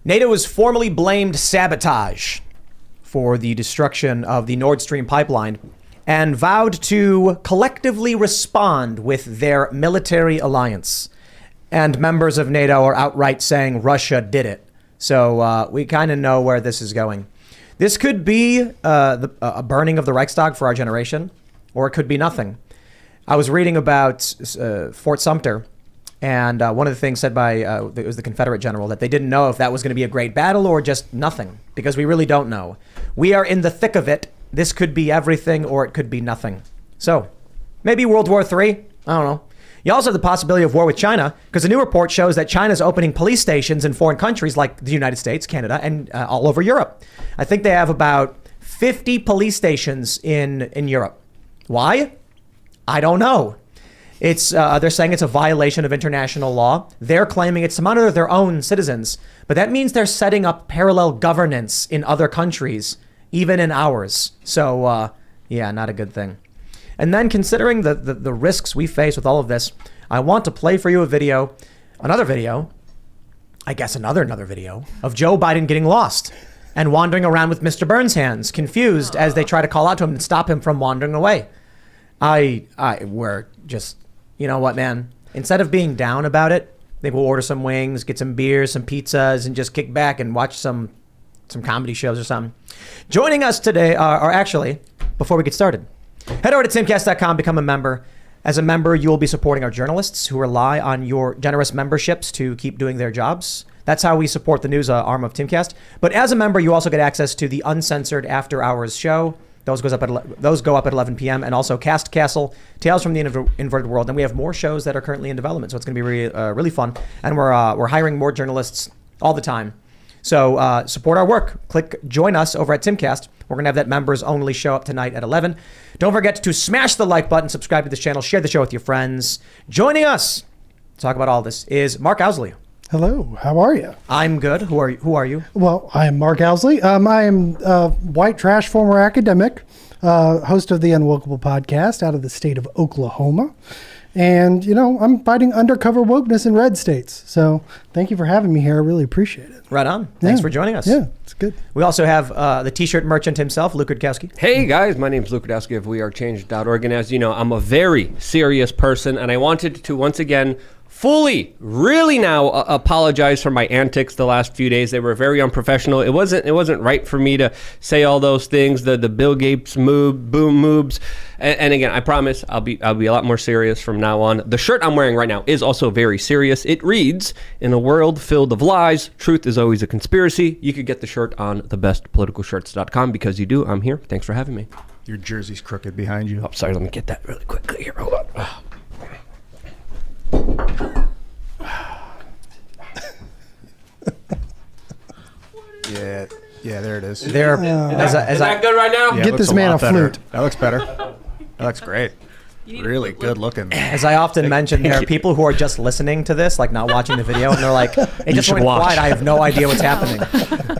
NATO has formally blamed Sabotage for the destruction of the Nord Stream pipeline and vowed to collectively respond with their military alliance. And members of NATO are outright saying Russia did it. So we kind of know where this is going. This could be a burning of the Reichstag for our generation, or it could be nothing. I was reading about Fort Sumter, and one of the things said by it was the Confederate general that they didn't know if that was going to be a great battle or just nothing, because we really don't know. We are in the thick of it. This could be everything or it could be nothing. So maybe World War III. I don't know. You also have the possibility of war with China, because a new report shows that China's opening police stations in foreign countries like the United States, Canada, and all over Europe. I think they have about 50 police stations in Europe. Why? I don't know. It's they're saying it's a violation of international law. They're claiming it's to monitor their own citizens, but that means they're setting up parallel governance in other countries, even in ours. So yeah, not a good thing. And then considering the risks we face with all of this, I want to play for you another video of Joe Biden getting lost and wandering around with Mr. Burns' hands, confused as they try to call out to him and stop him from wandering away. We're just, you know what, man? Instead of being down about it, I think we'll order some wings, get some beers, some pizzas, and just kick back and watch some comedy shows or something. Joining us today are actually, before we get started, head over to Timcast.com, become a member. As a member, you will be supporting our journalists who rely on your generous memberships to keep doing their jobs. That's how we support the news arm of Timcast. But as a member, you also get access to the uncensored after hours show. Those go up at 11 p.m. and also Cast Castle, Tales from the Inverted World. And we have more shows that are currently in development, so it's going to be really fun. And we're hiring more journalists all the time. So support our work. Click join us over at Timcast. We're going to have that members only show up tonight at 11. Don't forget to smash the like button, subscribe to this channel, share the show with your friends. Joining us to talk about all this is Mark Ousley. Hello, how are you? I'm good. Who are you? Well, I am Mark Ousley. I am white trash former academic, host of the Unwokeable podcast out of the state of Oklahoma. And, you know, I'm fighting undercover wokeness in red states. So thank you for having me here. I really appreciate it. Right on. Thanks for joining us. Yeah, it's good. We also have the t-shirt merchant himself, Luke Rudkowski. Hey guys, my name is Luke Rudkowski of wearechange.org. And as you know, I'm a very serious person. And I wanted to once again really now apologize for my antics the last few days. They were very unprofessional. It wasn't right for me to say all those things, the Bill Gates moves. And again, I promise I'll be a lot more serious from now on. The shirt I'm wearing right now is also very serious. It reads, "In a world filled of lies, truth is always a conspiracy." You could get the shirt on thebestpoliticalshirts.com because you do. I'm here. Thanks for having me. Your jersey's crooked behind you. Oh, sorry. Let me get that really quickly here. Hold on. Yeah, there it is. Is that good right now? Yeah, Get this man a flute. That looks better. That looks great. Really good looking. As I often mention, there are people who are just listening to this, like not watching the video, and they're like, "It just went quiet. I have no idea what's happening."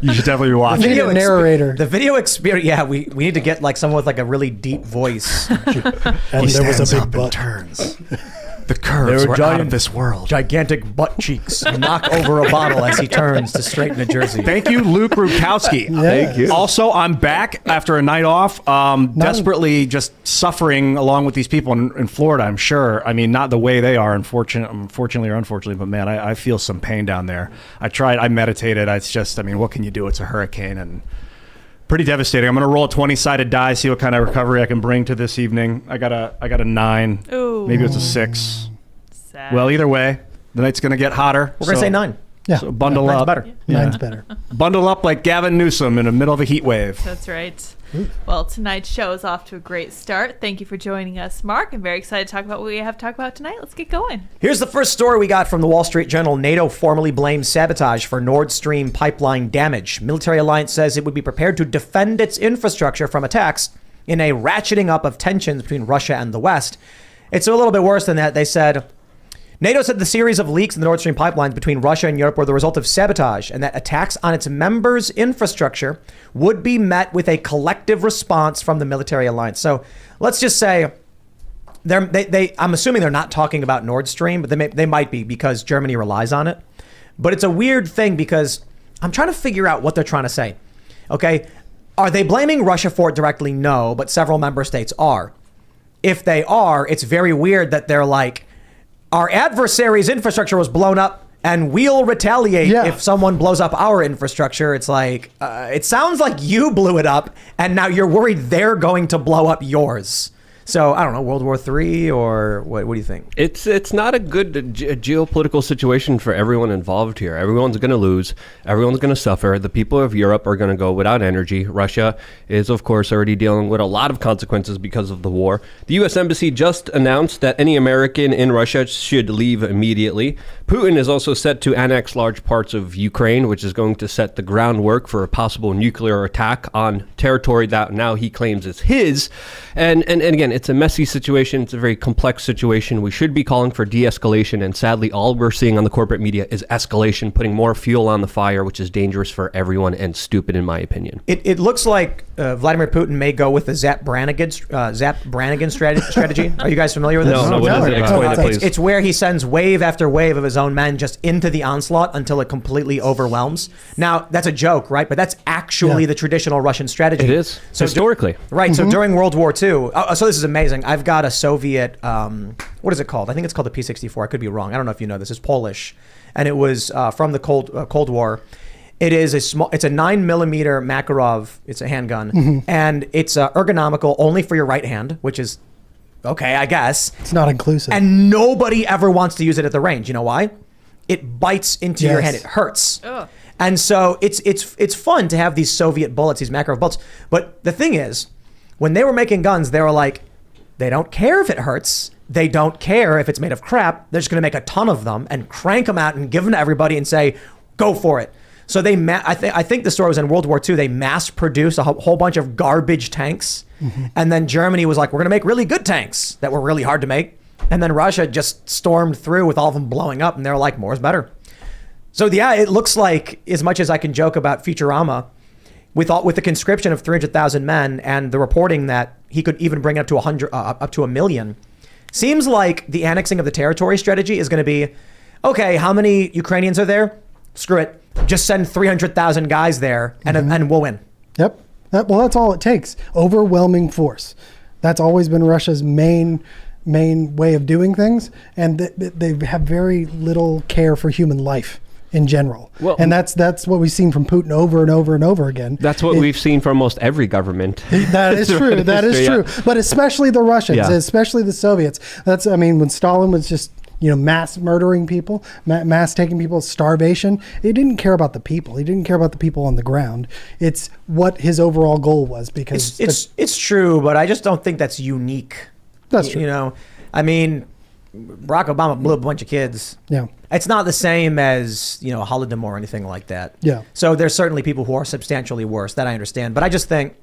You should definitely be watching. Video narrator. The video experience. Yeah, we need to get like someone with like a really deep voice. And there was a big butt. Turns. The curves were out of this world. Gigantic butt cheeks knock over a bottle as he turns to straighten a jersey. Thank you, Luke Rudkowski. Yeah. Thank you. Also, I'm back after a night off, desperately just suffering along with these people in Florida, I'm sure. I mean, not the way they are, unfortunately or unfortunately, but man, I feel some pain down there. I meditated. It's just, I mean, what can you do? It's a hurricane and pretty devastating. I'm going to roll a 20-sided die, see what kind of recovery I can bring to this evening. I got a 9. Ooh. Maybe it's a 6. Sad. Well, either way, the night's going to get hotter. We're going to say 9. Yeah. So bundle Nine's up. better. Yeah. 9's better. Bundle up like Gavin Newsom in the middle of a heat wave. That's right. Well, tonight's show is off to a great start. Thank you for joining us, Mark. I'm very excited to talk about what we have to talk about tonight. Let's get going. Here's the first story we got from the Wall Street Journal. NATO formally blames Sabotage for Nord Stream pipeline damage. Military alliance says it would be prepared to defend its infrastructure from attacks in a ratcheting up of tensions between Russia and the West. It's a little bit worse than that. They said, NATO said the series of leaks in the Nord Stream pipelines between Russia and Europe were the result of sabotage, and that attacks on its members' infrastructure would be met with a collective response from the military alliance. So let's just say I'm assuming they're not talking about Nord Stream, but they might be because Germany relies on it. But it's a weird thing because I'm trying to figure out what they're trying to say. Okay, are they blaming Russia for it directly? No, but several member states are. If they are, it's very weird that they're like, our adversary's infrastructure was blown up and we'll retaliate if someone blows up our infrastructure. It's like, it sounds like you blew it up and now you're worried they're going to blow up yours. So I don't know, World War III or what do you think? It's not a good geopolitical situation for everyone involved here. Everyone's going to lose. Everyone's going to suffer. The people of Europe are going to go without energy. Russia is, of course, already dealing with a lot of consequences because of the war. The U.S. Embassy just announced that any American in Russia should leave immediately. Putin is also set to annex large parts of Ukraine, which is going to set the groundwork for a possible nuclear attack on territory that now he claims is his. And again, it's a messy situation. It's a very complex situation. We should be calling for de-escalation. And sadly, all we're seeing on the corporate media is escalation, putting more fuel on the fire, which is dangerous for everyone and stupid, in my opinion. It looks like Vladimir Putin may go with the Zap Brannigan strategy. Are you guys familiar with this? No, what is it? Explain it, please. It's where he sends wave after wave of his own men just into the onslaught until it completely overwhelms. Now, that's a joke, right? But that's actually the traditional Russian strategy. It is, so historically. Right, so during World War II, so this is amazing. I've got a Soviet, what is it called? I think it's called the P-64. I could be wrong. I don't know if you know this. It's Polish. And it was from the Cold War. It is it's a 9mm Makarov. It's a handgun. And it's ergonomical only for your right hand, which is okay, I guess. It's not inclusive. And nobody ever wants to use it at the range. You know why? It bites into your hand. It hurts. Ugh. And so it's fun to have these Soviet bullets, these Makarov bullets. But the thing is, when they were making guns, they were like, they don't care if it hurts. They don't care if it's made of crap. They're just going to make a ton of them and crank them out and give them to everybody and say, go for it. So they, I think the story was in World War II. They mass produced a whole bunch of garbage tanks. And then Germany was like, we're going to make really good tanks that were really hard to make. And then Russia just stormed through with all of them blowing up. And they're like, more is better. So yeah, it looks like, as much as I can joke about Futurama, with the conscription of 300,000 men and the reporting that he could even bring it up to 1 million, seems like the annexing of the territory strategy is going to be, okay, how many Ukrainians are there? Screw it. Just send 300,000 guys there and we'll win. Yep. Well, that's all it takes. Overwhelming force. That's always been Russia's main way of doing things. And they have very little care for human life in general. Well, and that's what we've seen from Putin over and over and over again. That's what we've seen from almost every government. That is true. That is true. But especially the Russians, especially the Soviets. When Stalin was just, mass murdering people, mass taking people, starvation, he didn't care about the people. He didn't care about the people on the ground. It's what his overall goal was, because it's true, but I just don't think that's unique. That's true. Barack Obama blew up a bunch of kids. Yeah. It's not the same as, Holodomor or anything like that. Yeah. So there's certainly people who are substantially worse. That I understand. But I just think,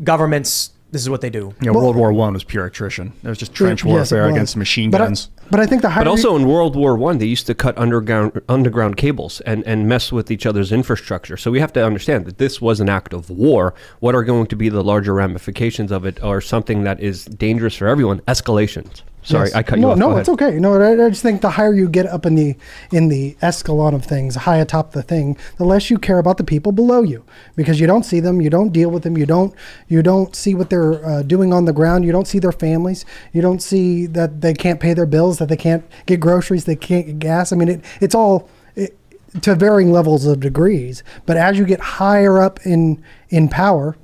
governments, this is what they do. World War I was pure attrition. It was just trench warfare against machine guns. But I think But also in World War I, they used to cut underground cables and mess with each other's infrastructure. So we have to understand that this was an act of war. What are going to be the larger ramifications of it, or something that is dangerous for everyone? Escalations. Sorry, yes. I cut you off. No, it's okay. No, I just think the higher you get up in the escalon of things, high atop the thing, the less you care about the people below you, because you don't see them, you don't deal with them, you don't see what they're doing on the ground, you don't see their families, you don't see that they can't pay their bills, that they can't get groceries, they can't get gas. I mean, it's all to varying levels of degrees. But as you get higher up in power,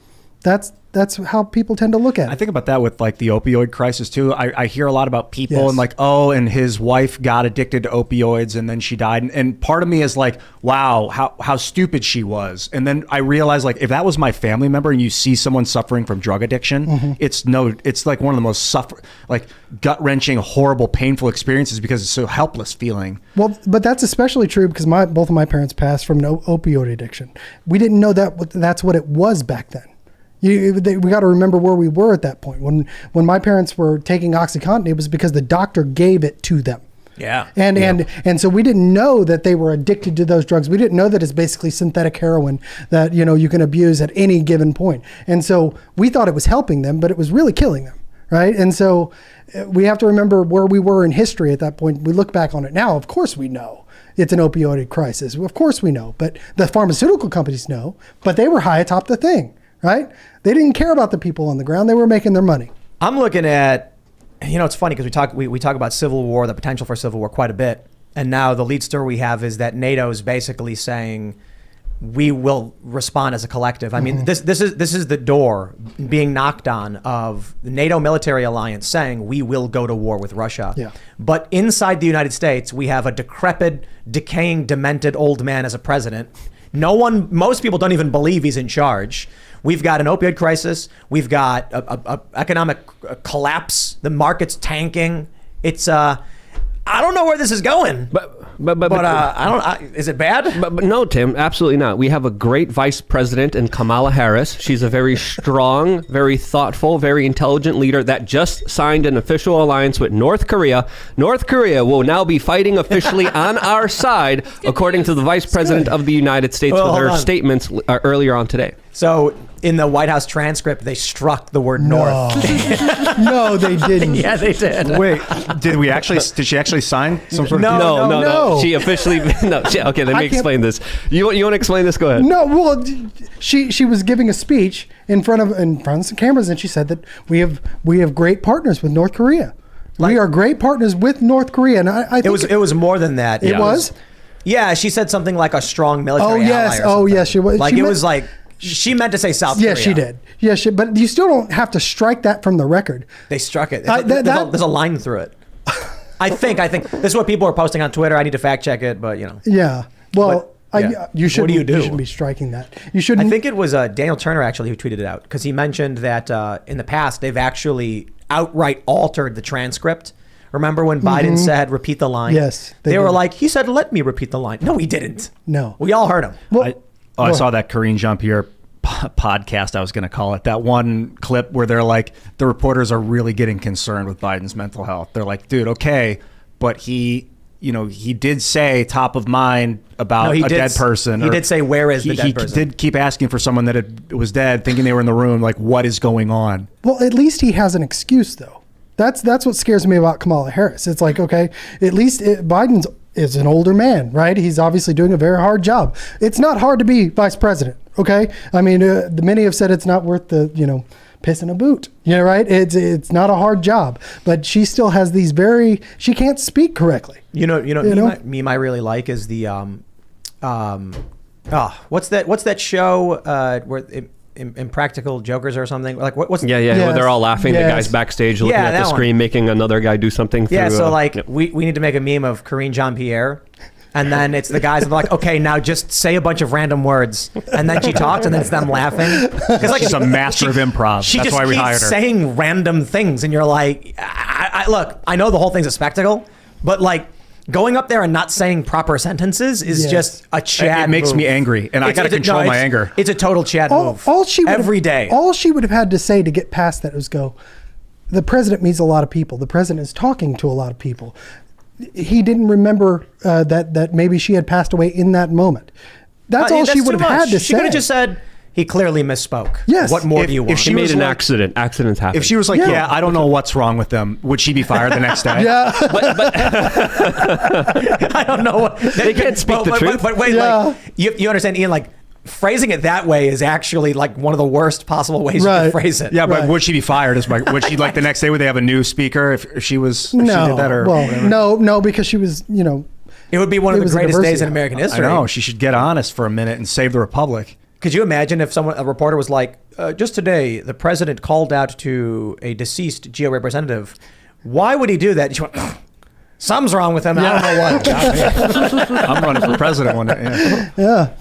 that's how people tend to look at it. I think about that with like the opioid crisis too. I hear a lot about people and and his wife got addicted to opioids and then she died. And part of me is like, wow, how stupid she was. And then I realized, like, if that was my family member and you see someone suffering from drug addiction, it's like one of the most gut wrenching, horrible, painful experiences, because it's so helpless feeling. Well, but that's especially true because both of my parents passed from an opioid addiction. We didn't know that's what it was back then. We got to remember where we were at that point. When my parents were taking OxyContin, it was because the doctor gave it to them. Yeah. And so we didn't know that they were addicted to those drugs. We didn't know that it's basically synthetic heroin that, you can abuse at any given point. And so we thought it was helping them, but it was really killing them. right? And so we have to remember where we were in history at that point. We look back on it now. Of course we know it's an opioid crisis. Of course we know. But the pharmaceutical companies know. But they were high atop the thing, right? They didn't care about the people on the ground. They were making their money. I'm looking at, it's funny because we talk about civil war, the potential for civil war quite a bit. And now the lead story we have is that NATO is basically saying we will respond as a collective. I mean, this is the door being knocked on of the NATO military alliance saying we will go to war with Russia. Yeah. But inside the United States, we have a decrepit, decaying, demented old man as a president. Most people don't even believe he's in charge. We've got an opioid crisis. We've got a economic collapse. The market's tanking. It's I don't know where this is going. But I don't. Is it bad? But no, Tim, absolutely not. We have a great vice president in Kamala Harris. She's a very strong, very thoughtful, very intelligent leader that just signed an official alliance with North Korea. North Korea will now be fighting officially on our side, according to the vice president of the United States with her statements earlier on today. So in the White House transcript, they struck the word North. No, they didn't. Yeah, they did. Wait, did she actually sign some sort of No. She officially okay, let me explain this. You want to explain this? Go ahead. No, well, she was giving a speech in front of some cameras, and she said that we have great partners with North Korea. We are great partners with North Korea, and I think it was more than that. It was. Yeah, she said something like a strong military ally. Oh yes, she was. Like she meant to say South Korea. Yes, she did. Yes, but you still don't have to strike that from the record. They struck it. There's a line through it. I think this is what people are posting on Twitter. I need to fact check it, but Yeah. Well, you shouldn't. What do you do? You shouldn't be striking that. You shouldn't. I think it was Daniel Turner actually who tweeted it out because he mentioned that in the past they've actually outright altered the transcript. Remember when Biden said repeat the line? Yes. They were like, he said, let me repeat the line. No, he didn't. No. We all heard him. Well, I saw that Karine Jean-Pierre podcast, I was going to call it, that one clip where they're like, the reporters are really getting concerned with Biden's mental health. They're like, dude, okay, but he did say top of mind about a dead person. He did say, where is the dead person? He did keep asking for someone that was dead, thinking they were in the room, like, what is going on? Well, at least he has an excuse, though. That's what scares me about Kamala Harris. It's like, okay, at least Biden is an older man, right? He's obviously doing a very hard job. It's not hard to be vice president, okay? I mean, many have said it's not worth the, piss in a boot, right? It's not a hard job, but she still has these she can't speak correctly. Meme I really like is the what's that show where Impractical Jokers or something, like what's where they're all laughing. The guy's backstage looking at the screen, making another guy do something. We need to make a meme of Karine Jean-Pierre, and then it's the guys that are like, okay, now just say a bunch of random words, and then she talks, and then it's them laughing. Because she's a master of improv. That's why we hired her. Saying random things, and you're like, look, I know the whole thing's a spectacle, but like, going up there and not saying proper sentences is just a Chad It makes move. me angry, and I got to control my anger. It's a total Chad move. Every day. All she would have had to say to get past that was go, the president meets a lot of people. The president is talking to a lot of people. He didn't remember that maybe she had passed away in that moment. That's all she would have had to say. She could have just said, he clearly misspoke. Yes. What more do you want? If she made an accident, accidents happen. If she was like, I don't know what's wrong with them, would she be fired the next day? Yeah. but I don't know. They can't speak the truth. But wait, you understand, Ian, like, phrasing it that way is actually like one of the worst possible ways you can phrase it. Yeah, but would she be fired? Would she like the next day? Would they have a new speaker if she was? If she did that or no, because she was. It would be one of the greatest days in American history. I know. She should get honest for a minute and save the republic. Could you imagine if a reporter was like, just today, the president called out to a deceased GO representative. Why would he do that? She went, something's wrong with him. I don't know what. I'm running for president one day. Yeah.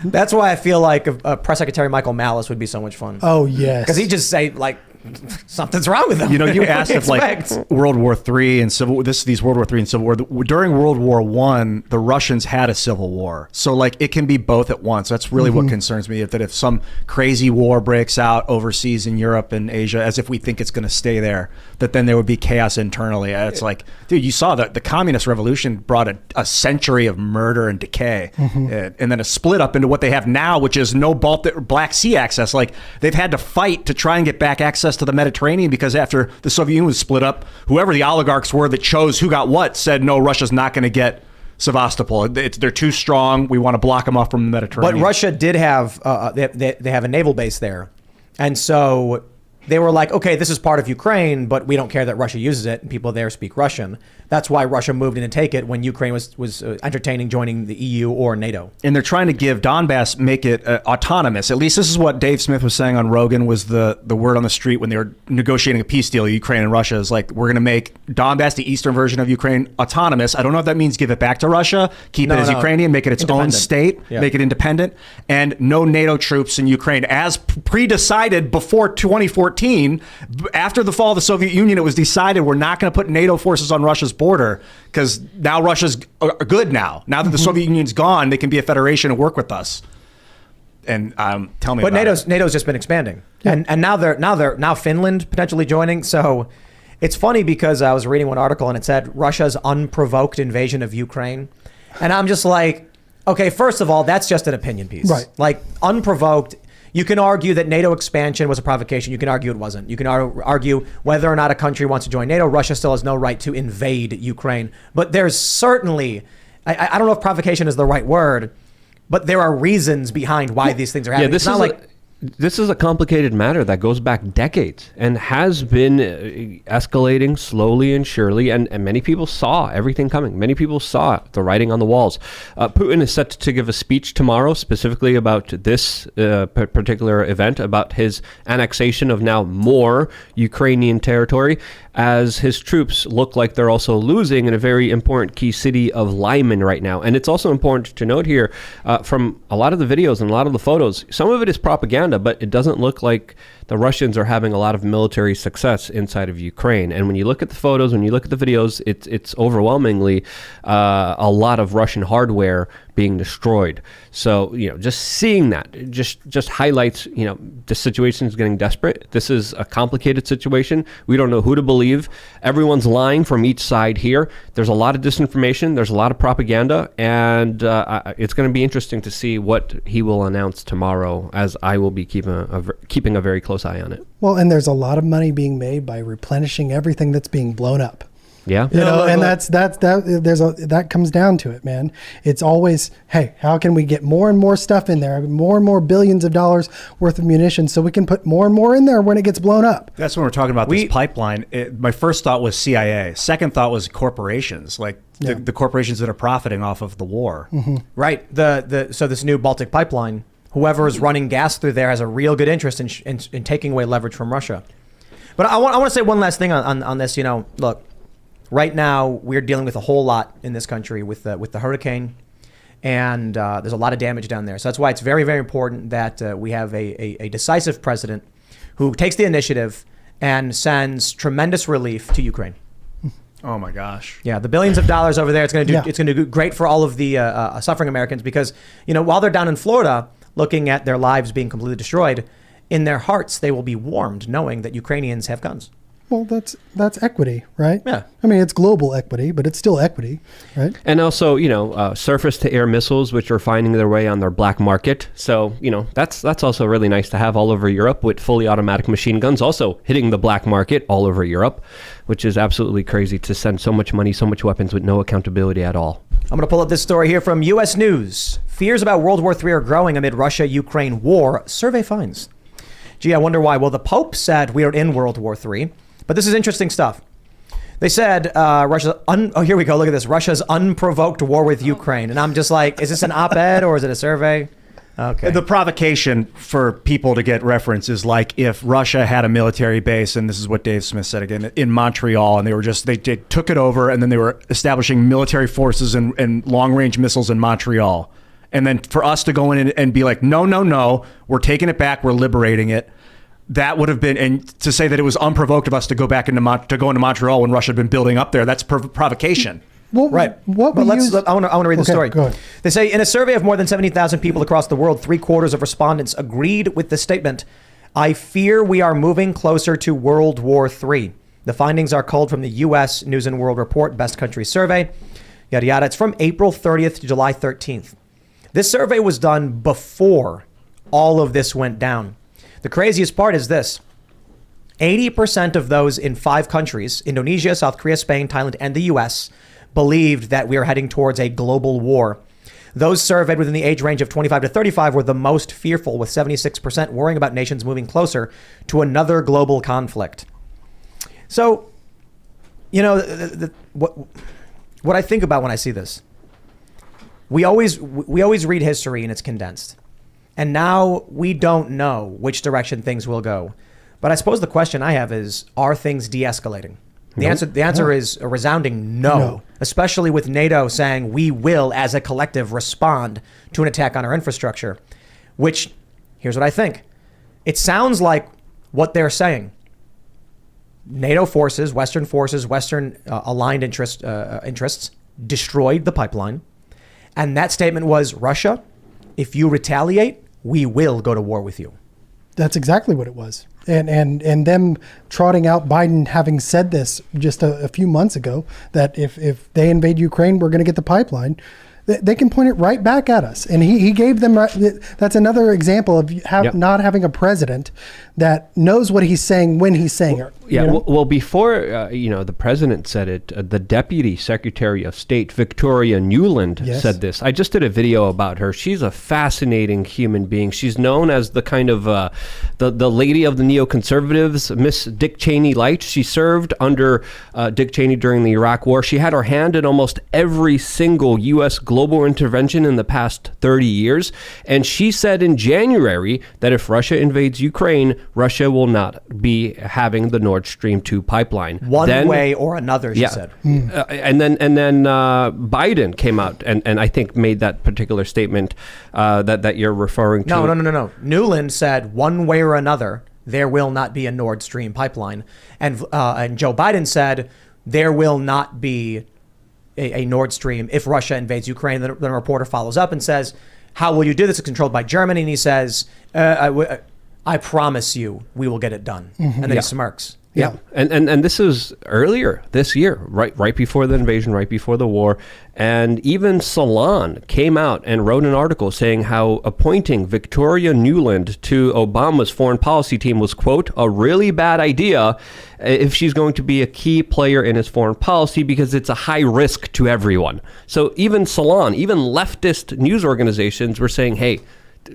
That's why I feel like Press Secretary Michael Malice would be so much fun. Oh, yes. Because he'd just say, like, something's wrong with him. You asked if like World War III and these World War III and Civil War. During World War I, the Russians had a civil war. So like it can be both at once. That's really what concerns me. If some crazy war breaks out overseas in Europe and Asia, as if we think it's going to stay there, that then there would be chaos internally. It's like, dude, you saw that the communist revolution brought a century of murder and decay, and then a split up into what they have now, which is no Black Sea access. Like they've had to fight to try and get back access access to the Mediterranean because after the Soviet Union was split up, whoever the oligarchs were that chose who got what said, no, Russia's not going to get Sevastopol. They're too strong. We want to block them off from the Mediterranean. But Russia did have they have a naval base there, and so they were like, okay, this is part of Ukraine, but we don't care that Russia uses it, and people there speak Russian. That's why Russia moved in to take it when Ukraine was entertaining joining the EU or NATO. And they're trying to give Donbass, make it autonomous. At least this is what Dave Smith was saying on Rogan was the word on the street when they were negotiating a peace deal, Ukraine and Russia, is like, we're going to make Donbass, the eastern version of Ukraine, autonomous. I don't know if that means give it back to Russia, keep it as Ukrainian, make it its own state, make it independent, and no NATO troops in Ukraine. As pre-decided before 2014, after the fall of the Soviet Union, it was decided we're not going to put NATO forces on Russia's border because now Russia's good now. Now that the Soviet Union's gone, they can be a federation and work with us. And tell me. But NATO's just been expanding, and now Finland potentially joining. So it's funny because I was reading one article and it said Russia's unprovoked invasion of Ukraine, and I'm just like, okay, first of all, that's just an opinion piece, right? Like unprovoked. You can argue that NATO expansion was a provocation. You can argue it wasn't. You can argue whether or not a country wants to join NATO. Russia still has no right to invade Ukraine. But there's certainly, I don't know if provocation is the right word, but there are reasons behind why these things are happening. This is a complicated matter that goes back decades and has been escalating slowly and surely. And many people saw everything coming. Many people saw the writing on the walls. Putin is set to give a speech tomorrow specifically about this particular event, about his annexation of now more Ukrainian territory, as his troops look like they're also losing in a very important key city of Lyman right now. And it's also important to note here from a lot of the videos and a lot of the photos, some of it is propaganda, but it doesn't look like the Russians are having a lot of military success inside of Ukraine. And when you look at the photos, when you look at the videos, it's overwhelmingly a lot of Russian hardware being destroyed. So, just seeing that just highlights, the situation is getting desperate. This is a complicated situation. We don't know who to believe. Everyone's lying from each side here. There's a lot of disinformation. There's a lot of propaganda. And it's going to be interesting to see what he will announce tomorrow, as I will be keeping a very close eye on it. Well, and there's a lot of money being made by replenishing everything that's being blown up. Yeah. And that comes down to it, man. It's always, hey, how can we get more and more stuff in there, more and more billions of dollars worth of munitions, so we can put more and more in there when it gets blown up. That's when we're talking about this pipeline. My first thought was CIA. Second thought was corporations, like the corporations that are profiting off of the war. Mm-hmm. Right. So this new Baltic pipeline, whoever is running gas through there has a real good interest in taking away leverage from Russia. But I want to say one last thing on this. Look. Right now, we're dealing with a whole lot in this country with the hurricane, and there's a lot of damage down there. So that's why it's very, very important that we have a decisive president who takes the initiative and sends tremendous relief to Ukraine. Oh my gosh! Yeah, the billions of dollars over there. It's going to do great for all of the suffering Americans because while they're down in Florida looking at their lives being completely destroyed, in their hearts they will be warmed knowing that Ukrainians have guns. Well, that's equity, right? Yeah. I mean, it's global equity, but it's still equity, right? And also, surface-to-air missiles, which are finding their way on their black market. So, that's also really nice to have all over Europe, with fully automatic machine guns also hitting the black market all over Europe, which is absolutely crazy to send so much money, so much weapons with no accountability at all. I'm going to pull up this story here from U.S. News. Fears about World War III are growing amid Russia-Ukraine war, survey finds. Gee, I wonder why. Well, the Pope said we are in World War III. But this is interesting stuff. They said here we go. Look at this. Russia's unprovoked war with Ukraine. And I'm just like, is this an op-ed or is it a survey? Okay. The provocation for people to get reference is like if Russia had a military base, and this is what Dave Smith said again, in Montreal, and they took it over, and then they were establishing military forces and long-range missiles in Montreal. And then for us to go in and be like, no, we're taking it back, we're liberating it. That would have been, and to say that it was unprovoked of us to go back into Montreal when Russia had been building up there, that's provocation. Well, right. I want to read the story. Go ahead. They say in a survey of more than 70,000 people across the world, 3/4 of respondents agreed with the statement, "I fear we are moving closer to World War III." The findings are culled from the U.S. News and World Report Best Country Survey. Yada yada. It's from April 30th to July 13th. This survey was done before all of this went down. The craziest part is this. 80% of those in 5 countries, Indonesia, South Korea, Spain, Thailand, and the US, believed that we are heading towards a global war. Those surveyed within the age range of 25 to 35 were the most fearful, with 76% worrying about nations moving closer to another global conflict. So, what I think about when I see this, we always read history and it's condensed. And now we don't know which direction things will go. But I suppose the question I have is, are things de-escalating? The answer is a resounding no, especially with NATO saying we will, as a collective, respond to an attack on our infrastructure, which, here's what I think. It sounds like what they're saying. NATO forces, Western aligned interests destroyed the pipeline. And that statement was, Russia, if you retaliate, we will go to war with you. That's exactly what it was. And them trotting out Biden having said this just a few months ago, that if they invade Ukraine, we're going to get the pipeline. They can point it right back at us. And he gave them, that's another example of not having a president that knows what he's saying when he's saying it. Yeah, well, before, the president said it, the Deputy Secretary of State, Victoria Nuland, said this. I just did a video about her. She's a fascinating human being. She's known as the kind of, the lady of the neoconservatives, Miss Dick Cheney Light. She served under Dick Cheney during the Iraq War. She had her hand in almost every single U.S. global intervention in the past 30 years. And she said in January that if Russia invades Ukraine, Russia will not be having the Nord Stream 2 pipeline. One way or another, she said. And then Biden came out and I think made that particular statement that you're referring to. No. Nuland said one way or another, there will not be a Nord Stream pipeline. And Joe Biden said there will not be a Nord Stream if Russia invades Ukraine. Then a reporter follows up and says, how will you do this? It's controlled by Germany. And he says, I promise you we will get it done. And then he smirks. Yeah. And this is earlier this year, right before the invasion, right before the war. And even Salon came out and wrote an article saying how appointing Victoria Nuland to Obama's foreign policy team was, quote, a really bad idea if she's going to be a key player in his foreign policy because it's a high risk to everyone. So even Salon, even leftist news organizations were saying, hey,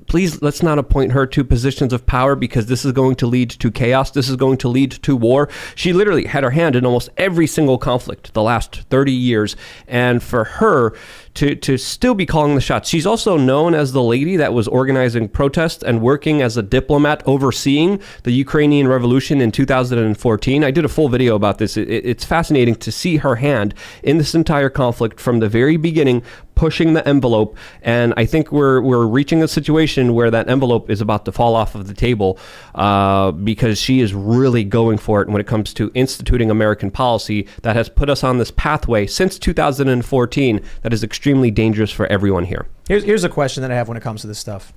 please, let's not appoint her to positions of power because this is going to lead to chaos. This is going to lead to war. She literally had her hand in almost every single conflict the last 30 years. And for her to still be calling the shots. She's also known as the lady that was organizing protests and working as a diplomat overseeing the Ukrainian revolution in 2014. I did a full video about this. It's fascinating to see her hand in this entire conflict from the very beginning, pushing the envelope. And I think we're reaching a situation where that envelope is about to fall off of the table because she is really going for it when it comes to instituting American policy that has put us on this pathway since 2014 that is extremely dangerous for everyone here. Here's a question that I have when it comes to this stuff.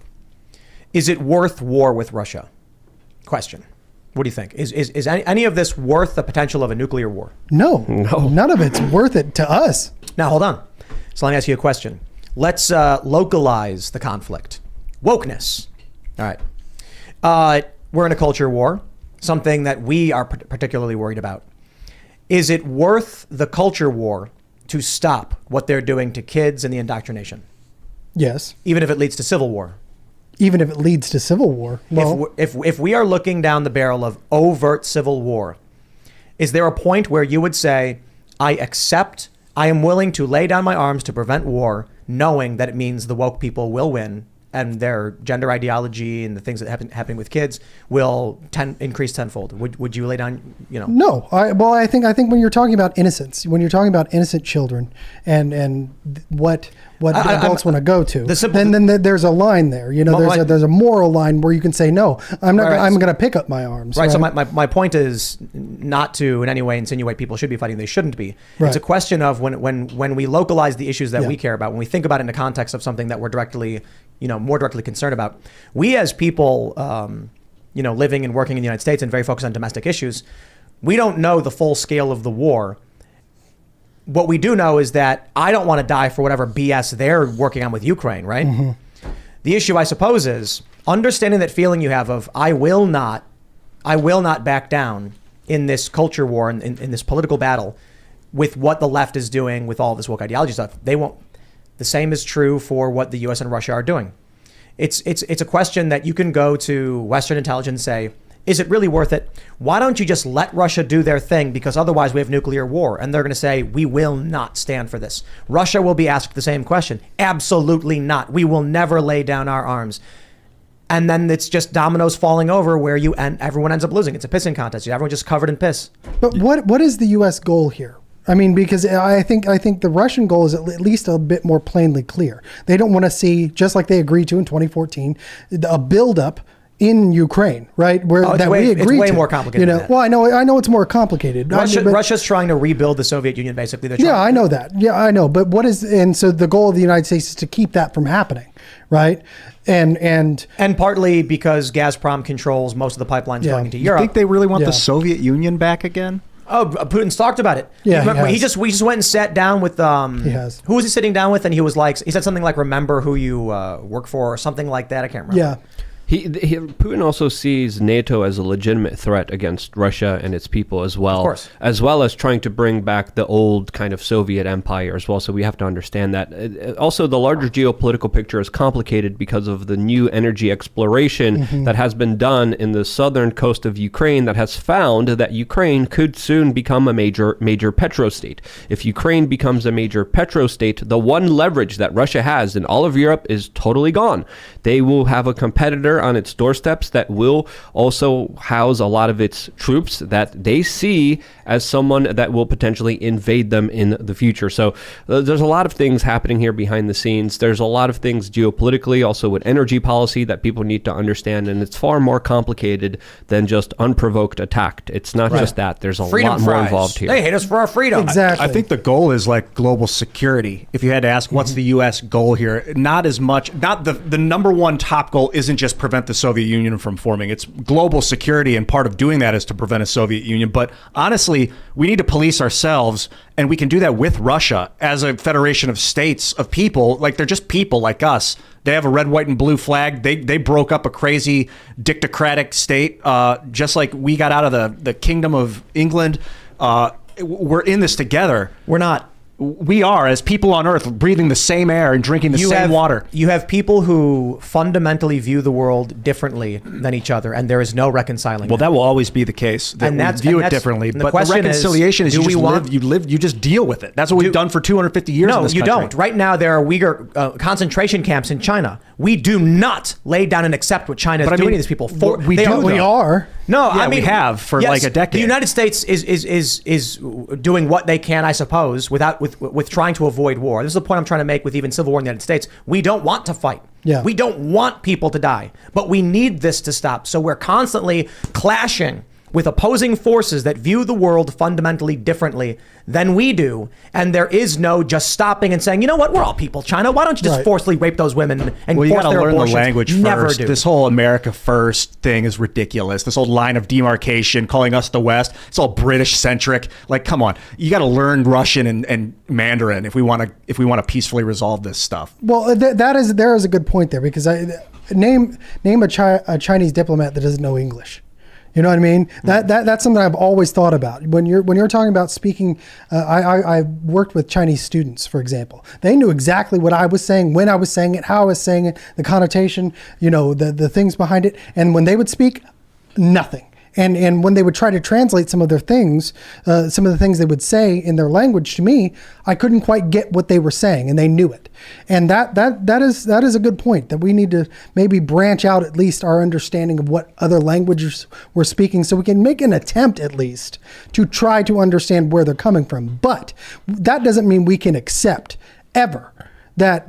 Is it worth war with Russia? Question. What do you think? Is any of this worth the potential of a nuclear war? No. None of it's worth it to us. Now, hold on. So let me ask you a question. Let's localize the conflict. Wokeness. All right. We're in a culture war, something that we are particularly worried about. Is it worth the culture war to stop what they're doing to kids and the indoctrination? Yes. Even if it leads to civil war? Even if it leads to civil war? Well, if we are looking down the barrel of overt civil war, is there a point where you would say, I am willing to lay down my arms to prevent war, knowing that it means the woke people will win and their gender ideology and the things that happening with kids will increase tenfold? Would you lay down, No. I think when you're talking about innocence, when you're talking about innocent children and what adults want to go to, then there's a line there. There's a moral line where you can say, no, I'm not. I'm going to pick up my arms. Right. So my point is not to in any way insinuate people should be fighting. They shouldn't be. Right. It's a question of when we localize the issues that we care about, when we think about it in the context of something that we're more directly concerned about. We as people, living and working in the United States and very focused on domestic issues, we don't know the full scale of the war. What we do know is that I don't want to die for whatever BS they're working on with Ukraine, right? Mm-hmm. The issue, I suppose, is understanding that feeling you have of I will not I will not back down in this culture war and in this political battle with what the left is doing with all this woke ideology stuff. They won't. The same is true for what the U.S. and Russia are doing. It's a question that you can go to Western intelligence and say, is it really worth it? Why don't you just let Russia do their thing? Because otherwise we have nuclear war. And they're going to say, we will not stand for this. Russia will be asked the same question. Absolutely not. We will never lay down our arms. And then it's just dominoes falling over where everyone ends up losing. It's a pissing contest. Everyone's just covered in piss. But what is the U.S. goal here? I mean, because I think the Russian goal is at least a bit more plainly clear. They don't want to see, just like they agreed to in 2014, a buildup in Ukraine, right? We agreed it's way to. more complicated than that. Well, I know it's more complicated. Russia's trying to rebuild the Soviet Union, basically. Yeah, I know that. Yeah, I know. But so the goal of the United States is to keep that from happening, right? And partly because Gazprom controls most of the pipelines going into Europe. You think they really want the Soviet Union back again? Oh, Putin's talked about it. Yeah, we just went and sat down with He has. Who was he sitting down with? And he was like, he said something like, "Remember who you work for," or something like that. I can't remember. Yeah. Putin also sees NATO as a legitimate threat against Russia and its people as well. Of course. As well as trying to bring back the old kind of Soviet empire as well. So we have to understand that. Also, the larger geopolitical picture is complicated because of the new energy exploration that has been done in the southern coast of Ukraine that has found that Ukraine could soon become a major petrostate. If Ukraine becomes a major petrostate, the one leverage that Russia has in all of Europe is totally gone. They will have a competitor on its doorsteps that will also house a lot of its troops that they see as someone that will potentially invade them in the future. So there's a lot of things happening here behind the scenes. There's a lot of things geopolitically, also with energy policy that people need to understand, and it's far more complicated than just unprovoked attack. It's not just that. There's a lot more involved here. They hate us for our freedom. Exactly. I think the goal is like global security. If you had to ask what's the U.S. goal here, not the number one top goal isn't just prevent the Soviet Union from forming. It's global security, and part of doing that is to prevent a Soviet Union. But honestly, we need to police ourselves, and we can do that with Russia as a federation of states, of people. Like, they're just people like us. They have a red, white, and blue flag. They broke up a crazy dictocratic state, just like we got out of the Kingdom of England. We're in this together. We're not. We are, as people on Earth, breathing the same air and drinking the same water. You have people who fundamentally view the world differently than each other, and there is no reconciling. Well, that will always be the case. That we view it differently. But the reconciliation is you just deal with it. That's what we've done for 250 years in this country. No, you don't. Right now, there are Uyghur concentration camps in China. We do not lay down and accept what China is doing to these people. We are. No, yeah, we have for like a decade. The United States is doing what they can, I suppose, with trying to avoid war. This is the point I'm trying to make with even civil war in the United States. We don't want to fight. Yeah. We don't want people to die, but we need this to stop. So we're constantly clashing with opposing forces that view the world fundamentally differently than we do. And there is no just stopping and saying, you know what, we're all people, China. Why don't you just forcibly rape those women and force their abortions? Well, you got to learn the language Never first. Do. This whole America first thing is ridiculous. This whole line of demarcation, calling us the West, it's all British-centric. Like, come on. You got to learn Russian and Mandarin if we want to peacefully resolve this stuff. Well, there is a good point there, because name a Chinese diplomat that doesn't know English. You know what I mean? That's something I've always thought about. When you're talking about speaking, I worked with Chinese students, for example. They knew exactly what I was saying, when I was saying it, how I was saying it, the connotation, the things behind it. And when they would speak, nothing. And when they would try to translate some of their things, some of the things they would say in their language to me, I couldn't quite get what they were saying, and they knew it. And that is a good point, that we need to maybe branch out at least our understanding of what other languages we're speaking, so we can make an attempt at least to try to understand where they're coming from. But that doesn't mean we can accept ever that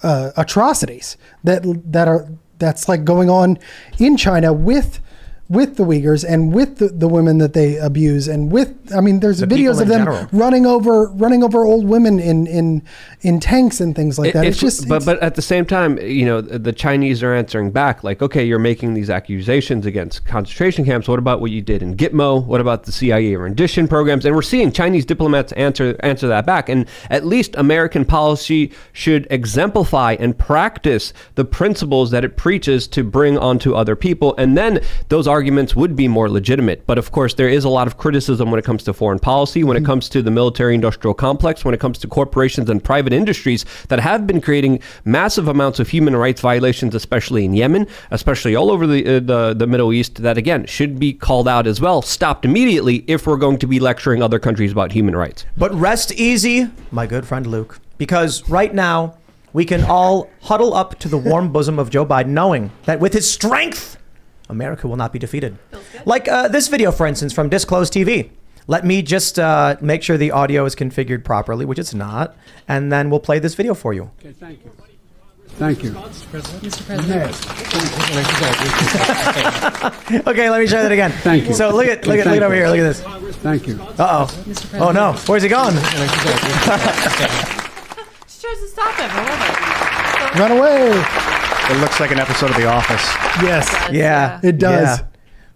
atrocities that's like going on in China with the Uyghurs and with the women that they abuse, and there's videos of them running over old women in tanks and things like that. But at the same time, the Chinese are answering back like, okay, you're making these accusations against concentration camps. What about what you did in Gitmo? What about the CIA rendition programs? And we're seeing Chinese diplomats answer that back. And at least American policy should exemplify and practice the principles that it preaches to bring onto other people. And then those arguments would be more legitimate. But of course, there is a lot of criticism when it comes to foreign policy, when it comes to the military-industrial complex, when it comes to corporations and private industries that have been creating massive amounts of human rights violations, especially in Yemen, especially all over the Middle East, that again should be called out as well, stopped immediately if we're going to be lecturing other countries about human rights. But rest easy, my good friend Luke, because right now we can all huddle up to the warm bosom of Joe Biden, knowing that with his strength, America will not be defeated. Like this video, for instance, from Disclosed TV. Let me just make sure the audio is configured properly, which it's not, and then we'll play this video for you. Okay, thank you. Thank you. Mr. President. Okay, let me try that again. Thank you. So look at over here. Look at this. Thank you. Uh-oh. Oh no. Where's he going? She tries to stop him. I love it. Run away. It looks like an episode of The Office. Yes. Yeah. It does. Yeah.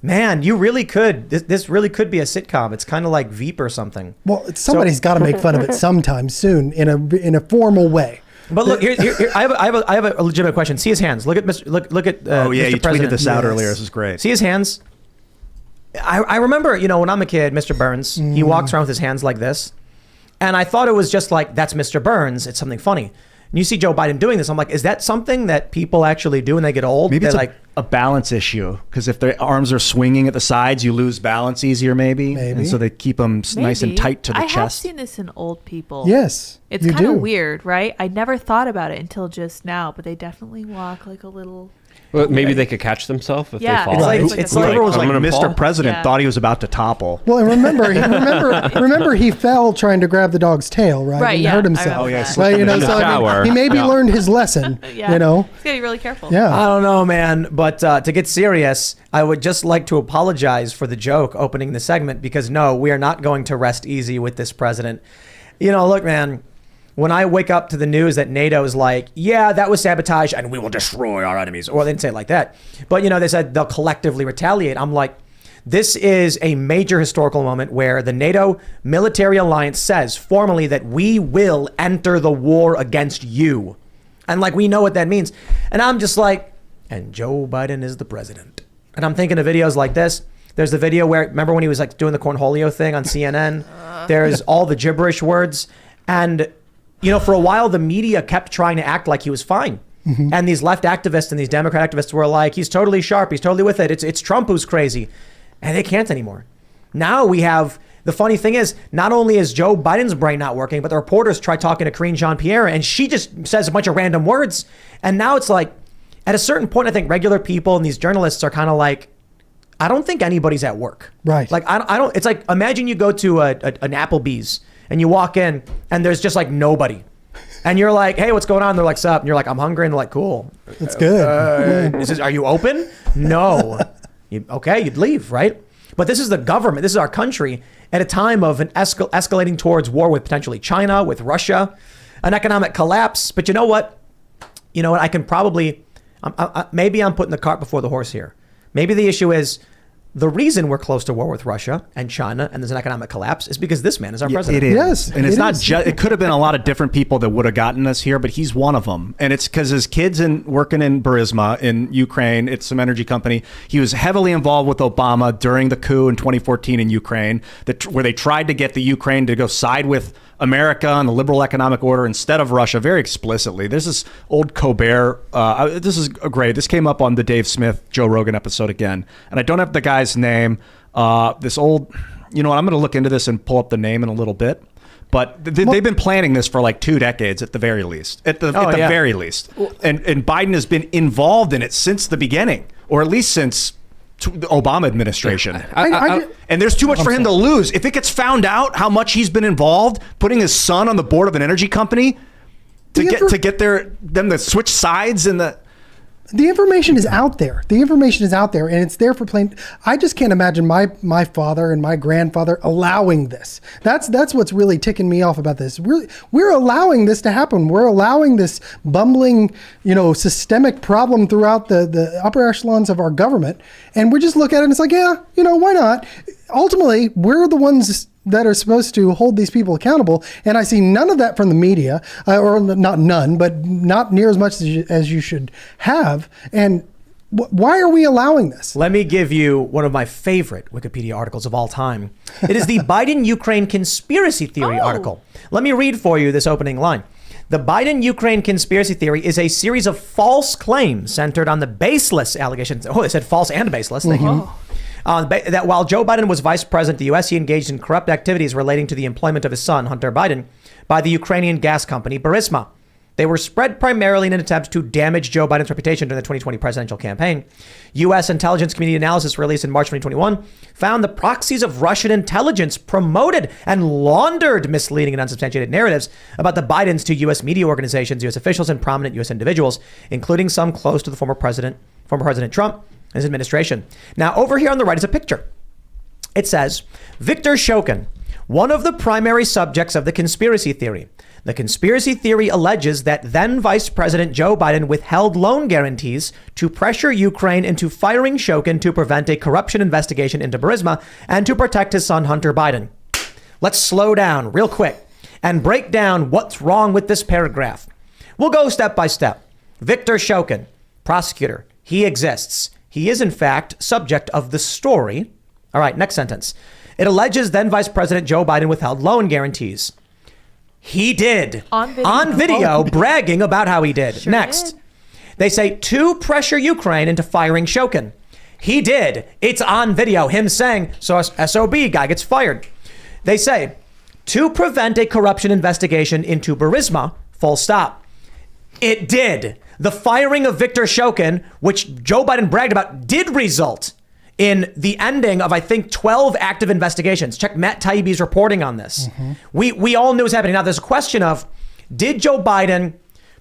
Man, you really could. This really could be a sitcom. It's kind of like Veep or something. Well, somebody's got to make fun of it sometime soon in a formal way. But look, here I have a legitimate question. See his hands. Look at Mr. Look at. Oh yeah, Mr. you President. tweeted this out Yes. earlier. This is great. See his hands. I remember, when I'm a kid, Mr. Burns, he walks around with his hands like this, and I thought it was just like, that's Mr. Burns. It's something funny. And you see Joe Biden doing this. I'm like, is that something that people actually do when they get old? Maybe it's like a balance issue, because if their arms are swinging at the sides, you lose balance easier, maybe. And so they keep them nice and Maybe. tight to the I have chest. seen this in old people. Yes. It's you kind do. of weird, right? I never thought about it until just now, but they definitely walk like a little. Well, maybe they could catch themselves if Yeah, they fall. it's like- it's like- like Whoever was like I'm gonna Mr. fall. President Yeah. thought he was about to topple. Well, and remember he fell trying to grab the dog's tail, right? Right, And yeah, hurt I himself. remember Oh, yeah, that. slipped Well, in the so I shower. mean, he maybe Yeah. learned his lesson. Yeah. You know. He's got to be really careful. Yeah. I don't know, man. But to get serious, I would just like to apologize for the joke opening the segment, because no, we are not going to rest easy with this president. Look, man, when I wake up to the news that NATO is like, yeah, that was sabotage and we will destroy our enemies. Well, they didn't say it like that. But, they said they'll collectively retaliate. I'm like, this is a major historical moment where the NATO military alliance says formally that we will enter the war against you. And like, we know what that means. And I'm just like, and Joe Biden is the president. And I'm thinking of videos like this. There's the video where, remember when he was like doing the cornholio thing on CNN? There's all the gibberish words. And, for a while, the media kept trying to act like he was fine. And these left activists and these Democrat activists were like, he's totally sharp. He's totally with it. It's Trump who's crazy. And they can't anymore. Now we have, the funny thing is, not only is Joe Biden's brain not working, but the reporters try talking to Karine Jean-Pierre and she just says a bunch of random words. And now it's like, at a certain point, I think regular people and these journalists are kind of like, I don't think anybody's at work. Right. Like, I don't, it's like, imagine you go to an Applebee's and you walk in and there's just like nobody. And you're like, hey, what's going on? They're like, sup? And you're like, I'm hungry. And they're like, cool. That's good. Are you open? No. Okay, you'd leave, right? But this is the government. This is our country at a time of an escalating towards war with potentially China, with Russia, an economic collapse. But you know what? I can probably, maybe I'm putting the cart before the horse here. Maybe the issue is the reason we're close to war with Russia and China and there's an economic collapse is because this man is our president. It is. Yes, And it's it not is. just, it could have been a lot of different people that would have gotten us here, but he's one of them. And it's because his kids working in Burisma in Ukraine, it's some energy company. He was heavily involved with Obama during the coup in 2014 in Ukraine, where they tried to get the Ukraine to go side with America and the liberal economic order instead of Russia, very explicitly. This is old Colbert. This is great. This came up on the Dave Smith, Joe Rogan episode again. And I don't have the guy's name. This old, I'm going to look into this and pull up the name in a little bit. But they've been planning this for like 2 decades at the very least. At the very least. And Biden has been involved in it since the beginning, or at least since the Obama administration. And there's too much for him to lose. If it gets found out how much he's been involved, putting his son on the board of an energy company to get them to switch sides in the... The information is out there. The information is out there, and it's there for plain. I just can't imagine my father and my grandfather allowing this. That's what's really ticking me off about this. We're allowing this to happen. We're allowing this bumbling, systemic problem throughout the upper echelons of our government, and we just look at it and it's like, yeah, why not? Ultimately, we're the ones that are supposed to hold these people accountable. And I see none of that from the media, or not none, but not near as much as you should have. And Why are we allowing this? Let me give you one of my favorite Wikipedia articles of all time. It is the Biden-Ukraine conspiracy theory article. Let me read for you this opening line. The Biden-Ukraine conspiracy theory is a series of false claims centered on the baseless allegations. Oh, they said false and baseless. Thank you. That while Joe Biden was vice president of the U.S., he engaged in corrupt activities relating to the employment of his son, Hunter Biden, by the Ukrainian gas company Burisma. They were spread primarily in an attempt to damage Joe Biden's reputation during the 2020 presidential campaign. U.S. intelligence community analysis released in March 2021 found the proxies of Russian intelligence promoted and laundered misleading and unsubstantiated narratives about the Bidens to U.S. media organizations, U.S. officials, and prominent U.S. individuals, including some close to the former President Trump and his administration. Now, over here on the right is a picture. It says, Victor Shokin, one of the primary subjects of the conspiracy theory. The conspiracy theory alleges that then Vice President Joe Biden withheld loan guarantees to pressure Ukraine into firing Shokin to prevent a corruption investigation into Burisma and to protect his son Hunter Biden. Let's slow down real quick and break down what's wrong with this paragraph. We'll go step by step. Victor Shokin, prosecutor, he exists. He is, in fact, subject of the story. All right, next sentence. It alleges then Vice President Joe Biden withheld loan guarantees. He did. On video bragging about how he did. Sure Next. did. They say to pressure Ukraine into firing Shokin. He did. It's on video. Him saying, so SOB, guy gets fired. They say to prevent a corruption investigation into Burisma, full stop. It did. The firing of Victor Shokin, which Joe Biden bragged about, did result in the ending of, I think, 12 active investigations. Check Matt Taibbi's reporting on this. We all knew it was happening. Now, there's a question of, did Joe Biden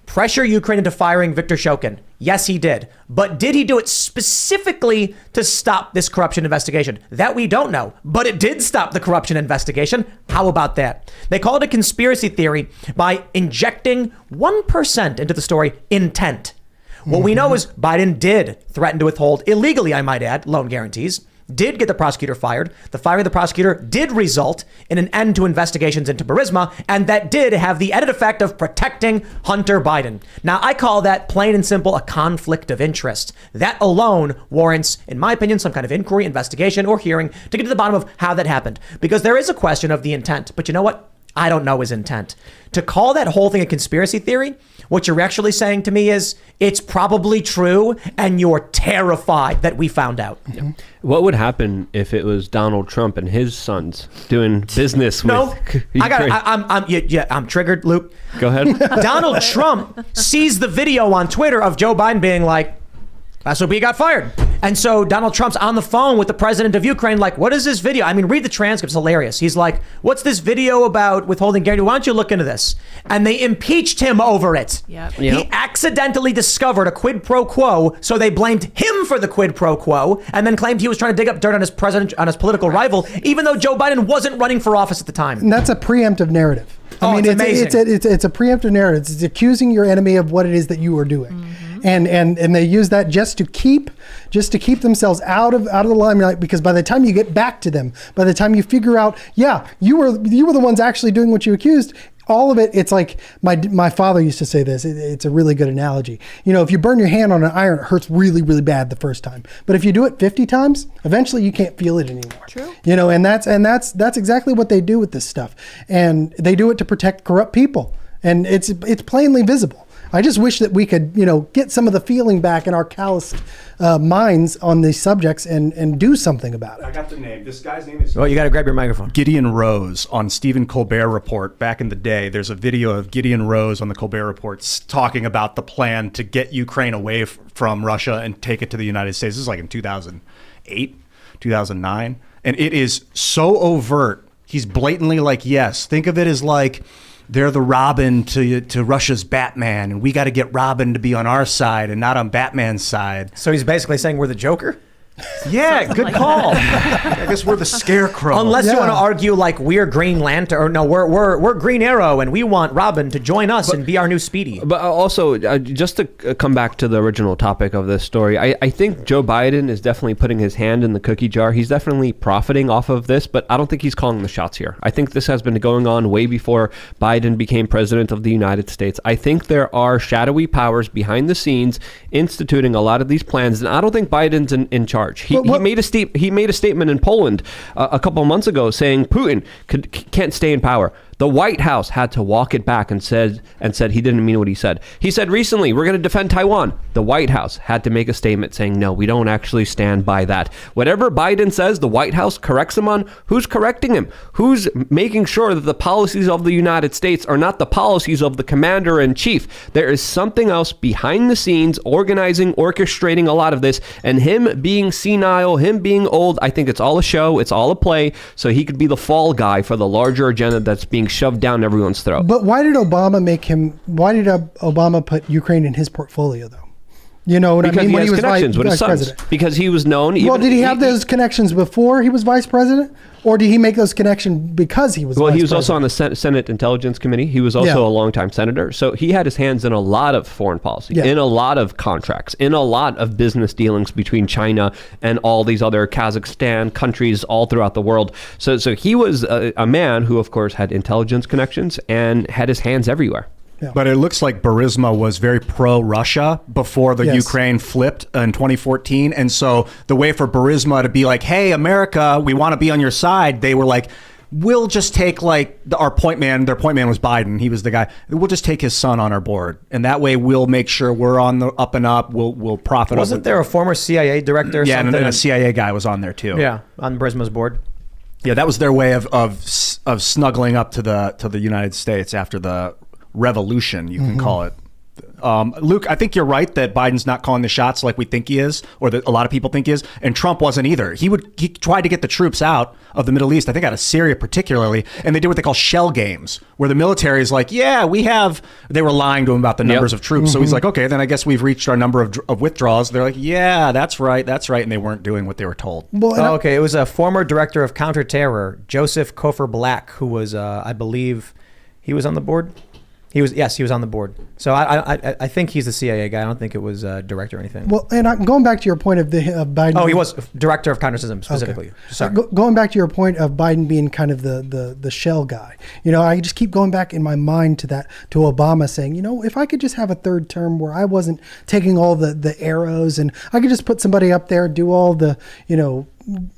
pressure Ukraine into firing Victor Shokin? Yes, he did. But did he do it specifically to stop this corruption investigation? That we don't know. But it did stop the corruption investigation. How about that? They call it a conspiracy theory by injecting 1% into the story intent. What we know is Biden did threaten to withhold, illegally, I might add, loan guarantees, did get the prosecutor fired. The firing of the prosecutor did result in an end to investigations into Burisma, and that did have the added effect of protecting Hunter Biden. Now, I call that plain and simple a conflict of interest. That alone warrants, in my opinion, some kind of inquiry, investigation, or hearing to get to the bottom of how that happened. Because there is a question of the intent. But you know what? I don't know his intent. To call that whole thing a conspiracy theory, what you're actually saying to me is it's probably true and you're terrified that we found out. Yeah. What would happen if it was Donald Trump and his sons doing business with Ukraine? I'm triggered, Luke. Go ahead. Donald Trump sees the video on Twitter of Joe Biden being like, SOB got fired. And so Donald Trump's on the phone with the president of Ukraine, like, what is this video? I mean, read the transcript. It's hilarious. He's like, what's this video about withholding guarantee? Why don't you look into this? And they impeached him over it. Yep. He accidentally discovered a quid pro quo, so they blamed him for the quid pro quo, and then claimed he was trying to dig up dirt on his political rival, even though Joe Biden wasn't running for office at the time. And that's a preemptive narrative. I mean, it's amazing. It's a preemptive narrative. It's accusing your enemy of what it is that you are doing. And they use that just to keep themselves out of the limelight, because by the time you get back to them, by the time you figure out, yeah, you were the ones actually doing what you accused, all of it, it's like my father used to say this. It's a really good analogy. You know, if you burn your hand on an iron, it hurts really, really bad the first time. But if you do it 50 times, eventually you can't feel it anymore. True. You know, and that's exactly what they do with this stuff. And they do it to protect corrupt people. And it's plainly visible. I just wish that we could, get some of the feeling back in our calloused minds on these subjects and do something about I it. got the name. This guy's name is Well, you got to grab your microphone. Gideon Rose on Stephen Colbert Report back in the day. There's a video of Gideon Rose on the Colbert Report talking about the plan to get Ukraine away from Russia and take it to the United States. This is like in 2008, 2009. And it is so overt. He's blatantly like, yes, think of it as like, they're the Robin to Russia's Batman, and we got to get Robin to be on our side and not on Batman's side. So he's basically saying we're the Joker? Yeah, Something good like call. I guess we're the scarecrow. Unless you Yeah. want to argue like we're Green Lantern, or no, we're Green Arrow, and we want Robin to join us and be our new Speedy. But also, just to come back to the original topic of this story, I think Joe Biden is definitely putting his hand in the cookie jar. He's definitely profiting off of this, but I don't think he's calling the shots here. I think this has been going on way before Biden became president of the United States. I think there are shadowy powers behind the scenes instituting a lot of these plans, and I don't think Biden's in charge. He made a statement in Poland a couple of months ago saying Putin can't stay in power. The White House had to walk it back and said he didn't mean what he said. He said recently, we're going to defend Taiwan. The White House had to make a statement saying, no, we don't actually stand by that. Whatever Biden says, the White House corrects him on. Who's correcting him? Who's making sure that the policies of the United States are not the policies of the commander-in-chief? There is something else behind the scenes organizing, orchestrating a lot of this, and him being senile, him being old, I think it's all a show, it's all a play, so he could be the fall guy for the larger agenda that's being shoved down everyone's throat. But why did Obama put Ukraine in his portfolio, though? You know what because I mean? he When has he was connections with his vice sons. president. Because he was known. Well, did he have those connections before he was vice president? Or did he make those connections because he was Well, vice he was president? also on the Senate Intelligence Committee. He was also a longtime senator. So he had his hands in a lot of foreign policy, in a lot of contracts, in a lot of business dealings between China and all these other Kazakhstan countries all throughout the world. So he was a man who, of course, had intelligence connections and had his hands everywhere. Yeah. But it looks like Burisma was very pro-Russia before the Ukraine flipped in 2014. And so the way for Burisma to be like, hey, America, we want to be on your side, they were like, we'll just take our point man. Their point man was Biden. He was the guy. We'll just take his son on our board. And that way we'll make sure we're on the up and up. We'll profit. Wasn't there a former CIA director? Yeah, something? and a CIA guy was on there too. Yeah, on Burisma's board. Yeah, that was their way of snuggling up to the United States after the revolution, you can call it. Luke, I think you're right that Biden's not calling the shots like we think he is, or that a lot of people think he is, and Trump wasn't either. He tried to get the troops out of the Middle East, I think out of Syria particularly, and they did what they call shell games, where the military is like, yeah, they were lying to him about the numbers of troops, so he's like, okay, then I guess we've reached our number of withdrawals. They're like, yeah, that's right, and they weren't doing what they were told. Well, Okay, it was a former director of counterterror, Joseph Kofer Black, who was, I believe, he was on the board. He was on the board. So I think he's the CIA guy. I don't think it was director or anything. Well, and going back to your point of Biden. Oh, he was director of counterterrorism specifically. Okay. Sorry. Going back to your point of Biden being kind of the shell guy. You know, I just keep going back in my mind to Obama saying, you know, if I could just have a third term where I wasn't taking all the arrows and I could just put somebody up there, do all the, you know,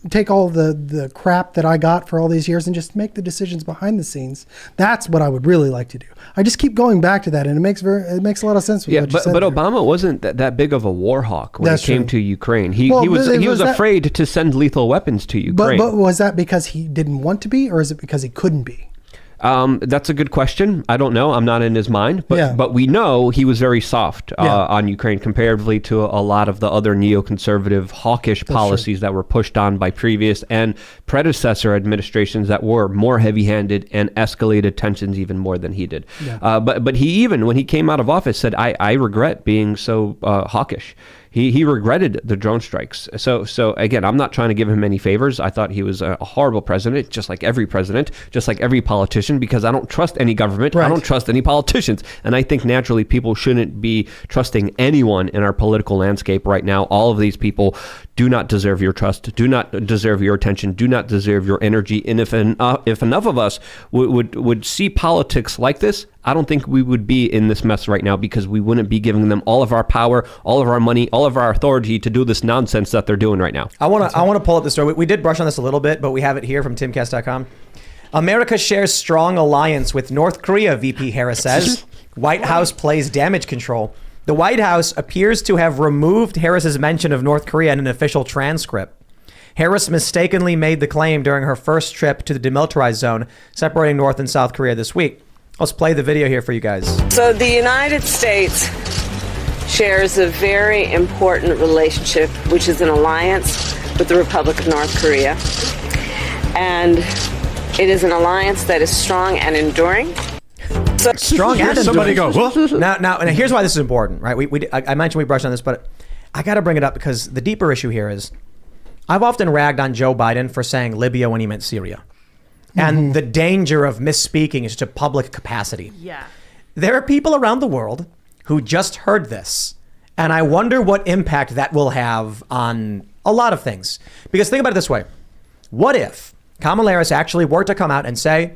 take all the crap that I got for all these years and just make the decisions behind the scenes. That's what I would really like to do. I just keep going back to that, and it makes a lot of sense. With what you said but there. Obama wasn't that big of a war hawk when That's it came true. to Ukraine. He Well, was that- afraid to send lethal weapons to Ukraine. But was that because he didn't want to be, or is it because he couldn't be? That's a good question. I don't know. I'm not in his mind, Yeah. but we know he was very soft on Ukraine comparatively to a lot of the other neoconservative, hawkish policies that were pushed on by previous and predecessor administrations that were more heavy-handed and escalated tensions even more than he did. Yeah. But he even, when he came out of office, said, I regret being so hawkish. He regretted the drone strikes. So again, I'm not trying to give him any favors. I thought he was a horrible president, just like every president, just like every politician, because I don't trust any government. Right. I don't trust any politicians. And I think naturally people shouldn't be trusting anyone in our political landscape right now. All of these people do not deserve your trust, do not deserve your attention, do not deserve your energy. And if enough of us would see politics like this, I don't think we would be in this mess right now, because we wouldn't be giving them all of our power, all of our money, all of our authority to do this nonsense that they're doing right now. I want to pull up the story. We did brush on this a little bit, but we have it here from Timcast.com. America shares strong alliance with North Korea, VP Harris says. White House plays damage control. The White House appears to have removed Harris's mention of North Korea in an official transcript. Harris mistakenly made the claim during her first trip to the demilitarized zone separating North and South Korea this week. Let's play the video here for you guys. So the United States shares a very important relationship, which is an alliance with the Republic of North Korea. And it is an alliance that is strong and enduring. Strong and Somebody enduring. go, "Huh?" Now, and here's why this is important, right? I mentioned we brushed on this, but I got to bring it up because the deeper issue here is I've often ragged on Joe Biden for saying Libya when he meant Syria. And the danger of misspeaking is to public capacity. Yeah. There are people around the world who just heard this. And I wonder what impact that will have on a lot of things. Because think about it this way. What if Kamala Harris actually were to come out and say,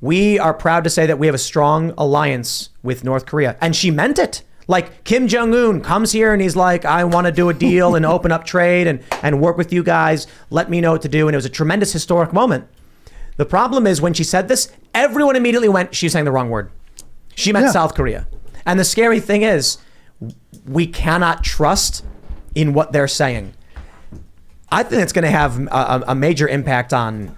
we are proud to say that we have a strong alliance with North Korea. And she meant it. Like Kim Jong-un comes here and he's like, I want to do a deal and open up trade and work with you guys. Let me know what to do. And it was a tremendous historic moment. The problem is when she said this, everyone immediately went, she's saying the wrong word. She meant South Korea. And the scary thing is, we cannot trust in what they're saying. I think it's going to have a major impact on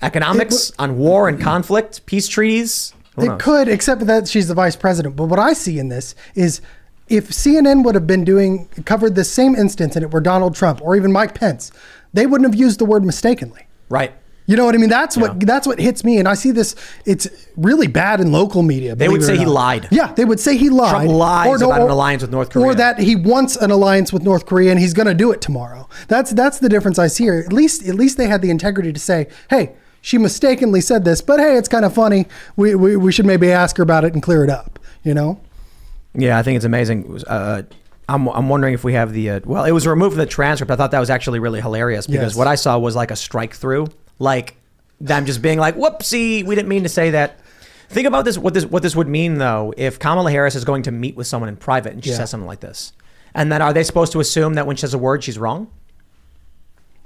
economics, on war and conflict, peace treaties. It could, except that she's the vice president. But what I see in this is if CNN would have been covered this same instance and it were Donald Trump or even Mike Pence, they wouldn't have used the word mistakenly. Right. You know what I mean? That's what hits me. And I see this, it's really bad in local media. They would say he lied. Yeah, they would say he lied. Trump lies about an alliance with North Korea. Or that he wants an alliance with North Korea and he's going to do it tomorrow. That's the difference I see here. At least they had the integrity to say, hey, she mistakenly said this, but hey, it's kind of funny. We should maybe ask her about it and clear it up, you know? Yeah, I think it's amazing. I'm wondering if we have the, well, it was removed from the transcript. I thought that was actually really hilarious because what I saw was like a strike through. Like them just being like, whoopsie, we didn't mean to say that. Think about this, what this would mean though, if Kamala Harris is going to meet with someone in private and she says something like this. And then are they supposed to assume that when she says a word, she's wrong?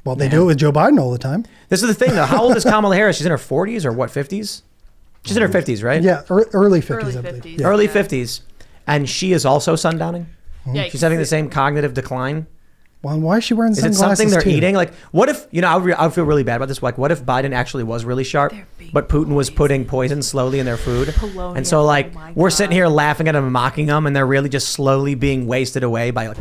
Well, they do it with Joe Biden all the time. This is the thing though. How old is Kamala Harris? She's in her 40s or what, 50s? She's in her 50s, right? Yeah, early 50s, Early I believe. 50s. Yeah. Early 50s. And she is also sundowning? Yeah, She's having the same cognitive decline? Well, why is she wearing Is it sunglasses something they're too? eating? Like, what if, I would feel really bad about this. Like, what if Biden actually was really sharp, but Putin was putting poison slowly in their food? Polonium. And so, like, Oh my we're God. sitting here laughing at them and mocking them, and they're really just slowly being wasted away by, like,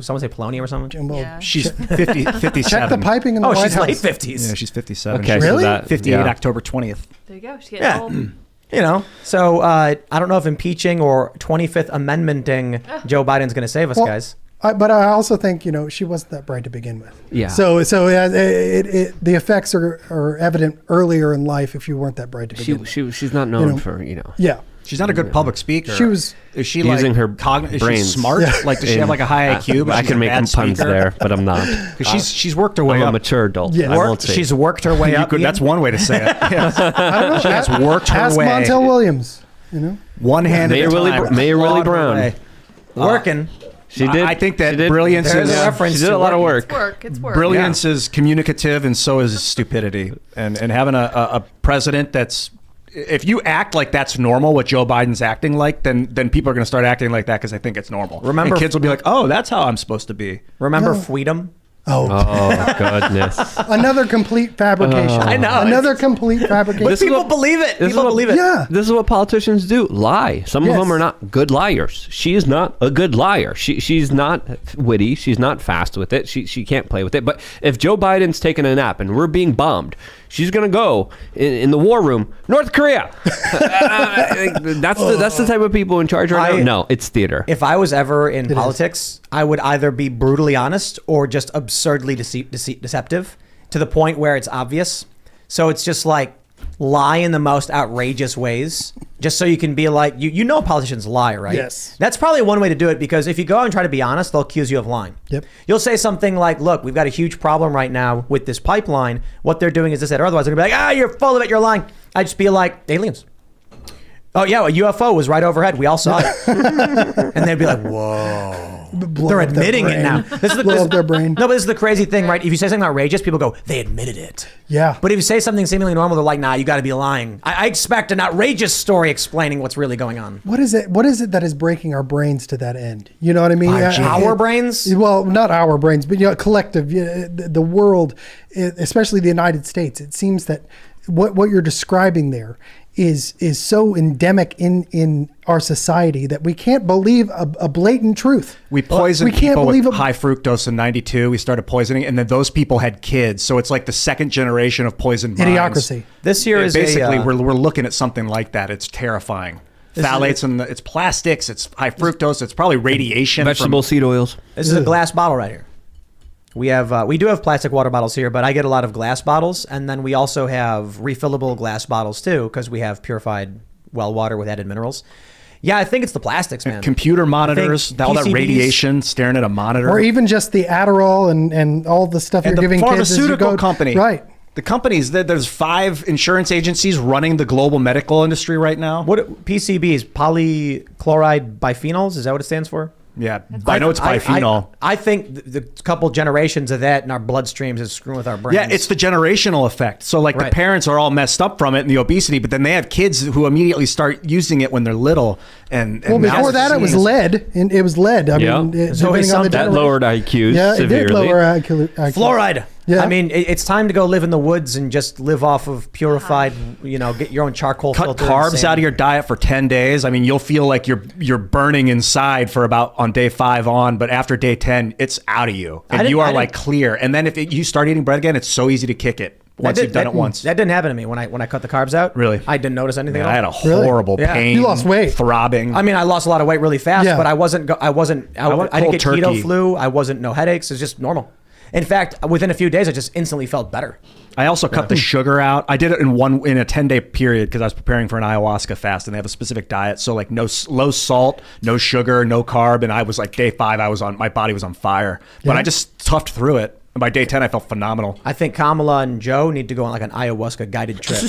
someone say polonium or something? Well, Yeah. She's 57. check the piping in the Oh, White she's House. late 50s. Yeah, she's 57. Okay, Really? so that, 58 October 20th. There you go. She's getting Yeah. old. So I don't know if impeaching or 25th Amendmenting Joe Biden's going to save us, Well, guys. But I also think, she wasn't that bright to begin with. Yeah. So the effects are evident earlier in life if you weren't that bright to begin with. she's not known know, for Yeah. She's not a good public speaker. Is she using like her is she brains. smart? Yeah. Like, does she have like a high IQ? But I she's can a make bad puns speaker? there, but I'm not. 'Cause she's worked her way I'm a up. mature adult. Yes. I won't say. She's worked her way up. That's one way to say it. Yes. I don't know. She has worked her Ask way. Montel Williams, One hand Mayor at a Willie time. Mayor Willie Clawed her Brown. way. Working. She did. I think that she did- brilliance There's is a reference She did to a lot of working. work. It's work. brilliance is communicative, and so is stupidity. And having a president that's, if you act like that's normal, what Joe Biden's acting like, then people are going to start acting like that because they think it's normal. Remember- and kids will be like, oh, that's how I'm supposed to be. Remember Freedom? Oh, Oh goodness. another complete fabrication. I know, Another complete fabrication. But This is people what- believe it. this is People what- believe it. Yeah. This is what politicians do: lie. Some Yes. of them are not good liars. She is not a good liar. She's not witty. She's not fast with it. She can't play with it. But if Joe Biden's taking a nap and we're being bombed, she's gonna go in the war room, North Korea. That's the type of people in charge right now. No, it's theater. If I was ever in politics, I would either be brutally honest or just absurdly deceptive to the point where it's obvious. So it's just like lie in the most outrageous ways, just so you can be like, you know politicians lie, right? Yes. That's probably one way to do it, because if you go out and try to be honest, they'll accuse you of lying. Yep. You'll say something like, look, we've got a huge problem right now with this pipeline. What they're doing is this, that, or otherwise. They're going to be like, you're full of it, you're lying. I'd just be like, aliens. Oh, yeah, a UFO was right overhead. We all saw it. And they'd be like, whoa. Blow They're up their admitting it brain. now. This is Blow up their brain. No, but this is the crazy thing, right? If you say something outrageous, people go, they admitted it. Yeah. But if you say something seemingly normal, they're like, nah, you got to be lying. I expect an outrageous story explaining what's really going on. What is it? What is it that is breaking our brains to that end? You know what I mean? Our brains? Well, not our brains, but collective. The world, especially the United States. It seems that what you're describing there is so endemic in our society that we can't believe a blatant truth. We poisoned We can't people believe with a- high fructose in 92. We started poisoning, and then those people had kids. So it's like the second generation of poisoned minds. Idiocracy. This here is basically a, we're looking at something like that. It's terrifying. Phthalates and it's plastics. It's high fructose. It's probably radiation. Vegetable seed oils. this is a glass bottle right here. We do have plastic water bottles here, but I get a lot of glass bottles, and then we also have refillable glass bottles too, because we have purified well water with added minerals. Yeah, I think it's the plastics, man. Computer monitors, all that PCBs, radiation, staring at a monitor. Or even just the Adderall and all the stuff and you're the giving kids as you pharmaceutical go. company. Right. The companies, there's 5 insurance agencies running the global medical industry right now. What PCBs? Polychloride biphenyls? Is that what it stands for? Yeah, I know it's biphenyl. I think the couple generations of that in our bloodstreams is screwing with our brains. Yeah, it's the generational effect. So like the Right. parents are all messed up from it and the obesity, but then they have kids who immediately start using it when they're little. And Well, now before it's that, it was just- lead. And it was lead. I Yeah. mean, So depending on the That generation. lowered IQs Yeah, severely. it did lower IQ. fluoride. Yeah. I mean, it's time to go live in the woods and just live off of purified, get your own charcoal Cut filter. and carbs sand. out of your diet for 10 days. I mean, you'll feel like you're burning inside for about on day 5 on, but after day 10, it's out of you. And you are like clear. And then if you start eating bread again, it's so easy to kick it once you've done it once. That didn't happen to me when I cut the carbs out. Really? I didn't notice anything Man, at I all. had a Really? horrible Yeah. pain. You lost weight. Throbbing. I mean, I lost a lot of weight really fast, Yeah. but I went didn't get cold keto turkey. flu. I wasn't no headaches. It's just normal. In fact, within a few days, I just instantly felt better. I also cut the sugar out. I did it in a 10-day period because I was preparing for an ayahuasca fast, and they have a specific diet. So like low salt, no sugar, no carb, and I was like day 5, my body was on fire, but Yeah. I just toughed through it. And by day 10, I felt phenomenal. I think Kamala and Joe need to go on like an ayahuasca guided trip.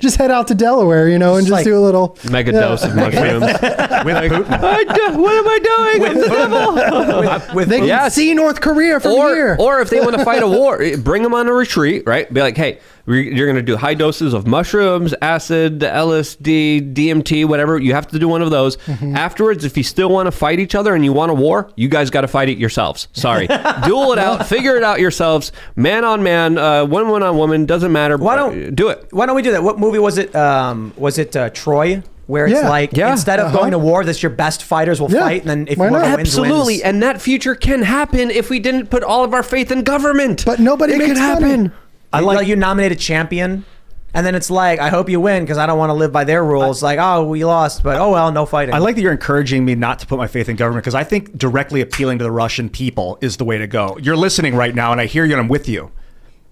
Just head out to Delaware, and just like- do a little Mega dose of mushrooms. With Putin. What am I doing? I'm the devil. With They can Yes. see North Korea from here. Or if they want to fight a war, bring them on a retreat, right? Be like, hey, you're going to do high doses of mushrooms, acid, LSD, DMT, whatever. You have to do one of those. Afterwards, if you still want to fight each other and you want a war, you guys got to fight it yourselves. Sorry. Duel it out. Figure it out yourselves. Man on man, woman on woman, doesn't matter. Why don't do it? Why don't we do that? What movie was it? Was it Troy? Where it's Yeah. like Yeah. instead of going to war, that's your best fighters will Yeah. fight, and then if Why whoever not? wins, Absolutely. wins. And that future can happen if we didn't put all of our faith in government. But nobody it makes could money. happen. I like you nominate a champion, and then it's like, I hope you win because I don't want to live by their rules. Like, oh, we lost, but oh well, no fighting. I like that you're encouraging me not to put my faith in government because I think directly appealing to the Russian people is the way to go. You're listening right now, and I hear you, and I'm with you.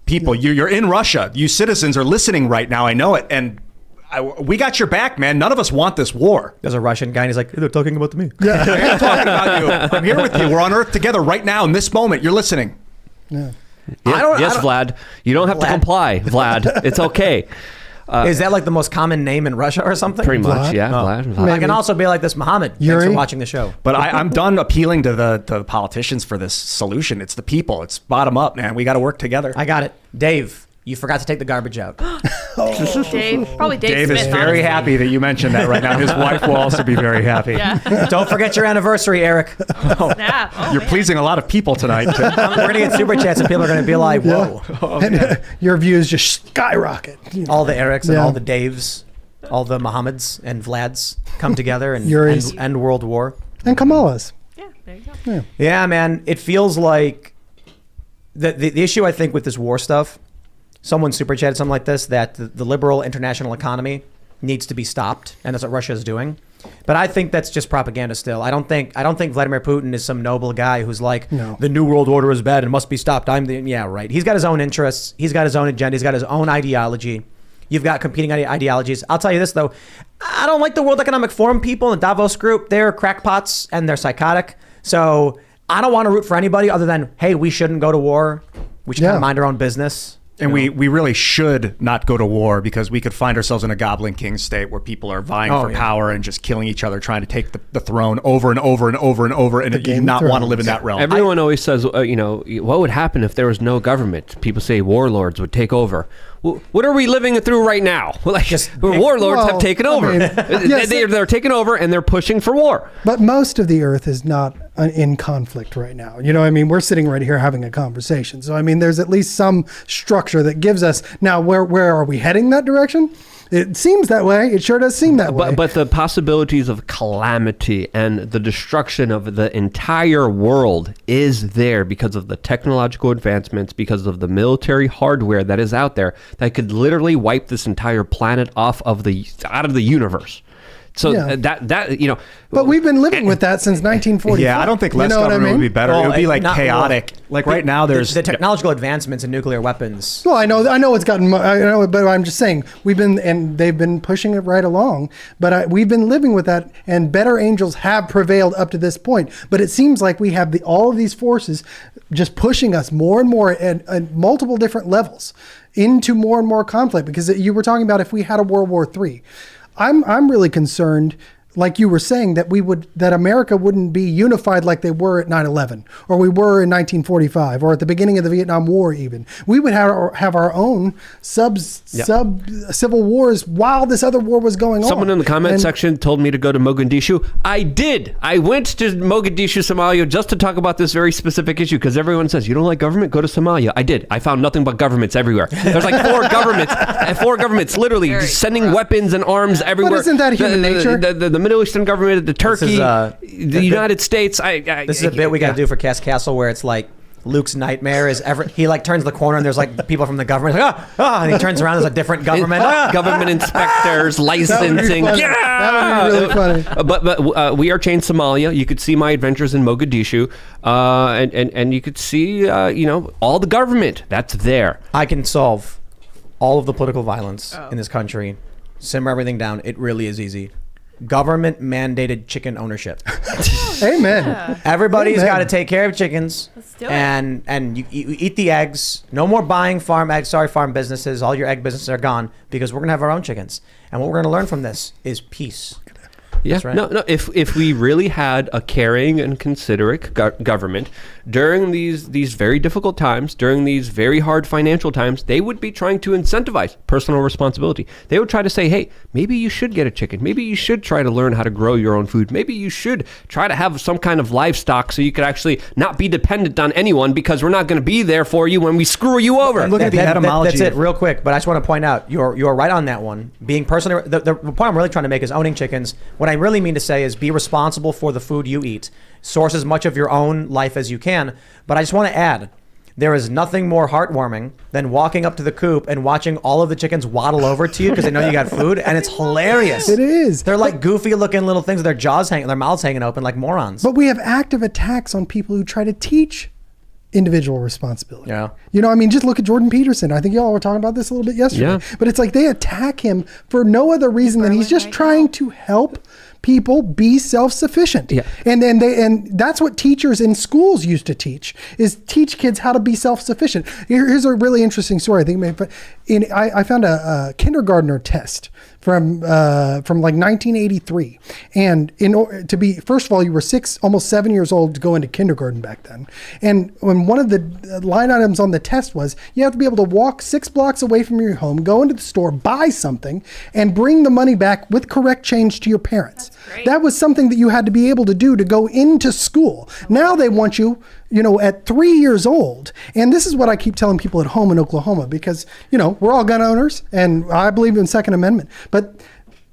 People, you're in Russia. You citizens are listening right now. I know it, and we got your back, man. None of us want this war. There's a Russian guy, and he's like, they're talking about me. I am talking about you. I'm here with you. We're on Earth together right now in this moment. You're listening. Yes, I don't- Vlad. You don't have to Vlad. comply, Vlad. It's okay. Is that like the most common name in Russia or something? Pretty much, Vlad? yeah. Vlad. I can also be like this, Muhammad. Thanks Yuri? for watching the show. But I'm done appealing to the politicians for this solution. It's the people. It's bottom up, man. We got to work together. I got it. Dave, you forgot to take the garbage out. Dave, probably Dave, Dave is Smith, very honestly. happy that you mentioned that right now. His wife will also be very happy. Yeah. Don't forget your anniversary, Eric. Snap. Oh, You're man. pleasing a lot of people tonight. We're going to get super chats, and people are going to be like, whoa. And your views just skyrocket. All the Erics and Yeah. all the Daves, all the Mohammeds and Vlads come together and Yuris. end World War. And Kamala's. Yeah, there you go. Yeah, man. It feels like the issue, I think, with this war stuff, someone super chatted something like this, that the liberal international economy needs to be stopped, and that's what Russia is doing. But I think that's just propaganda still. I don't think Vladimir Putin is some noble guy who's like, No. the new world order is bad and must be stopped. Yeah, right. He's got his own interests. He's got his own agenda. He's got his own ideology. You've got competing ideologies. I'll tell you this, though. I don't like the World Economic Forum people in the Davos group. They're crackpots and they're psychotic. So I don't want to root for anybody other than, hey, we shouldn't go to war. We should kind Yeah. of mind our own business. And we really should not go to war because we could find ourselves in a Goblin King state where people are vying Oh, for yeah. power and just killing each other, trying to take the throne over and over and over and over. And you do Game of not want to live in Thrones. that realm. Everyone always says, what would happen if there was no government? People say warlords would take over. What are we living through right now? Like, warlords Well, have taken I over. mean, yes, they're taking over and they're pushing for war. But most of the earth is not in conflict right now. We're sitting right here having a conversation. So, there's at least some structure that gives us. Now, where are we heading that direction? It seems that way. It sure does seem that way. But the possibilities of calamity and the destruction of the entire world is there because of the technological advancements, because of the military hardware that is out there that could literally wipe this entire planet out of the universe. So Yeah. that you know. But we've been living with that since 1945. Yeah, I don't think less you know what I government mean? would be better. Well, it would be like not- chaotic. Like right now, there's the technological advancements in nuclear weapons. Well, I know it's gotten. I know, but I'm just saying they've been pushing it right along. But we've been living with that, and better angels have prevailed up to this point. But it seems like we have all of these forces just pushing us more and more at multiple different levels into more and more conflict. Because you were talking about if we had a World War III, I'm really concerned. Like you were saying, that America wouldn't be unified like they were at 9/11, or we were in 1945, or at the beginning of the Vietnam War. Even we would have our own sub civil wars while this other war was going on. Someone in the comment section told me to go to Mogadishu. I did. I went to Mogadishu, Somalia, just to talk about this very specific issue, because everyone says, you don't like government? Go to Somalia. I did. I found nothing but governments everywhere. There's like four governments literally Very just sending corrupt. weapons and arms everywhere. But isn't that human nature? The Middle Eastern government, the Turkey, the United States. This is a bit we got to do for Cast Castle, where it's like Luke's nightmare is he like turns the corner and there's like people from the government like and he turns around, there's a different government. Government inspectors, licensing. That would be really funny. But we are chained Somalia. You could see my adventures in Mogadishu, and you could see all the government that's there. I can solve all of the political violence in this country. Simmer everything down. It really is easy. Government mandated chicken ownership. Amen. Everybody's Amen. got to take care of chickens. Let's do it. And you eat the eggs. No more buying farm eggs. Sorry, farm businesses. All your egg businesses are gone because we're gonna have our own chickens. And what we're gonna learn from this is peace. Yeah, That's right. no. If we really had a caring and considerate government during these very difficult times, during these very hard financial times, they would be trying to incentivize personal responsibility. They would try to say, hey, maybe you should get a chicken. Maybe you should try to learn how to grow your own food. Maybe you should try to have some kind of livestock so you could actually not be dependent on anyone, because we're not going to be there for you when we screw you over. And look at the etymology. That's it, real quick. But I just want to point out, you're right on that one. Being personally, the point I'm really trying to make is owning chickens. What I really mean to say is be responsible for the food you eat. Source as much of your own life as you can. But I just want to add, there is nothing more heartwarming than walking up to the coop and watching all of the chickens waddle over to you because they know you got food, and it's hilarious. It is. They're like goofy looking little things with their mouths hanging open like morons. But we have active attacks on people who try to teach individual responsibility. Yeah. Just look at Jordan Peterson. I think y'all were talking about this a little bit yesterday. Yeah. But it's like they attack him for no other reason than he's just Right trying now. to help people be self-sufficient. Yeah. And that's what teachers in schools used to teach kids how to be self-sufficient. Here's a really interesting story. I think I found a kindergartner test from like 1983, and to be, first of all, you were almost 7 years old to go into kindergarten back then, and when one of the line items on the test was you have to be able to walk 6 blocks away from your home, go into the store, buy something, and bring the money back with correct change to your parents. great. That was something that you had to be able to do to go into school. Now they want you, at 3 years old. And this is what I keep telling people at home in Oklahoma, because, we're all gun owners and I believe in Second Amendment, but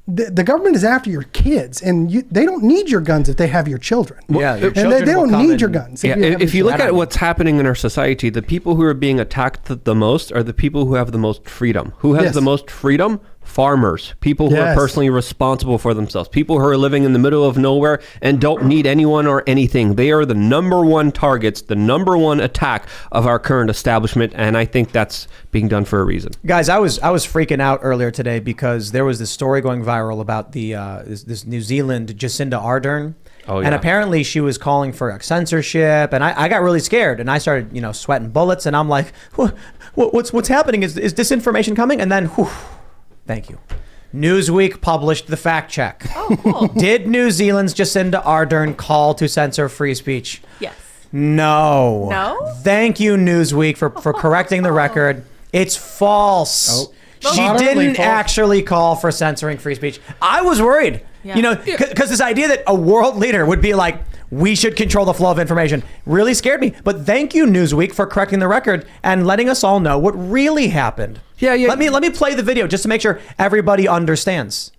the government is after your kids, and they don't need your guns if they have your children. Yeah, your and children they will don't come need your and- guns. Yeah, have if your you look children. at what's happening in our society, the people who are being attacked the most are the people who have the most freedom. Who has Yes. the most freedom? Farmers, people who are Yes. personally responsible for themselves, people who are living in the middle of nowhere and don't need anyone or anything. They are the number one targets, the number one attack of our current establishment, and I think that's being done for a reason. Guys, I was freaking out earlier today because there was this story going viral about the this New Zealand Jacinda Ardern. Oh, yeah. And apparently she was calling for censorship, and I got really scared, and I started sweating bullets, and I'm like, what's happening? Is disinformation coming? And then, thank you. Newsweek published the fact check. Oh, cool. Did New Zealand's Jacinda Ardern call to censor free speech? Yes. No. No? Thank you, Newsweek, for correcting the record. It's false. She Moderately didn't false. actually call for censoring free speech. I was worried, Yeah. because this idea that a world leader would be like, we should control the flow of information, really scared me. But thank you, Newsweek, for correcting the record and letting us all know what really happened. Yeah. Let me play the video just to make sure everybody understands.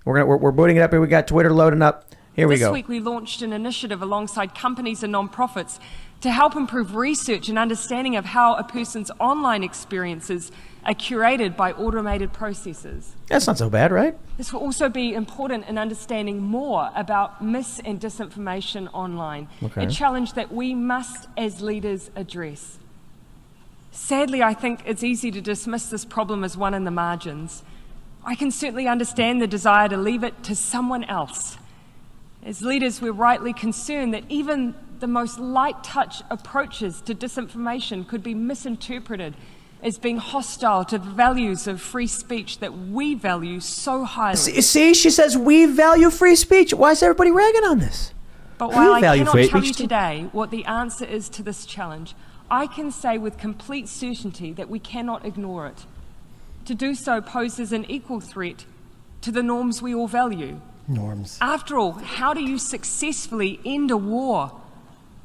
We're booting it up here. We got Twitter loading up. Here we This go. week we launched an initiative alongside companies and nonprofits to help improve research and understanding of how a person's online experiences are curated by automated processes. That's not so bad, right? This will also be important in understanding more about mis- and disinformation online, a challenge that we must, as leaders, address. Sadly, I think it's easy to dismiss this problem as one in the margins. I can certainly understand the desire to leave it to someone else. As leaders, we're rightly concerned that even the most light-touch approaches to disinformation could be misinterpreted as being hostile to the values of free speech that we value so highly. See, she says we value free speech. Why is everybody ragging on this? But while I value cannot free tell you speech too. today what the answer is to this challenge, I can say with complete certainty that we cannot ignore it. To do so poses an equal threat to the norms we all value. Norms. After all, how do you successfully end a war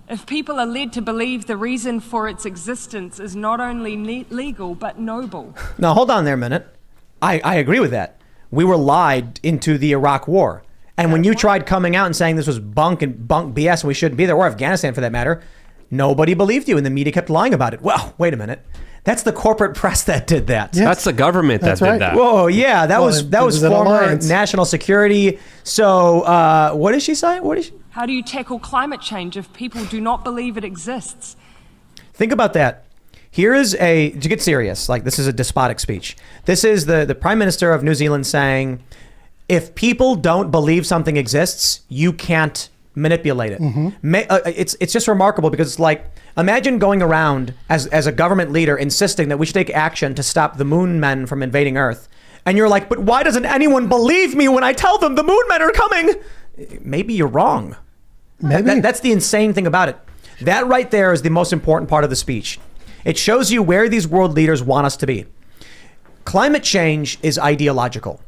if people are led to believe the reason for its existence is not only legal but noble? Now, hold on there a minute. I agree with that. We were lied into the Iraq War. And when you tried coming out and saying this was bunk BS and we shouldn't be there, or Afghanistan for that matter, nobody believed you and the media kept lying about it. Well, wait a minute. That's the corporate press that did that. Yeah. That's the government That's that right. did that. Whoa, yeah, that was it was an former alliance. national security. So, what is she saying? How do you tackle climate change if people do not believe it exists? Think about that. Here is to get serious, like this is a despotic speech. This is the Prime Minister of New Zealand saying, if people don't believe something exists, you can't manipulate it. It's just remarkable because it's like, imagine going around as a government leader insisting that we should take action to stop the moon men from invading Earth. And you're like, but why doesn't anyone believe me when I tell them the moon men are coming? Maybe you're wrong. Maybe. That's the insane thing about it. That right there is the most important part of the speech. It shows you where these world leaders want us to be. Climate change is ideological.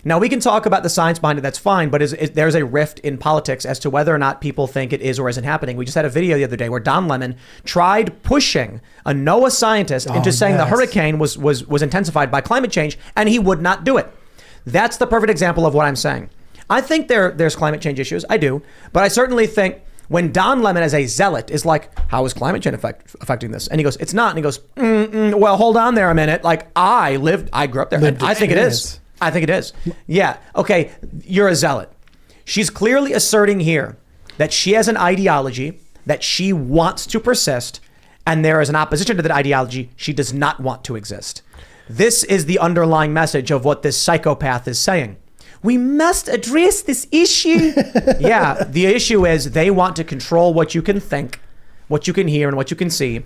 Now, we can talk about the science behind it, that's fine, but there's a rift in politics as to whether or not people think it is or isn't happening. We just had a video the other day where Don Lemon tried pushing a NOAA scientist into saying the hurricane was intensified by climate change, and he would not do it. That's the perfect example of what I'm saying. I think there's climate change issues. I do. But I certainly think when Don Lemon as a zealot is like, how is climate change affecting this? And he goes, it's not. And he goes, well, hold on there a minute. Like I grew up there. I think it is. I think it is. Yeah. Okay. You're a zealot. She's clearly asserting here that she has an ideology that she wants to persist, and there is an opposition to that ideology she does not want to exist. This is the underlying message of what this psychopath is saying. We must address this issue. Yeah. The issue is they want to control what you can think, what you can hear, and what you can see.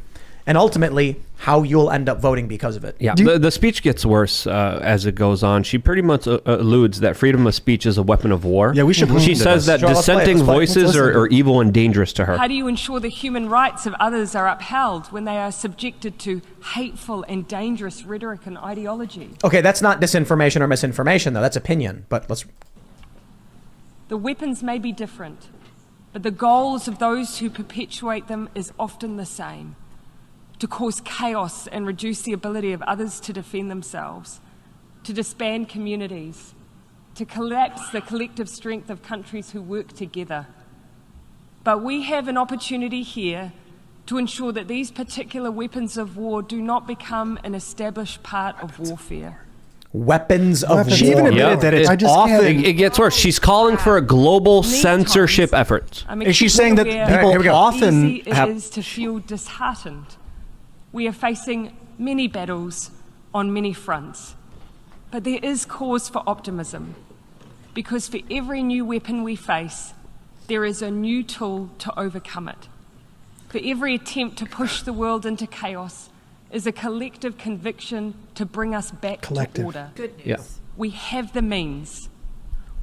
And ultimately, how you'll end up voting because of it. Yeah, the speech gets worse as it goes on. She pretty much alludes that freedom of speech is a weapon of war. Yeah, we should listen She to says this. that dissenting voices are evil and dangerous to her. How do you ensure the human rights of others are upheld when they are subjected to hateful and dangerous rhetoric and ideology? Okay, that's not disinformation or misinformation, though. That's opinion. But let's... The weapons may be different, but the goals of those who perpetuate them is often the same: to cause chaos and reduce the ability of others to defend themselves, to disband communities, to collapse the collective strength of countries who work together. But we have an opportunity here to ensure that these particular weapons of war do not become an established part of warfare. Weapons of war. She even admitted that it's I just often... can't- It gets worse. She's calling for a global Many censorship times, effort. I'm Is she saying that acutely aware people of how often easy it have- is to feel disheartened? We are facing many battles on many fronts, but there is cause for optimism, because for every new weapon we face, there is a new tool to overcome it. For every attempt to push the world into chaos is a collective conviction to bring us back to order. Good news. Yeah. We have the means.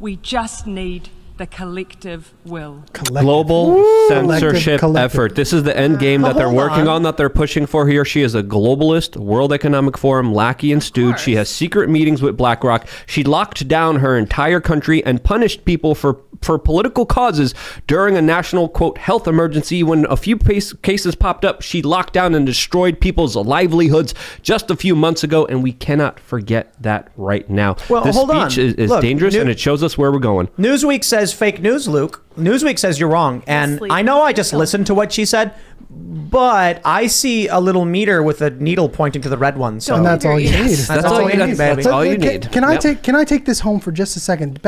We just need the collective will. Global censorship Collective. effort. This is the end game that they're hold working on. on, that they're pushing for here. She is a globalist, World Economic Forum lackey and stooge. She has secret meetings with BlackRock. She locked down her entire country and punished people for political causes during a national, quote, health emergency. When a few cases popped up, she locked down and destroyed people's livelihoods just a few months ago, and we cannot forget that right now. Well, this hold on. speech is Look, dangerous, and it shows us where we're going. Newsweek says says fake news, Luke. Newsweek says you're wrong. And I know I just listened to what she said, but I see a little meter with a needle pointing to the red one. So And that's all you need. That's all you need, baby. That's all you need. Can I take this home for just a second?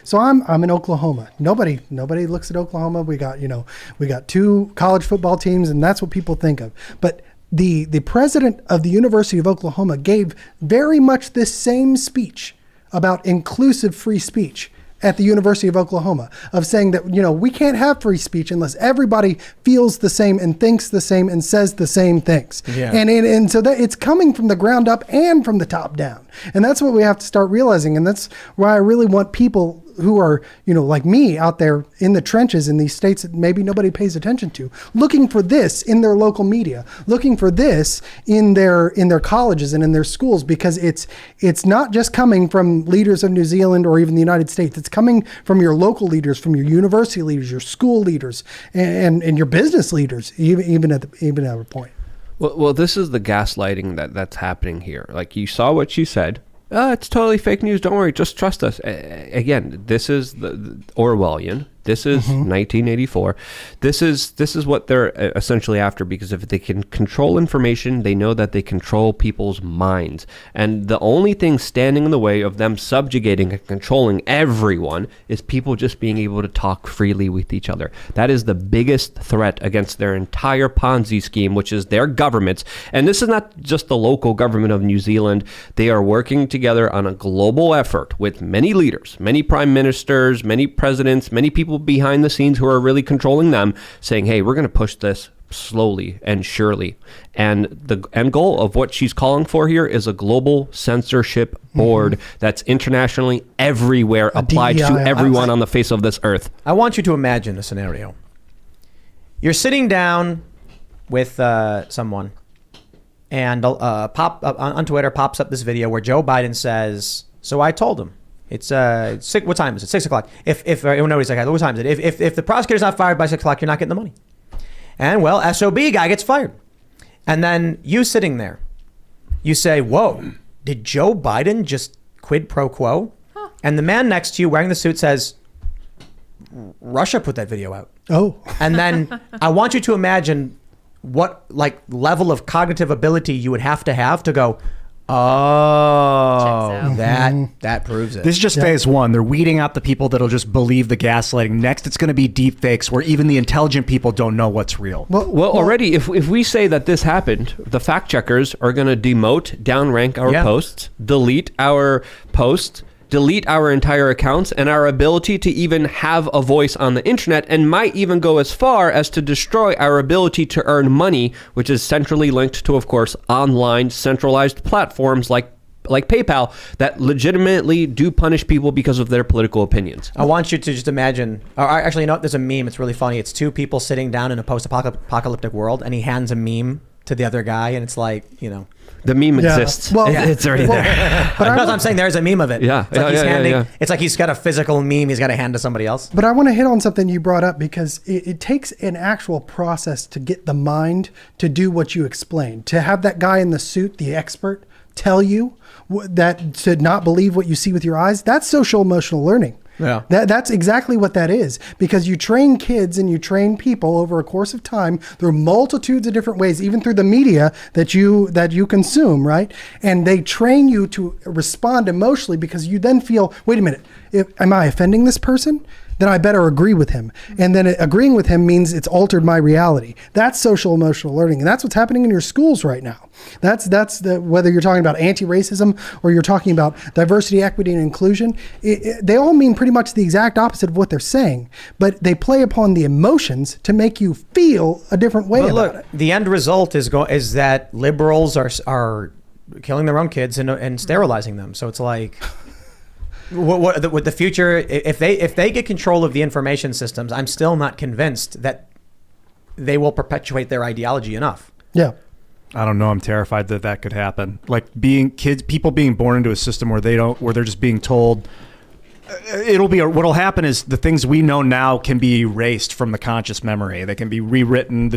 So I'm in Oklahoma. Nobody looks at Oklahoma. We got 2 college football teams, and that's what people think of. But the president of the University of Oklahoma gave very much this same speech about inclusive free speech at the University of Oklahoma, of saying that, we can't have free speech unless everybody feels the same and thinks the same and says the same things. Yeah. And so that it's coming from the ground up and from the top down. And that's what we have to start realizing. And that's why I really want people who are, like me out there in the trenches in these states that maybe nobody pays attention to, looking for this in their local media, looking for this in their colleges and in their schools, because it's not just coming from leaders of New Zealand or even the United States. It's coming from your local leaders, from your university leaders, your school leaders, and your business leaders, even at a point. Well, this is the gaslighting that's happening here. Like, you saw what she said. It's totally fake news. Don't worry. Just trust us. Again, this is the Orwellian. This is 1984. This is what they're essentially after, because if they can control information, they know that they control people's minds. And the only thing standing in the way of them subjugating and controlling everyone is people just being able to talk freely with each other. That is the biggest threat against their entire Ponzi scheme, which is their governments. And this is not just the local government of New Zealand. They are working together on a global effort with many leaders, many prime ministers, many presidents, many people behind the scenes who are really controlling them, saying, hey, we're going to push this slowly and surely. And the end goal of what she's calling for here is a global censorship board that's internationally everywhere, applied to everyone on the face of this earth. I want you to imagine a scenario. You're sitting down with someone, and on Twitter pops up this video where Joe Biden says, so I told him, it's what time is it? 6 o'clock. If nobody's like, what time is it? If the prosecutor's not fired by 6 o'clock, you're not getting the money. And well, SOB guy gets fired. And then you sitting there, you say, whoa, did Joe Biden just quid pro quo? Huh. And the man next to you wearing the suit says, Russia put that video out. Oh. And then I want you to imagine what level of cognitive ability you would have to go, oh, that proves it. This is just phase one. They're weeding out the people that'll just believe the gaslighting. Next, it's going to be deep fakes where even the intelligent people don't know what's real. Well, already, if we say that this happened, the fact checkers are going to demote, downrank our posts, delete our posts, delete our entire accounts, and our ability to even have a voice on the internet, and might even go as far as to destroy our ability to earn money, which is centrally linked to, of course, online centralized platforms like PayPal that legitimately do punish people because of their political opinions. I want you to just imagine, or actually, there's a meme. It's really funny. It's 2 people sitting down in a post-apocalyptic world, and he hands a meme to the other guy, and it's like, the meme exists. Well, it's already there. But I'm saying there's a meme of it. It's like he's got a physical meme he's got to hand to somebody else. But I want to hit on something you brought up, because it takes an actual process to get the mind to do what you explained. To have that guy in the suit, the expert, tell you that to not believe what you see with your eyes, that's social emotional learning. Yeah. That's exactly what that is, because you train kids and you train people over a course of time through multitudes of different ways, even through the media that you consume, right? And they train you to respond emotionally, because you then feel, wait a minute, am I offending this person? Then I better agree with him. And then agreeing with him means it's altered my reality. That's social emotional learning. And that's what's happening in your schools right now. That's whether you're talking about anti-racism or you're talking about diversity, equity, and inclusion, they all mean pretty much the exact opposite of what they're saying, but they play upon the emotions to make you feel a different way about it. The end result is that liberals are killing their own kids and sterilizing them. So it's like, what the future, if they get control of the information systems, I'm still not convinced that they will perpetuate their ideology enough. Yeah. I don't know. I'm terrified that could happen. Like people being born into a system where they're just being told what'll happen is the things we know now can be erased from the conscious memory. They can be rewritten.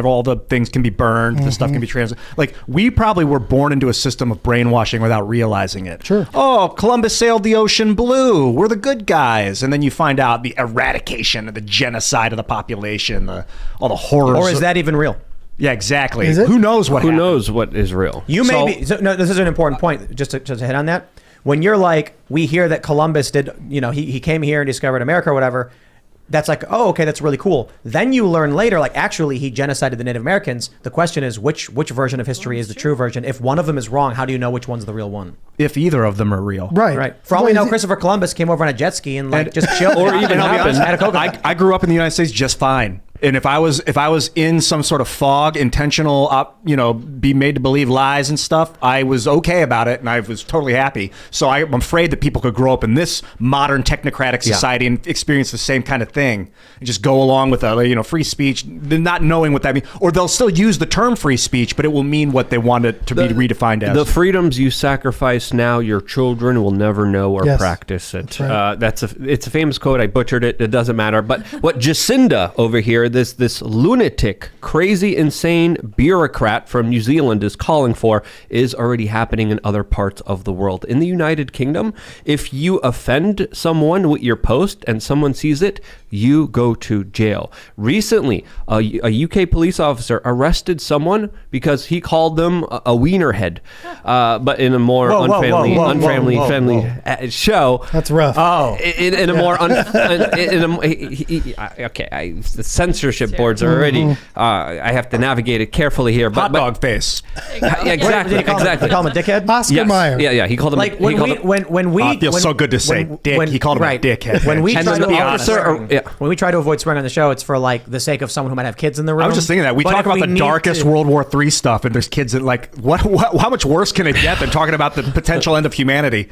All the things can be burned. The stuff can be like we probably were born into a system of brainwashing without realizing it. Sure. Oh, Columbus sailed the ocean blue. We're the good guys, and then you find out the eradication of the genocide of the population, all the horrors. Or is that even real? Yeah, exactly. Is it? Who knows what? Who happened? knows what is real? You may be. So, no, this is an important point. Just to hit on that. When you're like, we hear that Columbus did, he came here and discovered America or whatever. That's like, oh, okay, that's really cool. Then you learn later, like, actually, he genocided the Native Americans. The question is, which version of history is the true version? If one of them is wrong, how do you know which one's the real one? If either of them are real. Right. For all we know, Christopher Columbus came over on a jet ski and just chilled. Or even and I'll be happened. honest, had a coconut. I grew up in the United States just fine. And if I was in some sort of fog, intentional, be made to believe lies and stuff, I was okay about it, and I was totally happy. So I'm afraid that people could grow up in this modern technocratic society and experience the same kind of thing, and just go along with free speech, not knowing what that means, or they'll still use the term free speech, but it will mean what they want it to be redefined as. The freedoms you sacrifice now, your children will never know or practice it. That's right. It's a famous quote. I butchered it. It doesn't matter. But what Jacinda over here, this lunatic, crazy, insane bureaucrat from New Zealand is calling for is already happening in other parts of the world. In the United Kingdom, if you offend someone with your post and someone sees it, you go to jail. Recently, a UK police officer arrested someone because he called them a wienerhead, but in a more unfriendly show. That's rough. Oh, In a more the censorship boards are already. I have to navigate it carefully here. But Hot dog face. Exactly. Did he call him a dickhead? Oscar Mayer. Yeah. He called him. Like when we It feels so good to say dick. He called him a dickhead. When we And try then to the officer- when we try to avoid swearing on the show, it's for like the sake of someone who might have kids in the room. I was just thinking that we But talk if about we the need darkest to- World War III stuff, and there's kids that how much worse can it get than talking about the potential end of humanity?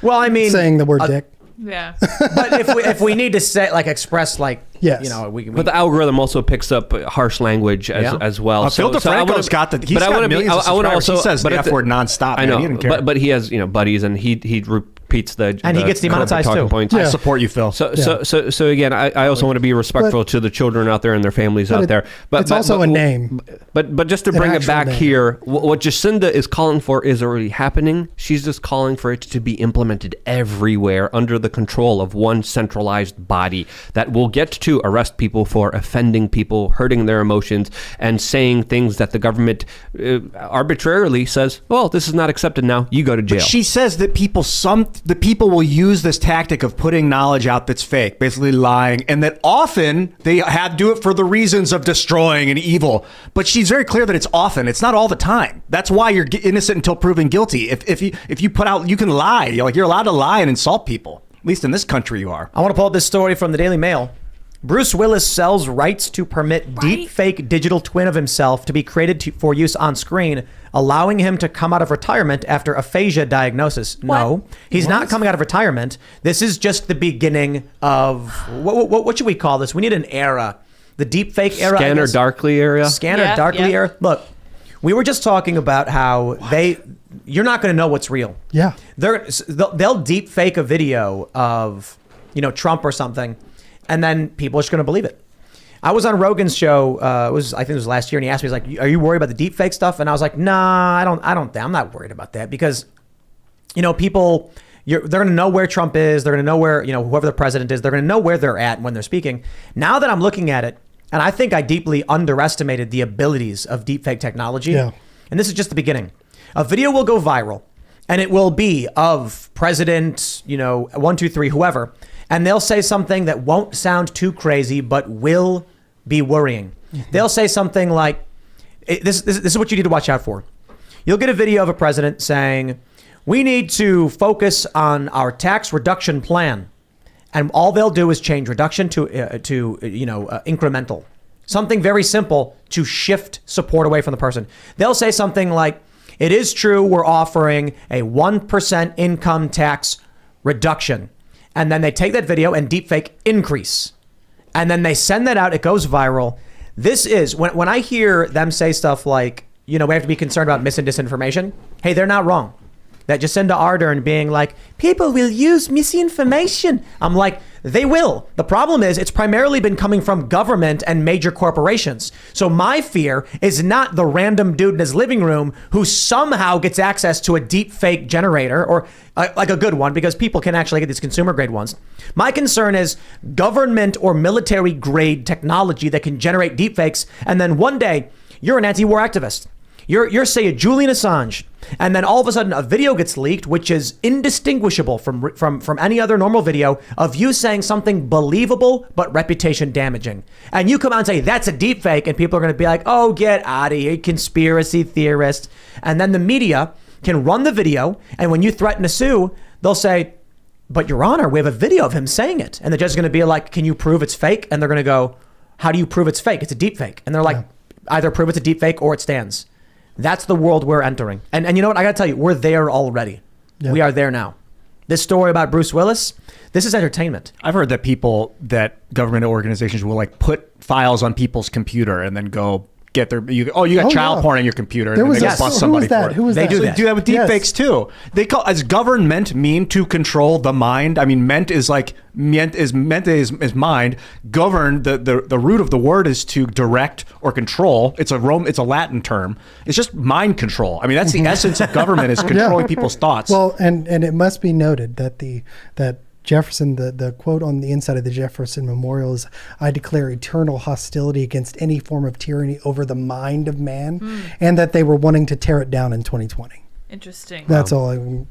Well, I mean, Saying the word dick. Yeah. but if we need to say express Yes. But the algorithm also picks up harsh language as well. Phil DeFranco's got millions of subscribers. He says the F word nonstop. I know, man. He didn't care. but he has buddies, and he repeats And he gets demonetized talking too. points. I support you, Phil. So again, I also want to be respectful to the children out there and their families out there. But it's also a name. But just to bring it back here, what Jacinda is calling for is already happening. She's just calling for it to be implemented everywhere under the control of one centralized body that will get to arrest people for offending people, hurting their emotions, and saying things that the government arbitrarily says, well, this is not accepted now. You go to jail. But she says that the people will use this tactic of putting knowledge out that's fake, basically lying, and that often they do it for the reasons of destroying and evil. But she's very clear that it's often. It's not all the time. That's why you're innocent until proven guilty. If you put out, you can lie. You're allowed to lie and insult people. At least in this country, you are. I want to pull up this story from the Daily Mail. Bruce Willis sells rights to permit deep fake digital twin of himself to be created for use on screen, allowing him to come out of retirement after aphasia diagnosis. What? No, he's not coming out of retirement. This is just the beginning of what should we call this? We need an era. The deep fake era. Scanner Darkly area. Scanner Darkly era. Look, we were just talking about how you're not going to know what's real. Yeah. They'll deep fake a video of, Trump or something, and then people are just going to believe it. I was on Rogan's show. I think it was last year, and he asked me, he's like, "Are you worried about the deep fake stuff?" And I was like, "Nah, I don't. I'm not worried about that because, people, they're going to know where Trump is. They're going to know where, whoever the president is. They're going to know where they're at when they're speaking. Now that I'm looking at it, and I think I deeply underestimated the abilities of deepfake technology. Yeah. And this is just the beginning. A video will go viral, and it will be of President, 1, 2, 3, whoever, and they'll say something that won't sound too crazy, but will be worrying. Mm-hmm. They'll say something like, this is what you need to watch out for. You'll get a video of a president saying, "We need to focus on our tax reduction plan." And all they'll do is change reduction to incremental. Something very simple to shift support away from the person. They'll say something like, "It is true we're offering a 1% income tax reduction." And then they take that video and deepfake increase. And then they send that out. It goes viral. This is, when I hear them say stuff like, we have to be concerned about mis and disinformation. Hey, they're not wrong. that Jacinda Ardern being like, people will use misinformation. I'm like, they will. The problem is it's primarily been coming from government and major corporations. So my fear is not the random dude in his living room who somehow gets access to a deep fake generator, or like a good one, because people can actually get these consumer grade ones. My concern is government or military grade technology that can generate deep fakes. And then one day you're an anti-war activist. You're say a Julian Assange, and then all of a sudden a video gets leaked, which is indistinguishable from any other normal video of you saying something believable but reputation damaging. And you come out and say that's a deep fake, and people are going to be like, oh, get out of here, conspiracy theorist. And then the media can run the video, and when you threaten to sue, they'll say, but Your Honor, we have a video of him saying it. And the judge is going to be like, can you prove it's fake? And they're going to go, how do you prove it's fake? It's a deep fake. And they're like, either prove it's a deep fake or it stands. That's the world we're entering. And you know what? I got to tell you, we're there already. Yep. We are there now. This story about Bruce Willis, this is entertainment. I've heard that government organizations will like put files on people's computer and then go get their, you got child porn on your computer, and they bust somebody for it. They do that. They do that with deepfakes too. They call, as government mean to control the mind. I mean, mente is mind. Govern, the root of the word is to direct or control. It's a Latin term. It's just mind control. I mean, that's the essence of government, is controlling people's thoughts. Well, and it must be noted that Jefferson, the quote on the inside of the Jefferson Memorial is, I declare eternal hostility against any form of tyranny over the mind of man, and that they were wanting to tear it down in 2020. Interesting. That's all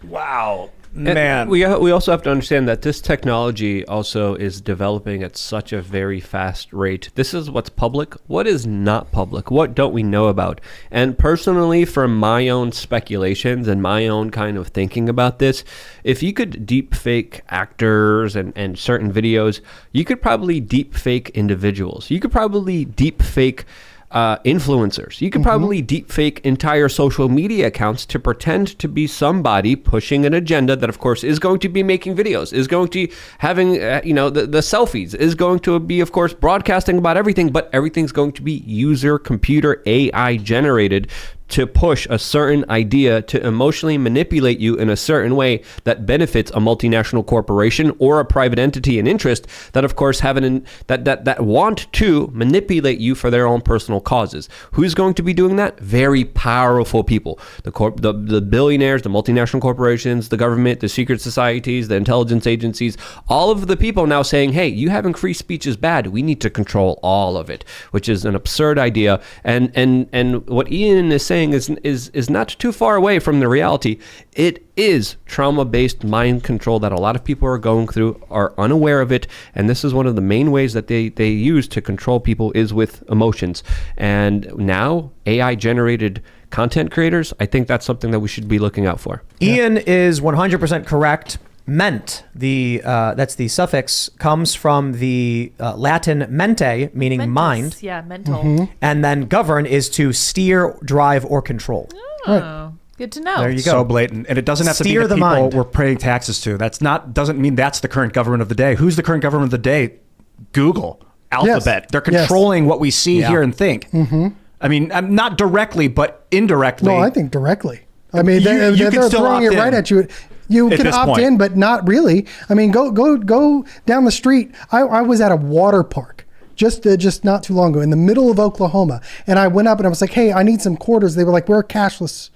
Wow. Man, we also have to understand that this technology also is developing at such a very fast rate. This is what's public. What is not public? What don't we know about? And personally, from my own speculations and my own kind of thinking about this, if you could deep fake actors and certain videos, you could probably deep fake individuals. You could probably deep fake influencers. You can probably deep fake entire social media accounts to pretend to be somebody pushing an agenda that, of course, is going to be making videos, is going to having, the selfies, is going to be, of course, broadcasting about everything, but everything's going to be user computer AI generated to push a certain idea, to emotionally manipulate you in a certain way that benefits a multinational corporation or a private entity and interest that, of course, that want to manipulate you for their own personal causes. Who's going to be doing that? Very powerful people. The billionaires, the multinational corporations, the government, the secret societies, the intelligence agencies, all of the people now saying, hey, you having free speech is bad. We need to control all of it, which is an absurd idea. And what Ian is saying is not too far away from the reality. It is trauma-based mind control that a lot of people are going through, are unaware of it, and this is one of the main ways that they use to control people is with emotions. And now AI-generated content creators, I think that's something that we should be looking out for. Ian is 100% correct. Ment, that's the suffix, comes from the Latin mente, meaning Mentis, mind. Yeah, mental. And then govern is to steer, drive, or control. Oh, good to know. There you go. So blatant. And it doesn't have to be Steer the the people mind. we're paying taxes to. Doesn't mean that's the current government of the day. Who's the current government of the day? Google, Alphabet. Yes. They're controlling what we see, hear, and think. I mean, not directly, but indirectly. No, I think directly. I mean, You they're can still throwing opt it right in. at you. You At can this opt point. in, but not really. I mean, go down the street. I was at a water park just not too long ago in the middle of Oklahoma, and I went up and I was like, "Hey, I need some quarters." They were like, "We're cashless.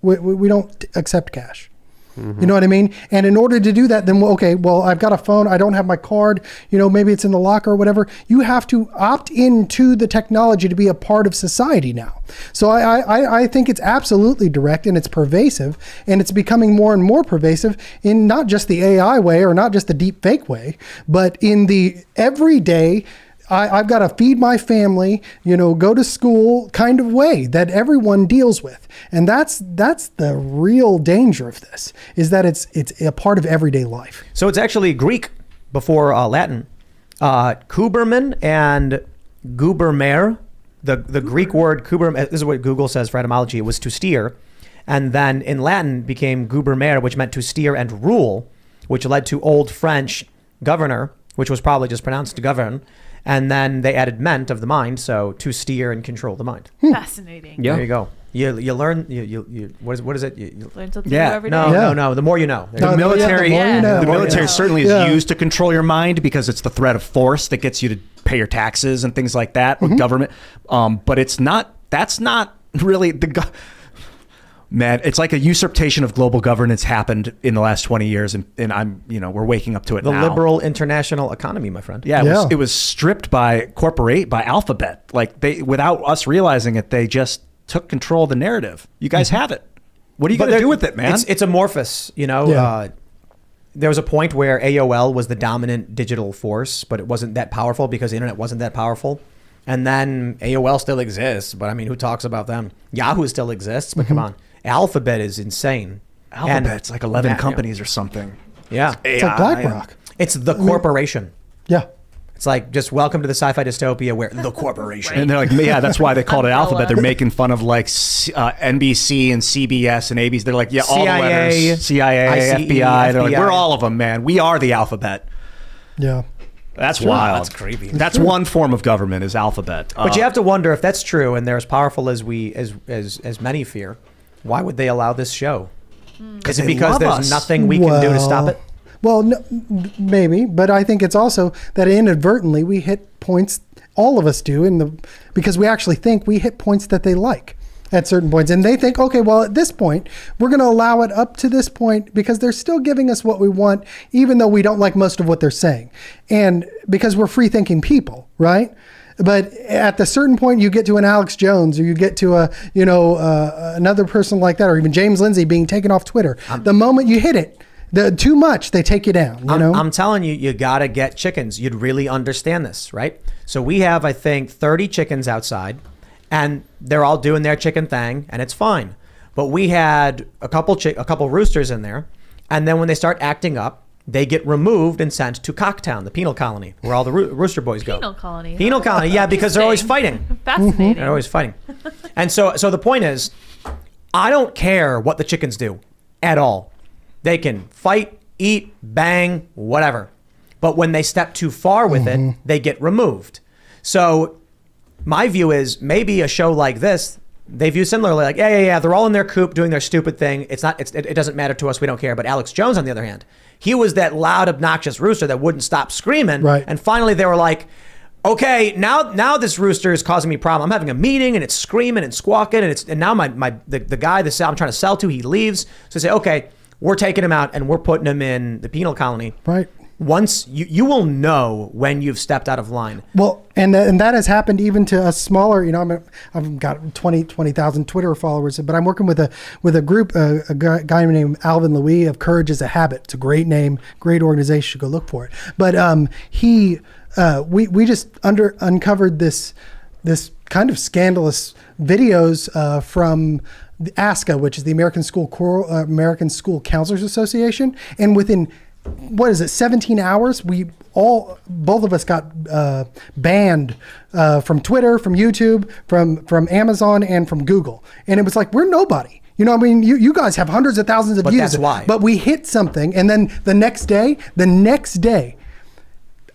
We don't accept cash." You know what I mean? And in order to do that, then, I've got a phone. I don't have my card. Maybe it's in the locker or whatever. You have to opt into the technology to be a part of society now. So I think it's absolutely direct, and it's pervasive, and it's becoming more and more pervasive in not just the AI way or not just the deep fake way, but in the everyday, I've got to feed my family, go to school kind of way that everyone deals with. And that's the real danger of this, is that it's a part of everyday life. So it's actually Greek before Latin. Kuberman and gubermare, the Greek word kuberm, this is what Google says for etymology, it was to steer. And then in Latin became gubermare, which meant to steer and rule, which led to Old French governor, which was probably just pronounced to govern. And then they added ment of the mind, so to steer and control the mind. Fascinating. Yeah. There you go. You learn what is it? You Learn something new every day. No. The more you know. The military, the more you know. the military certainly is Yeah. used to control your mind because it's the threat of force that gets you to pay your taxes and things like that with government. But it's not. That's not really the. Man, it's like a usurpation of global governance happened in the last 20 years, and we're waking up to it The now. liberal international economy, my friend. Yeah, it was stripped by Alphabet. Like without us realizing it, they just took control of the narrative. You guys have it. What are you going to do with it, man? It's amorphous, Yeah. There was a point where AOL was the dominant digital force, but it wasn't that powerful because the internet wasn't that powerful. And then AOL still exists, but I mean, who talks about them? Yahoo still exists, but come on. Alphabet is insane. Alphabet's like 11 companies or something. Yeah. It's like BlackRock. It's the corporation. Yeah. It's like just welcome to the sci-fi dystopia where the corporation. And they're like, yeah, that's why they called it Alphabet. They're making fun of like NBC and CBS and ABC. They're like, yeah, all the letters. CIA, ICE, FBI. They're like, FBI. we're all of them, man. We are the alphabet. Yeah. That's wild. That's creepy. That's one form of government is alphabet. But you have to wonder if that's true and they're as powerful as as many fear. Why would they allow this show? Is it they because love there's us. nothing we can do to stop it? Well, no, maybe, but I think it's also that inadvertently we hit points. All of us do, because we actually think we hit points that they like at certain points, and they think, okay, well, at this point, we're going to allow it up to this point because they're still giving us what we want, even though we don't like most of what they're saying, and because we're free-thinking people, right? But at the certain point, you get to an Alex Jones, or you get to another person like that, or even James Lindsay being taken off Twitter. The moment you hit it, too much, they take you down. I'm telling you, you gotta get chickens. You'd really understand this, right? So we have, I think, 30 chickens outside, and they're all doing their chicken thing, and it's fine. But we had a couple roosters in there, and then when they start acting up, they get removed and sent to Cocktown, the penal colony, where all the rooster boys go. Penal colony. Penal colony, yeah, because they're always fighting. Fascinating. They're always fighting. And so the point is, I don't care what the chickens do at all. They can fight, eat, bang, whatever. But when they step too far with it, they get removed. So my view is maybe a show like this, they view similarly, like, yeah, they're all in their coop doing their stupid thing. It doesn't matter to us. We don't care. But Alex Jones, on the other hand, he was that loud, obnoxious rooster that wouldn't stop screaming. Right. And finally they were like, okay, now this rooster is causing me problem. I'm having a meeting and it's screaming and squawking and now the guy I'm trying to sell to, he leaves. So I say, okay, we're taking him out and we're putting him in the penal colony. Right. Once you will know when you've stepped out of line. Well, and that has happened even to a smaller, I've got 20,000 Twitter followers, but I'm working with a group, a guy named Alvin Louis of Courage is a Habit. It's a great name, great organization. You should go look for it. But we just uncovered this kind of scandalous videos from the ASCA, which is the American School Counselors Association, and within 17 hours, both of us got banned from Twitter, from YouTube, from Amazon, and from Google. And it was like, we're nobody. You guys have hundreds of thousands of views. That's why. But we hit something, and then the next day,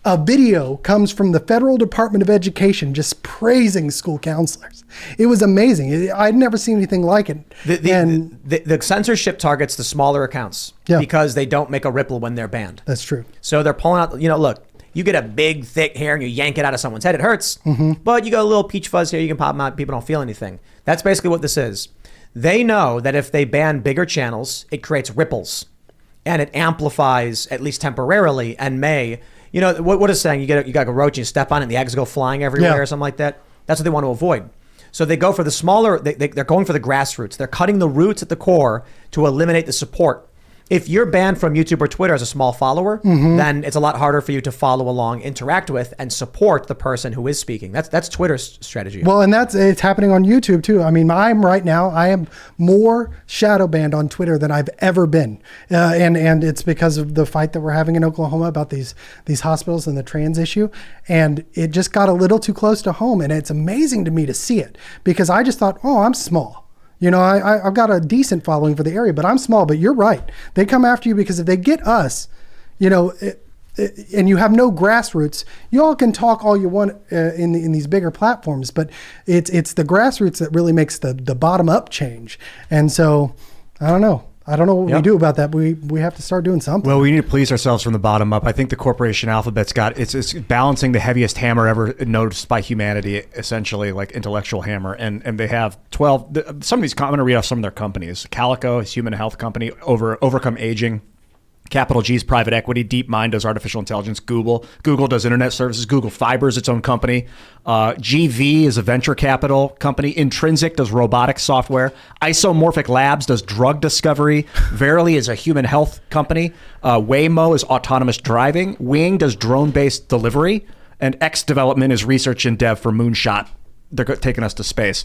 a video comes from the Federal Department of Education just praising school counselors. It was amazing. I'd never seen anything like it. The censorship targets the smaller accounts because they don't make a ripple when they're banned. That's true. So they're pulling out, look, you get a big, thick hair and you yank it out of someone's head, it hurts. But you got a little peach fuzz here, you can pop them out, people don't feel anything. That's basically what this is. They know that if they ban bigger channels, it creates ripples and it amplifies, at least temporarily, and may... what is saying? You got a roach and you step on it and the eggs go flying everywhere or something like that. That's what they want to avoid. So they go for the smaller, they're going for the grassroots. They're cutting the roots at the core to eliminate the support. If you're banned from YouTube or Twitter as a small follower, then it's a lot harder for you to follow along, interact with, and support the person who is speaking. That's Twitter's strategy. Well, and it's happening on YouTube too. I mean, I am more shadow banned on Twitter than I've ever been, and it's because of the fight that we're having in Oklahoma about these hospitals and the trans issue, and it just got a little too close to home, and it's amazing to me to see it because I just thought, oh, I'm small. I've got a decent following for the area, but I'm small. But you're right. They come after you because if they get us, and you have no grassroots, you all can talk all you want in these bigger platforms, but it's the grassroots that really makes the bottom up change. And so I don't know what we do about that, but we have to start doing something. Well, we need to police ourselves from the bottom up. I think the corporation Alphabet's it's balancing the heaviest hammer ever noticed by humanity, essentially, like intellectual hammer. And they have 12, some of these, I'm going to read off some of their companies. Calico is human health company, Overcome Aging. Capital G's private equity. DeepMind does artificial intelligence. Google does internet services. Google Fiber is its own company. GV is a venture capital company. Intrinsic does robotics software. Isomorphic Labs does drug discovery. Verily is a human health company. Waymo is autonomous driving. Wing does drone-based delivery. And X Development is research and dev for Moonshot. They're taking us to space.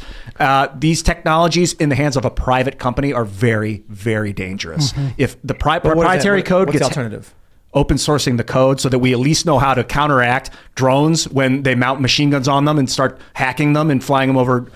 These technologies in the hands of a private company are very, very dangerous. If the proprietary code what's gets the alternative? Open sourcing the code so that we at least know how to counteract drones when they mount machine guns on them and start hacking them and flying them over,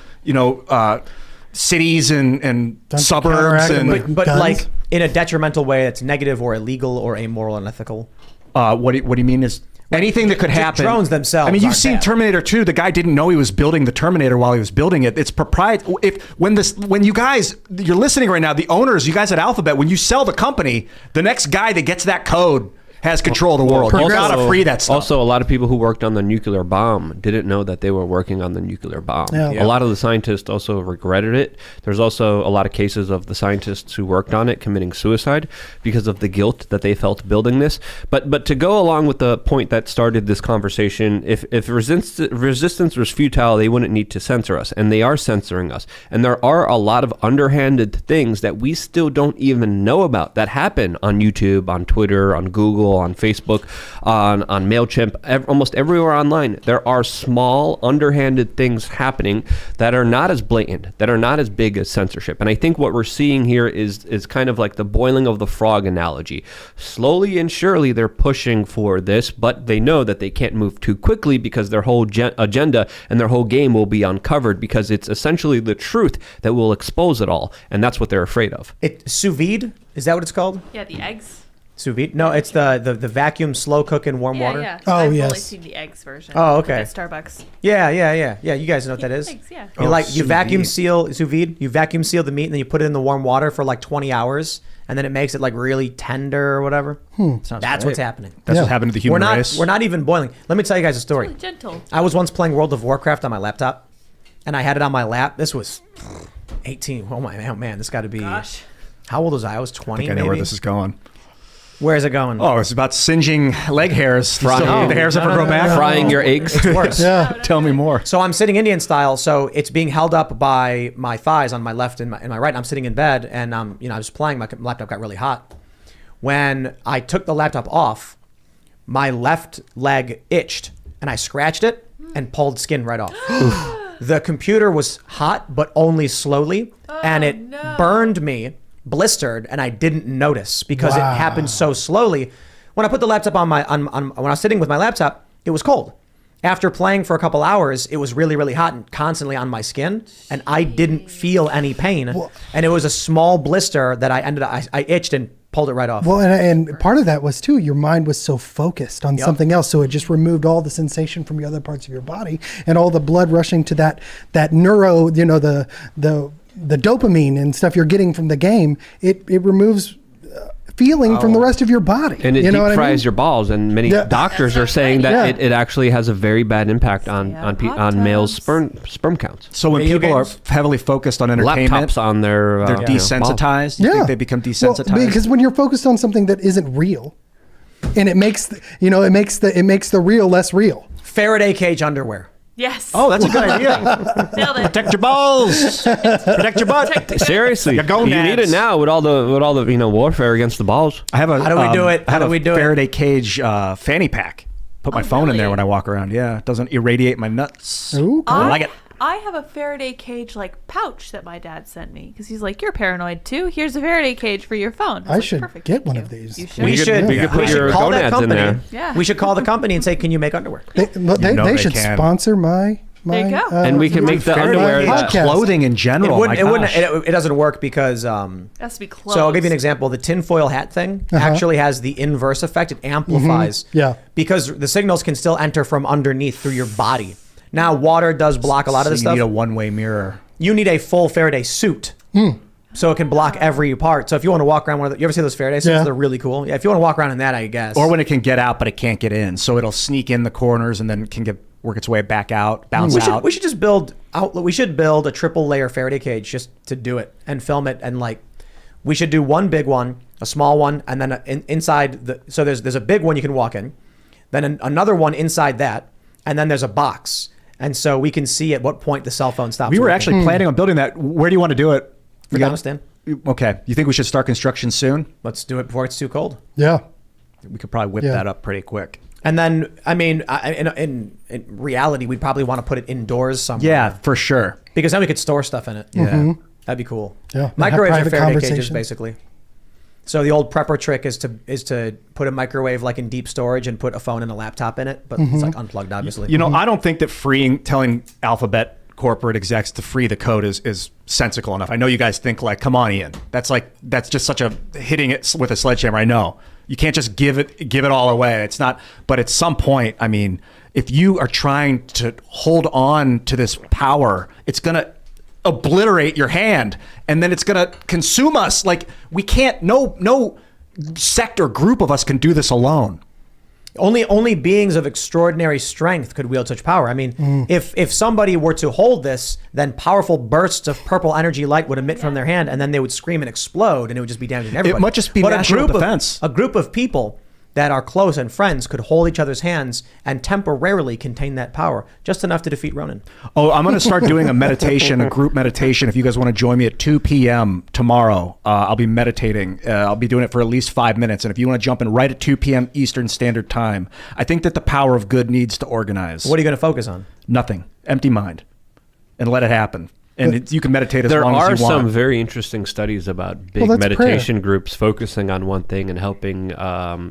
cities and suburbs but like in a detrimental way that's negative or illegal or amoral and unethical. What do you mean is anything that could happen? Drones themselves. I mean, you've aren't seen bad. Terminator 2. The guy didn't know he was building the Terminator while he was building it. It's proprietary. When you guys, you're listening right now, the owners, you guys at Alphabet, when you sell the company, the next guy that gets that code has control of the world. You gotta free that stuff. Also, a lot of people who worked on the nuclear bomb didn't know that they were working on the nuclear bomb. Yeah. A lot of the scientists also regretted it. There's also a lot of cases of the scientists who worked on it committing suicide because of the guilt that they felt building this. But to go along with the point that started this conversation, if resistance was futile, they wouldn't need to censor us, and they are censoring us. And there are a lot of underhanded things that we still don't even know about that happen on YouTube, on Twitter, on Google, on Facebook, on MailChimp, almost everywhere online. There are small, underhanded things happening that are not as blatant, that are not as big as censorship. And I think what we're seeing here is kind of like the boiling of the frog analogy. Slowly and surely they're pushing for this, but they know that they can't move too quickly because their whole agenda and their whole game will be uncovered because it's essentially the truth that will expose it all. And that's what they're afraid of. Sous vide? Is that what it's called? Yeah, the eggs. Sous vide? No, it's the vacuum slow cook in warm water. Yeah. Oh, I've yes. only seen the eggs version. Oh, okay. At Starbucks. Yeah. You guys know what that is. Eggs, yeah. You vacuum seal sous vide. You vacuum seal the meat and then you put it in the warm water for like 20 hours, and then it makes it like really tender or whatever. That's what's happening. That's what happened to the human race. We're not even boiling. Let me tell you guys a story. Really gentle. I was once playing World of Warcraft on my laptop, and I had it on my lap. This was 18. Oh man, this got to be. Gosh. How old was I? I was 20. I think I know maybe. where this is going. Where is it going? Oh, it's about singeing leg hairs. The hairs ever grow back? Frying your eggs. It's worse. Tell me more. So I'm sitting Indian style, so it's being held up by my thighs on my left and my right. And I'm sitting in bed, and I was playing. My laptop got really hot. When I took the laptop off, my left leg itched, and I scratched it and pulled skin right off. The computer was hot, but only slowly, and it burned me, blistered, and I didn't notice because it happened so slowly. When I put the laptop on when I was sitting with my laptop, it was cold. After playing for a couple hours, it was really, really hot and constantly on my skin, and I didn't feel any pain. And it was a small blister that I itched and pulled it right off. Well, and part of that was too, your mind was so focused on something else, so it just removed all the sensation from your other parts of your body and all the blood rushing to that neuro, the dopamine and stuff you're getting from the game. It removes feeling from the rest of your body. And it you know deep what fries I mean? your balls, and many doctors are saying that it actually has a very bad impact on males' sperm counts. So when people are heavily focused on entertainment, laptops on their they're desensitized. You think they become desensitized? Well, because when you're focused on something that isn't real, and it makes the real less real. Faraday cage underwear. Yes. Oh, that's a good idea. Nailed it. Protect your balls. Protect your butt. Seriously, Your gonads. you need it now with all the warfare against the balls. I have a. How do we do it? I have How do a we do it? Faraday cage fanny pack. Put my phone in there really? when I walk around. Yeah, it doesn't irradiate my nuts. Ooh, I like it. I have a Faraday cage pouch that my dad sent me because he's like, "You're paranoid too. Here's a Faraday cage for your phone." I was should "Perfect, get thank one you." of these. You should. We should put your call that gonads in company. there. Yeah. We should call the company and say, "Can you make underwear?" They know they should can. sponsor my my There you go. And we can make the my underwear podcast. Clothing in general. It doesn't work because It has to be close. so I'll give you an example. The tinfoil hat thing actually has the inverse effect. It amplifies. Yeah. Because the signals can still enter from underneath through your body. Now, water does block a lot of this You stuff. need a one-way mirror. You need a full Faraday suit. So it can block every part. So if you want to walk around you ever see those Faraday suits? Yeah. They're really cool. Yeah, if you want to walk around in that, I guess. Or when it can get out, but it can't get in. So it'll sneak in the corners and then can work its way back out, bounce out. we should just build we should build a triple layer Faraday cage just to do it and film it, and like we should do one big one, a small one, and then inside so there's a big one you can walk in, then another one inside that, and then there's a box, and so we can see at what point the cell phone stops. We were working. actually planning on building that. Where do you want to do it? Afghanistan. Okay. You think we should start construction soon? Let's do it before it's too cold. Yeah. We could probably whip Yeah. that up pretty quick. And then, I mean, in reality, we'd probably want to put it indoors somewhere. Yeah, for sure. Because then we could store stuff in it. Yeah. That'd be cool. Yeah. Microwaves Have are private Faraday cages, conversations. basically. So the old prepper trick is to put a microwave like in deep storage and put a phone and a laptop in it, but it's like unplugged, obviously. You know, I don't think that telling Alphabet corporate execs to free the code is sensical enough. I know you guys think like, come on, Ian. That's just such a hitting it with a sledgehammer. I know. You can't just give it all away. It's not, but at some point, I mean, if you are trying to hold on to this power, it's going to obliterate your hand and then it's going to consume us. Like we can't, no sect or group of us can do this alone. Only beings of extraordinary strength could wield such power. I mean, if somebody were to hold this, then powerful bursts of purple energy light would emit from their hand, and then they would scream and explode, and it would just be damaging everybody. It might just be but national defense. A group of people that are close and friends could hold each other's hands and temporarily contain that power, just enough to defeat Ronan. Oh, I'm going to start doing a group meditation. If you guys want to join me at 2 p.m. tomorrow, I'll be meditating. I'll be doing it for at least 5 minutes. And if you want to jump in right at 2 p.m. Eastern Standard Time, I think that the power of good needs to organize. What are you going to focus on? Nothing. Empty mind. And let it happen. And you can meditate as long as you want. There are some very interesting studies about big meditation groups focusing on one thing and helping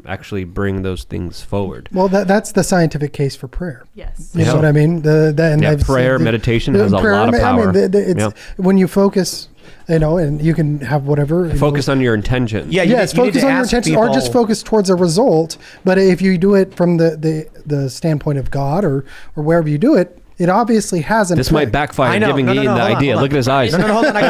actually bring those things forward. Well, that's the scientific case for prayer. Yes. You know what I mean? Prayer, meditation has a lot of power. I mean, when you focus, and you can have whatever. Focus on your intention. Yeah, focus on your intention, or just focus towards a result. But if you do it from the standpoint of God or wherever you do it, it obviously has an This effect. might backfire giving Ian the idea. Look at his eyes. No, hold on. I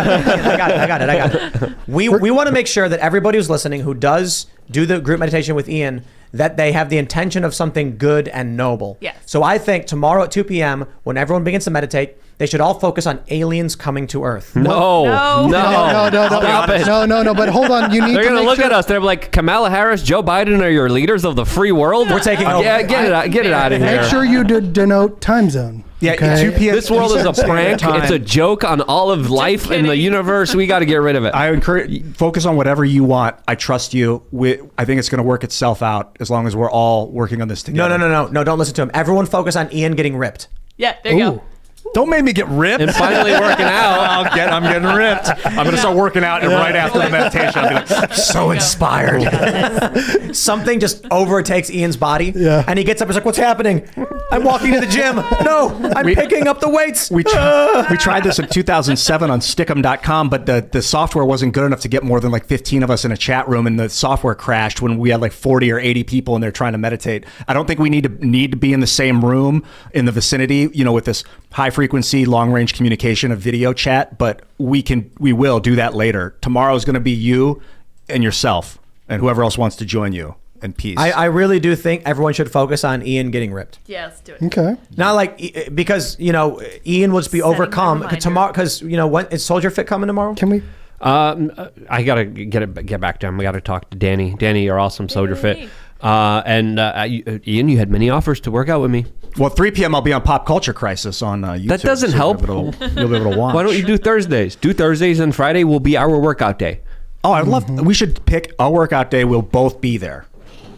got it. We want to make sure that everybody who's listening who does do the group meditation with Ian, that they have the intention of something good and noble. Yes. So I think tomorrow at 2 p.m., when everyone begins to meditate, they should all focus on aliens coming to Earth. No. Stop it. No, but hold on. You need They're to going to make look sure- at us. They're like, Kamala Harris, Joe Biden are your leaders of the free world? We're taking over. Yeah, get it out of here. Make sure you denote time zone. Yeah, okay? 2 p.m. This world is a prank. Time. It's a joke on all of life in the universe. We got to get rid of it. I encourage focus on whatever you want. I trust you. I think it's going to work itself out as long as we're all working on this together. No, don't listen to him. Everyone focus on Ian getting ripped. Yeah, there you go. Don't make me get ripped. And finally working out. I'm getting ripped. I'm going to start working out and right after the meditation. I'll be like, so inspired. Something just overtakes Ian's body. Yeah. And he gets up and he's like, what's happening? I'm walking to the gym. No, I'm picking up the weights. We tried this in 2007 on Stickem.com, but the software wasn't good enough to get more than like 15 of us in a chat room, and the software crashed when we had like 40 or 80 people in there trying to meditate. I don't think we need to be in the same room in the vicinity, with this high frequency, long range communication of video chat, but we will do that later. Tomorrow is going to be you and yourself and whoever else wants to join you. And peace. I really do think everyone should focus on Ian getting ripped. Yeah, let's do it. Okay. Not like, because, Ian will just be Setting overcome the reminder. tomorrow, because, when is Soldier Fit coming tomorrow? Can we? I gotta get back to him. I gotta talk to Danny. Danny, you're awesome, Soldier Fit. And Ian, you had many offers to work out with me. Well, 3 p.m. I'll be on Pop Culture Crisis on YouTube. That doesn't help. You'll be able to watch. Why don't you do Thursdays? Do Thursdays, and Friday will be our workout day. Oh, I'd love. We should pick a workout day. We'll both be there.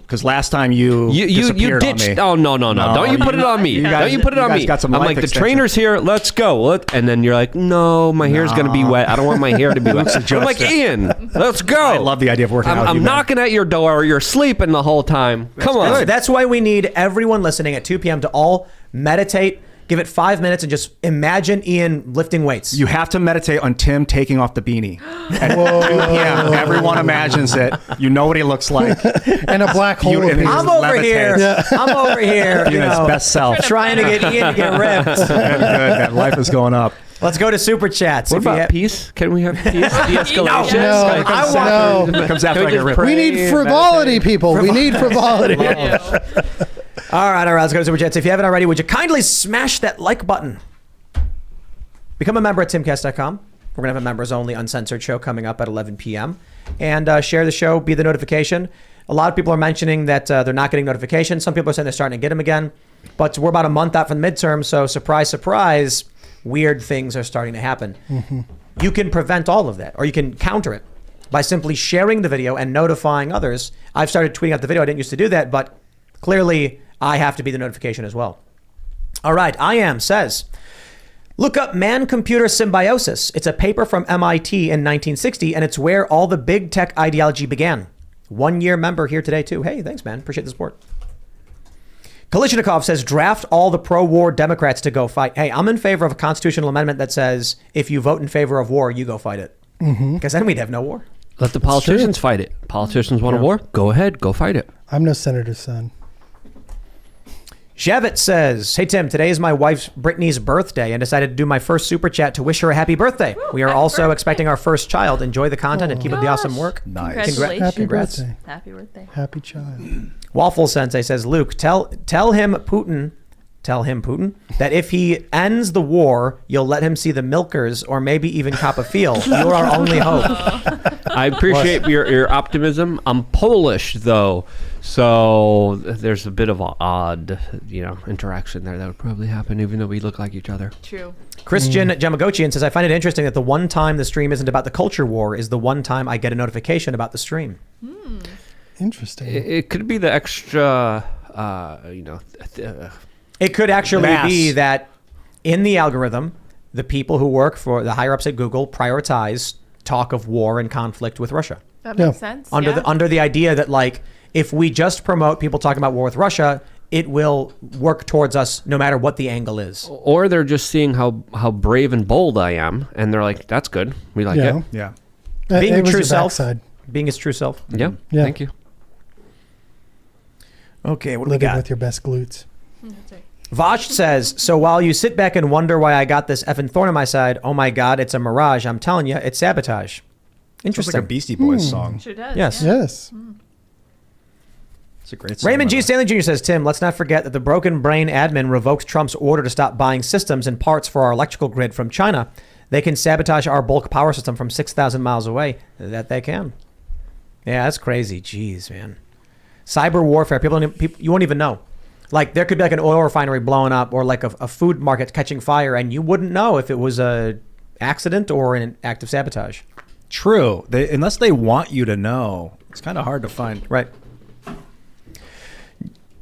Because last time you ditched. on me. Oh no! Don't you put it on me? Don't you put it on me? Got some I'm life like, the extension. trainer's here. Let's go. And then you're like, no, my hair's gonna be wet. I don't want my hair to be wet. I'm like, Ian, let's go. I love the idea of working out with you, I'm man. knocking at your door. You're sleeping the whole time. Come on. That's why we need everyone listening at 2 p.m. to all meditate, Give it 5 minutes and just imagine Ian lifting weights. You have to meditate on Tim taking off the beanie. At 2 p.m. Everyone imagines it. You know what he looks like. And a black hole. You- and appears. he I'm over here. levitates. I'm over here. Being his best self. Trying to get Ian to get ripped. Good, man. Life is going up. Let's go to super chats. What If you about have- peace? Can we have peace? De-escalation? No. I want. No. Comes after I get ripped. We need frivolity, people. We need frivolity. All right, let's go to super chats. If you haven't already, would you kindly smash that like button? Become a member at timcast.com. We're going to have a members-only uncensored show coming up at 11 p.m. And share the show, be the notification. A lot of people are mentioning that they're not getting notifications. Some people are saying they're starting to get them again. But we're about a month out from the midterm, so surprise, surprise, weird things are starting to happen. Mm-hmm. You can prevent all of that, or you can counter it by simply sharing the video and notifying others. I've started tweeting out the video. I didn't used to do that, but clearly I have to be the notification as well. All right, I am says, look up man-computer symbiosis. It's a paper from MIT in 1960, and it's where all the big tech ideology began. 1 year member here today, too. Hey, thanks, man. Appreciate the support. Kalishnikov says, draft all the pro-war Democrats to go fight. Hey, I'm in favor of a constitutional amendment that says, if you vote in favor of war, you go fight it. Because then we'd have no war. Let the politicians fight it. Politicians want a war? Go ahead. Go fight it. I'm no senator's son. Shavit says, hey, Tim, today is my wife's Brittany's birthday and decided to do my first super chat to wish her a happy birthday. We are happy also birthday. expecting our first child. Enjoy the content and keep up the awesome work. Nice. Congratulations. Happy Congrats. birthday. Happy birthday. Happy child. Waffle Sensei says, Luke, tell him Putin, that if he ends the war, you'll let him see the milkers or maybe even cop a field. You're our only hope. I appreciate your optimism. I'm Polish, though, so there's a bit of an odd, interaction there that would probably happen, even though we look like each other. True. Christian Yamagochian says, I find it interesting that the one time the stream isn't about the culture war is the one time I get a notification about the stream. Interesting. It could be the extra, It could actually Mass. be that in the algorithm, the people who work for the higher ups at Google prioritize talk of war and conflict with Russia. That Yeah. makes sense. Under the idea that, like, if we just promote people talking about war with Russia, it will work towards us no matter what the angle is. Or they're just seeing how brave and bold I am, and they're like, "That's good. We like Yeah. it." Yeah. Being It your was true your self. backside. Being his true self. Yeah. Yeah. Thank you. Okay, what do we Living got? with your best glutes. That's right. Vosh says, so while you sit back and wonder why I got this effing thorn on my side, oh my God, it's a mirage. I'm telling you, it's sabotage. It's Interesting. like a Beastie Boys song. Sure does. Yes. Yeah. Yes. It's a great song. Raymond by G. the way. Stanley Jr. says, Tim, let's not forget that the broken brain admin revoked Trump's order to stop buying systems and parts for our electrical grid from China. They can sabotage our bulk power system from 6,000 miles away. That they can. Yeah, that's crazy. Jeez, man. Cyber warfare. People you won't even know. Like, there could be like an oil refinery blowing up or like a food market catching fire, and you wouldn't know if it was a accident or an act of sabotage. True. Unless they want you to know, it's kind of hard to find. Right.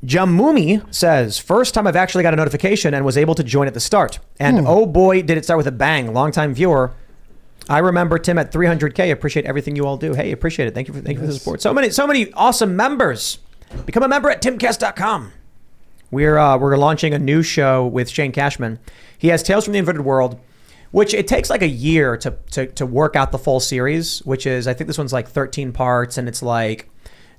Jamumi says, first time I've actually got a notification and was able to join at the start. And oh boy, did it start with a bang. Longtime viewer. I remember Tim at 300K. Appreciate everything you all do. Hey, appreciate it. Thank you for the support. So many awesome members. Become a member at timcast.com. We're launching a new show with Shane Cashman. He has Tales from the Inverted World, which it takes like a year to work out the full series, which is, I think this one's like 13 parts, and it's like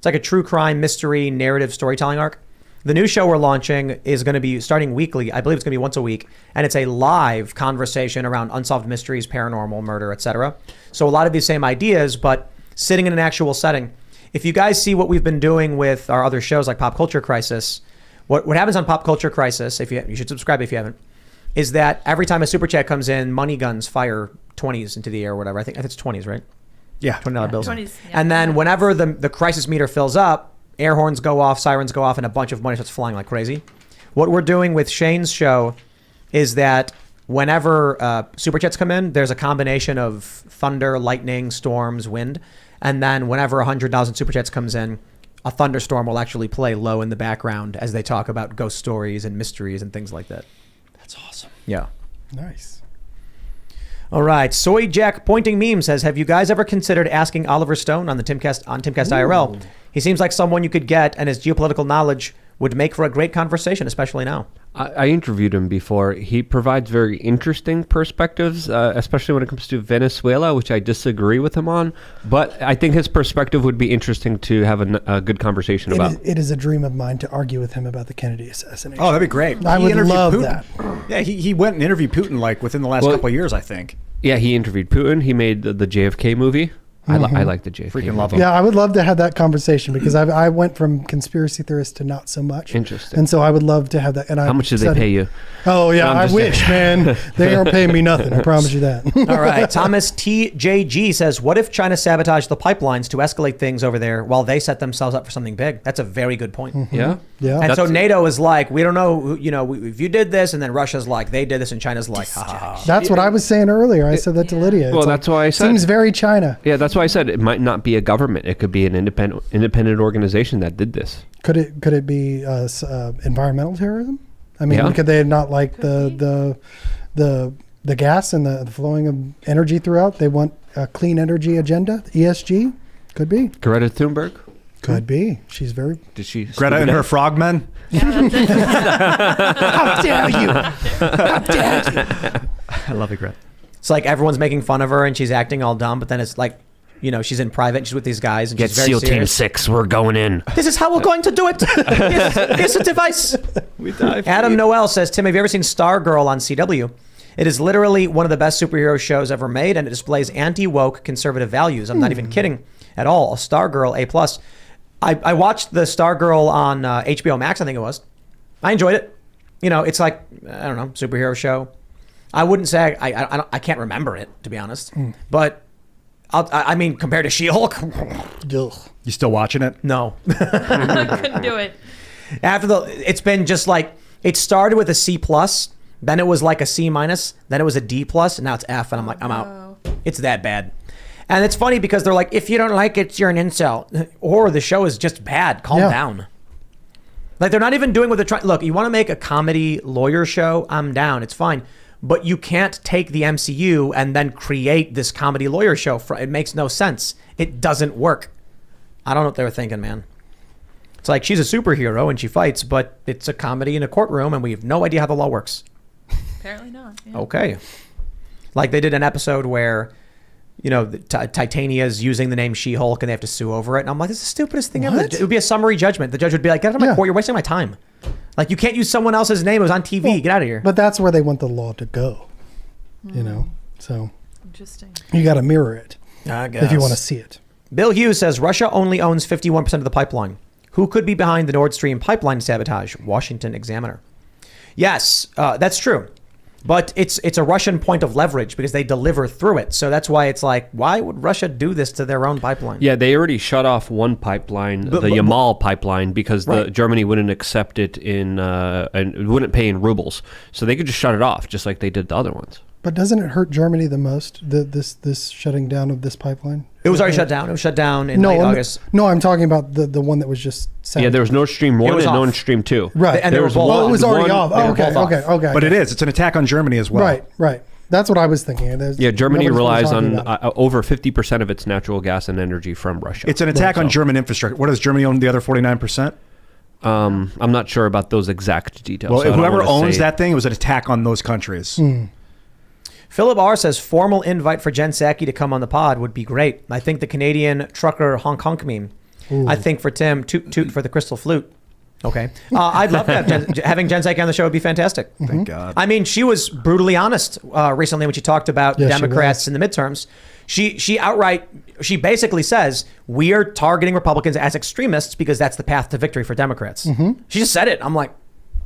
a true crime mystery narrative storytelling arc. The new show we're launching is going to be starting weekly. I believe it's going to be once a week, and it's a live conversation around unsolved mysteries, paranormal, murder, etc. So a lot of these same ideas, but sitting in an actual setting. If you guys see what we've been doing with our other shows like Pop Culture Crisis, what happens on Pop Culture Crisis, you should subscribe if you haven't, is that every time a super chat comes in, money guns fire 20s into the air or whatever. I think it's 20s, right? Yeah. $20 bills. 20s, yeah. And then whenever the crisis meter fills up, air horns go off, sirens go off, and a bunch of money starts flying like crazy. What we're doing with Shane's show is that whenever super chats come in, there's a combination of thunder, lightning, storms, wind. And then whenever 100,000 super chats comes in, a thunderstorm will actually play low in the background as they talk about ghost stories and mysteries and things like that. That's awesome. Yeah. Nice. All right. Soy Jack Pointing Meme says, have you guys ever considered asking Oliver Stone on the Timcast IRL? He seems like someone you could get, and his geopolitical knowledge would make for a great conversation, especially now. I interviewed him before. He provides very interesting perspectives, especially when it comes to Venezuela, which I disagree with him on. But I think his perspective would be interesting to have a good conversation about. It is a dream of mine to argue with him about the Kennedy assassination. Oh, that'd be great. I would love Putin. that. Yeah, he went and interviewed Putin like within the last couple of years, I think. Yeah, he interviewed Putin. He made the JFK movie. I like the JFK. Freaking movie. love him. Yeah, I would love to have that conversation because I went from conspiracy theorist to not so much. Interesting. And so I would love to have that. And How much did they pay you? Oh, yeah, No, I'm I just wish, man. They aren't paying me nothing. I promise you that. All right. Thomas TJG says, what if China sabotaged the pipelines to escalate things over there while they set themselves up for something big? That's a very good point. Yeah. Yeah. And so NATO is like, we don't know, if you did this, and then Russia's like, they did this, and China's like, ha ha ha. That's what I was saying earlier. I said that to Lydia. Well, It's that's why I said- Seems very China. Yeah, that's why I said it might not be a government. It could be an independent organization that did this. Could it be environmental terrorism? I mean, Yeah. could they not like the gas and the flowing of energy throughout? They want a clean energy agenda, ESG. Could be. Greta Thunberg? Could be. She's very. Did she? Greta and her frogmen. How dare you? How dare you? I love you, Greta. It's like everyone's making fun of her, and she's acting all dumb, but then it's like, she's in private, and she's with these guys, and Get she's very SEAL Team serious. 6. We're going in. This is how we're going to do it. Here's a device. Adam Noel says, Tim, have you ever seen Stargirl on CW? It is literally one of the best superhero shows ever made, and it displays anti-woke conservative values. I'm not even kidding at all. Stargirl, A+. I watched the Stargirl on HBO Max, I think it was. I enjoyed it. It's like, I don't know, superhero show. I wouldn't say, I can't remember it, to be honest. But, I mean, compared to She-Hulk, Ugh. You still watching it? no. I couldn't do it. It's been just like, it started with a C+, then it was like a C-, then it was a D+, and now it's F, and I'm like, I'm out. It's that bad. And it's funny because they're like, if you don't like it, you're an incel. Or the show is just bad. Calm down. Like, they're not even doing what they're trying. Look, you want to make a comedy lawyer show? I'm down. It's fine. But you can't take the MCU and then create this comedy lawyer show. It makes no sense. It doesn't work. I don't know what they were thinking, man. It's like, she's a superhero and she fights, but it's a comedy in a courtroom and we have no idea how the law works. Apparently not. Yeah. Okay. Like, they did an episode where, Titania's using the name She-Hulk and they have to sue over it. And I'm like, this is the stupidest thing ever. What? It would be a summary judgment. The judge would be like, get out of my court. You're wasting my time. Like, you can't use someone else's name. It was on TV. Well, get out of here. But that's where they want the law to go. So Interesting. you got to mirror it I guess. if you want to see it. Bill Hughes says Russia only owns 51% of the pipeline. Who could be behind the Nord Stream pipeline sabotage? Washington Examiner. Yes, that's true. But it's a Russian point of leverage because they deliver through it. So that's why it's like, why would Russia do this to their own pipeline? Yeah, they already shut off one pipeline, the Yamal pipeline, because Germany wouldn't accept it and wouldn't pay in rubles. So they could just shut it off, just like they did the other ones. But doesn't it hurt Germany the most, this shutting down of this pipeline? It was already shut down. It was shut down in late August. No, I'm talking about the one that was just set. Yeah, there was Nord Stream 1 and Nord Stream 2. Right. And there they was were both one, off. it was already off. they Oh, were okay, both off. okay. But it is. It's an attack on Germany as well. Right. That's what I was thinking. Yeah, Germany nobody's relies talking on about. over 50% of its natural gas and energy from Russia. It's an attack on German infrastructure. What does Germany own the other 49%? I'm not sure about those exact details. Well, so I don't whoever wanna owns say- that thing, it was an attack on those countries. Philip R. says formal invite for Jen Psaki to come on the pod would be great. I think the Canadian trucker honk honk meme. I think for Tim, toot toot for the crystal flute. Okay. I'd love to have having Jen Psaki on the show would be fantastic. Thank God. I mean, she was brutally honest recently when she talked about Yes, she Democrats in the midterms. She basically says, we are targeting Republicans as extremists because that's the path to victory for Democrats. She just said it. I'm like,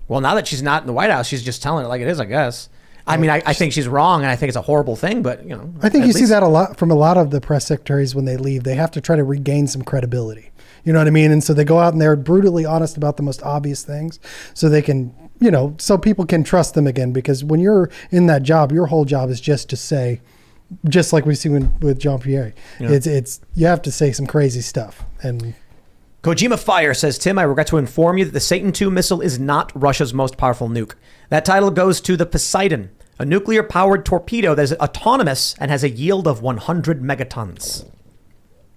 well, now that she's not in the White House, she's just telling it like it is, I guess. I mean, I think she's wrong, and I think it's a horrible thing, but, I think at you see least- that a lot from a lot of the press secretaries when they leave. They have to try to regain some credibility. You know what I mean? And so they go out and they're brutally honest about the most obvious things so they can, so people can trust them again. Because when you're in that job, your whole job is just to say, just like we see with Jean-Pierre, it's you have to say some crazy stuff. And Kojima Fire says, Tim, I regret to inform you that the Satan II missile is not Russia's most powerful nuke. That title goes to the Poseidon, a nuclear-powered torpedo that is autonomous and has a yield of 100 megatons.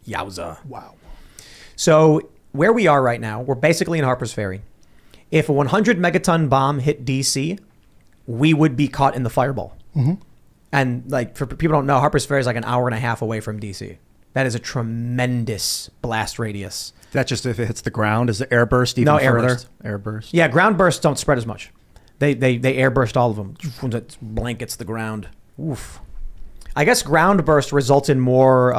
Yowza. wow. So where we are right now, we're basically in Harper's Ferry. If a 100 megaton bomb hit DC, we would be caught in the fireball. And like for people who don't know, Harper's Ferry is like an hour and a half away from DC. That is a tremendous blast radius. That's just if it hits the ground. Is the air burst even further? Air burst. Yeah, ground bursts don't spread as much. They air burst all of them. It blankets the ground. Oof. I guess ground burst results in more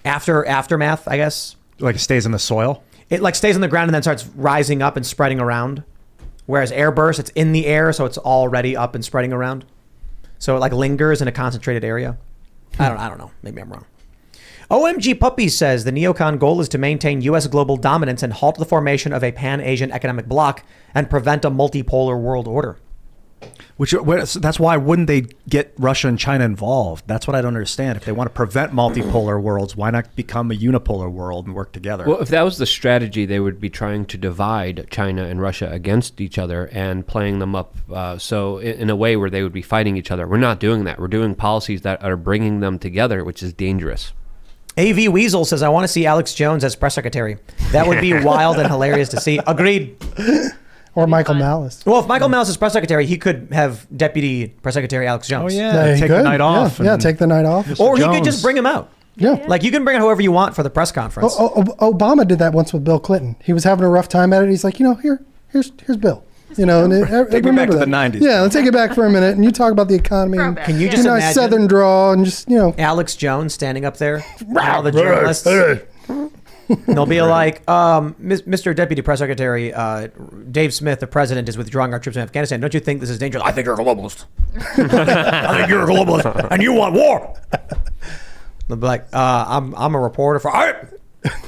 aftermath, I guess. Like it stays in the soil? It like stays on the ground and then starts rising up and spreading around. Whereas air burst, it's in the air, so it's already up and spreading around. So it like lingers in a concentrated area. I don't know. Maybe I'm wrong. OMG Puppies says the neocon goal is to maintain U.S. global dominance and halt the formation of a pan-Asian economic bloc and prevent a multipolar world order. That's why wouldn't they get Russia and China involved? That's what I don't understand. If they want to prevent multipolar worlds, why not become a unipolar world and work together? Well, if that was the strategy, they would be trying to divide China and Russia against each other and playing them up so in a way where they would be fighting each other. We're not doing that. We're doing policies that are bringing them together, which is dangerous. AV Weasel says, I want to see Alex Jones as press secretary. That would be wild and hilarious to see. Agreed. Or Michael Malice. Well, if Michael Malice is press secretary, he could have deputy press secretary Alex Jones. Oh, yeah. Take the night off. Yeah, take the night off. Or he could just bring him out. Yeah. Like you can bring out whoever you want for the press conference. Obama did that once with Bill Clinton. He was having a rough time at it. He's like, here's Bill. Take it back to the 90s. Yeah, let's take it back for a minute. And you talk about the economy. And, can you just imagine Southern draw and just, Alex Jones standing up there, all the journalists. And they'll be like, Mr. Deputy Press Secretary, Dave Smith, the president, is withdrawing our troops from Afghanistan. Don't you think this is dangerous? I think you're a globalist. I think you're a globalist, and you want war. They'll be like, I'm a reporter for...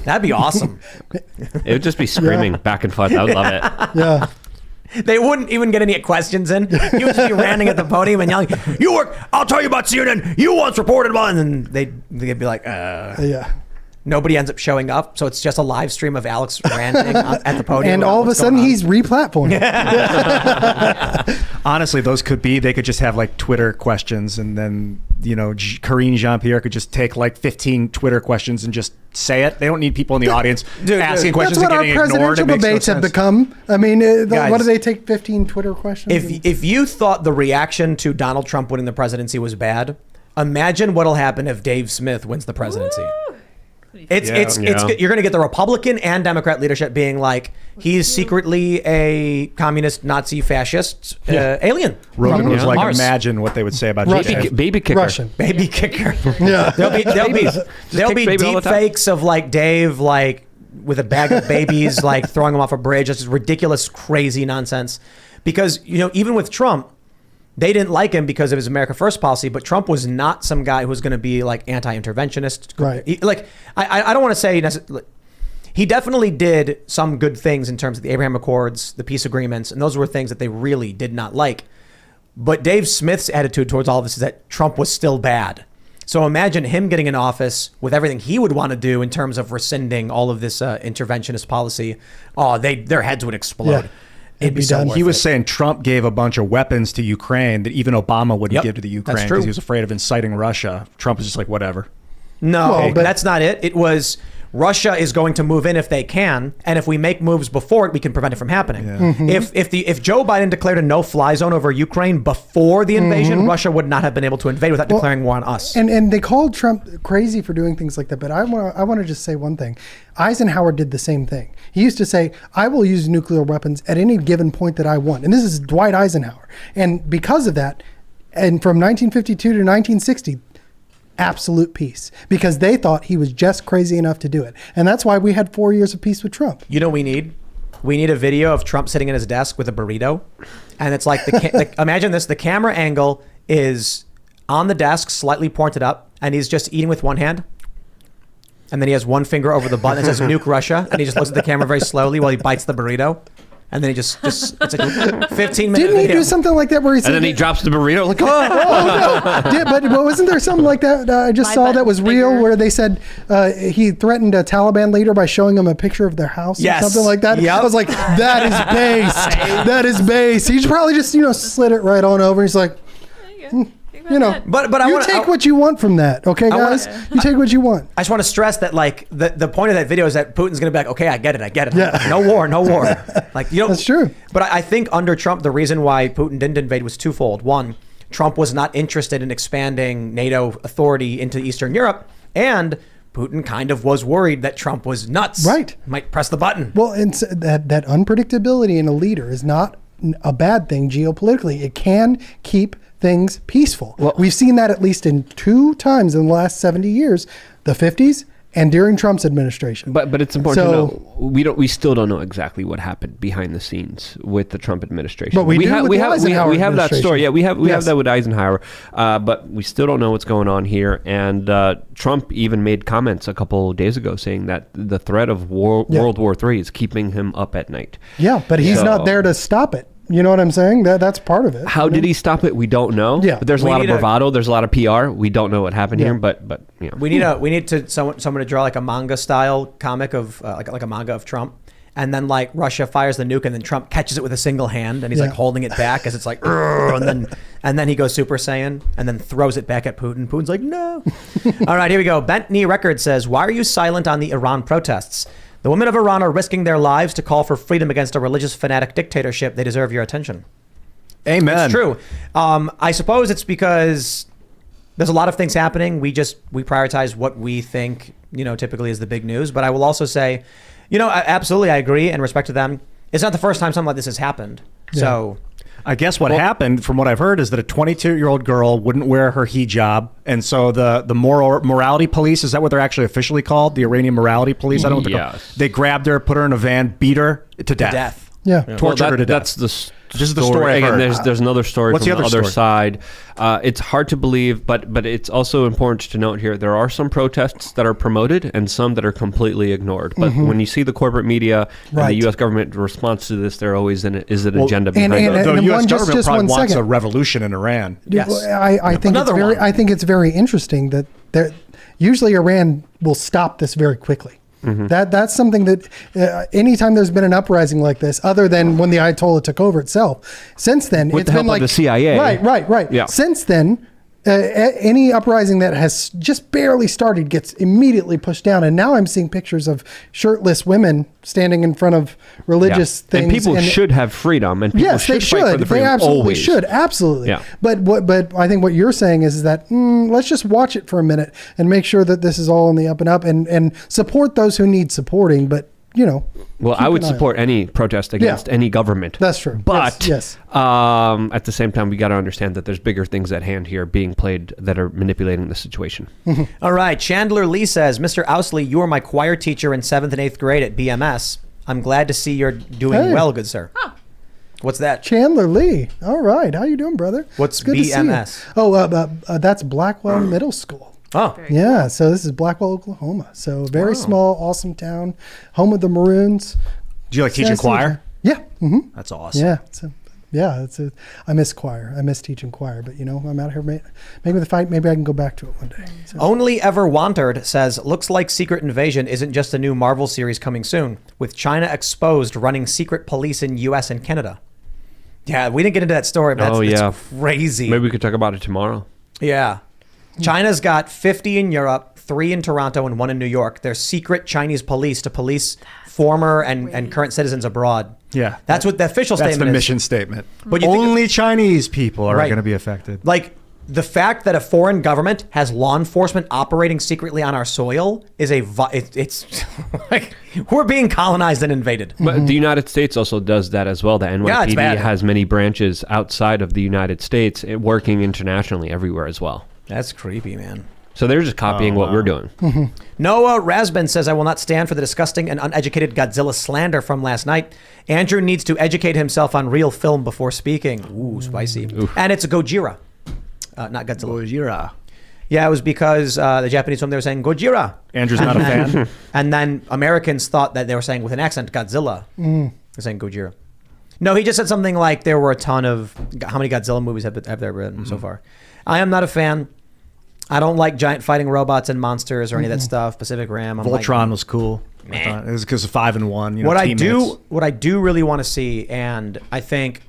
That'd be awesome. It would just be screaming back and forth. I would love it. Yeah. They wouldn't even get any questions in. You would just be ranting at the podium and yelling, I'll tell you about CNN. You once reported on... And then they'd be like, Yeah. Nobody ends up showing up, so it's just a live stream of Alex ranting at the podium. And all of a sudden, he's re-platformed. Honestly, they could just have like Twitter questions, and then, Karine Jean-Pierre could just take like 15 Twitter questions and just say it. They don't need people in the audience asking questions and getting ignored. That's what our presidential debates have become. I mean, Guys, what do they take 15 Twitter questions? If you thought the reaction to Donald Trump winning the presidency was bad, imagine what'll happen if Dave Smith wins the presidency. It's you're going to get the Republican and Democrat leadership being like, he's secretly a communist, Nazi, fascist alien. Rogan was like, imagine what they would say about baby kicker. Russian. Baby kicker. Yeah. There'll be deep fakes of like Dave like with a bag of babies like throwing them off a bridge. It's just ridiculous, crazy nonsense. Because even with Trump, they didn't like him because of his America First policy, but Trump was not some guy who was going to be like anti-interventionist. Right. I don't want to say he definitely did some good things in terms of the Abraham Accords, the peace agreements, and those were things that they really did not like. But Dave Smith's attitude towards all of this is that Trump was still bad. So imagine him getting in office with everything he would want to do in terms of rescinding all of this interventionist policy. Oh, their heads would explode. Yeah. It'd be so He was saying Trump gave a bunch of weapons to Ukraine that even Obama wouldn't give to the Ukraine because he was afraid of inciting Russia. Trump was just like, whatever. No, but that's not it. It was Russia is going to move in if they can, and if we make moves before it, we can prevent it from happening. Yeah. Mm-hmm. If Joe Biden declared a no-fly zone over Ukraine before the invasion, Russia would not have been able to invade without declaring war on us. And they called Trump crazy for doing things like that. But I want to just say one thing. Eisenhower did the same thing. He used to say, I will use nuclear weapons at any given point that I want. And this is Dwight Eisenhower. And because of that, and from 1952 to 1960, absolute peace, because they thought he was just crazy enough to do it. And that's why we had 4 years of peace with Trump. You know what we need? We need a video of Trump sitting in his desk with a burrito. And it's like, imagine this, the camera angle is on the desk, slightly pointed up, and he's just eating with one hand. And then he has one finger over the button that says nuke Russia. And he just looks at the camera very slowly while he bites the burrito. And then he just it's like a 15-minute Didn't he video. do something like that where he said... And then he drops the burrito like, no. But wasn't there something like that I just saw that was real where they said he threatened a Taliban leader by showing him a picture of their house or something like that? Yep. I was like, that is based. That is based. He probably just, slid it right on over. He's like... you know, But I you wanna, take what you want from that, okay, guys? You take what you want. I just want to stress that, like, the point of that video is that Putin's going to be like, okay, I get it. Yeah. No war. Like, you know, That's true. But I think under Trump, the reason why Putin didn't invade was twofold. One, Trump was not interested in expanding NATO authority into Eastern Europe, and Putin kind of was worried that Trump was nuts. Right. Might press the button. Well, and that unpredictability in a leader is not a bad thing geopolitically. It can keep things peaceful. Well, we've seen that at least in 2 times in the last 70 years, the 50s and during Trump's administration. But it's important to know we still don't know exactly what happened behind the scenes with the Trump administration. But we have that story. Yeah, we have Yes. that with Eisenhower. But we still don't know what's going on here. And Trump even made comments a couple days ago saying that the threat of World War III is keeping him up at night. Yeah, but he's not there to stop it. You know what I'm saying? That's part of it. How did he stop it? We don't know. Yeah. But there's a lot of bravado. There's a lot of PR. We don't know what happened here. But you know. We need someone to draw like a manga style comic of like a manga of Trump, and then like Russia fires the nuke, and then Trump catches it with a single hand, and he's like holding it back as it's like, and then he goes Super Saiyan, and then throws it back at Putin. Putin's like, no. All right, here we go. Bent Knee Records says, why are you silent on the Iran protests? The women of Iran are risking their lives to call for freedom against a religious fanatic dictatorship. They deserve your attention. Amen. It's true. I suppose it's because there's a lot of things happening. We prioritize what we think, typically is the big news. But I will also say, absolutely, I agree and respect to them. It's not the first time something like this has happened. Yeah. So I guess what happened, from what I've heard, is that a 22-year-old girl wouldn't wear her hijab, and so the morality police, is that what they're actually officially called? The Iranian morality police? I don't know what they're called. They grabbed her, put her in a van, beat her to death. Yeah. Tortured her to death. That's this is the story. Again, there's another story What's from the other story? side. It's hard to believe, but it's also important to note here there are some protests that are promoted and some that are completely ignored. But when you see the corporate media and the U.S. government response to this, there always is an agenda behind it. The U.S. government probably wants second. a revolution in Iran. Yes. I think it's very interesting that usually Iran will stop this very quickly. Mm-hmm. That's something that anytime there's been an uprising like this, other than when the Ayatollah took over itself, since then with it's the help been like of the CIA. Right. Yeah. Since then, any uprising that has just barely started gets immediately pushed down, and now I'm seeing pictures of shirtless women standing in front of religious things. And people should have freedom, and people should fight for the freedom. They absolutely always should, absolutely. Yeah. But I think what you're saying is that let's just watch it for a minute and make sure that this is all in the up and up, and support those who need supporting. But well, I would support any protest against any government. That's true. But yes. At the same time, we got to understand that there's bigger things at hand here being played that are manipulating the situation. All right. Chandler Lee says, Mr. Ousley, you were my choir teacher in 7th and 8th grade at BMS. I'm glad to see you're doing well, good sir. Huh. What's that? Chandler Lee. All right. How you doing, brother? What's good BMS? That's Blackwell Middle School. Oh, yeah. Cool. So this is Blackwell, Oklahoma. So very small, awesome town, home of the Maroons. Do you like teaching choir? Yeah. Mm-hmm. That's awesome. Yeah. I miss choir. I miss teaching choir. But I'm out here maybe the fight. Maybe I can go back to it one day. So. Only Ever Wandered says, looks like Secret Invasion isn't just a new Marvel series coming soon, with China exposed running secret police in U.S. and Canada. Yeah, we didn't get into that story, but it's crazy. Maybe we could talk about it tomorrow. Yeah. China's got 50 in Europe, 3 in Toronto, and 1 in New York. They're secret Chinese police to police former and current citizens abroad. Yeah. That's what the official statement is. That's the mission statement. But only Chinese people are going to be affected. Like, the fact that a foreign government has law enforcement operating secretly on our soil is it's like we're being colonized and invaded. But the United States also does that as well. The NYPD has many branches outside of the United States, working internationally everywhere as well. That's creepy, man. So they're just copying what we're doing. Mm-hmm. Noah Rasbin says, I will not stand for the disgusting and uneducated Godzilla slander from last night. Andrew needs to educate himself on real film before speaking. Ooh, spicy. And it's a Gojira, not Godzilla. Gojira. Yeah, it was because the Japanese film, they were saying Gojira. Andrew's not a fan. And then Americans thought that they were saying with an accent Godzilla. They're saying Gojira. No, he just said something like there were a ton of, how many Godzilla movies have there been so far? I am not a fan. I don't like giant fighting robots and monsters or any of that stuff. Pacific Rim. Voltron was cool. It was because of 5 and 1. What I do really want to see, and I think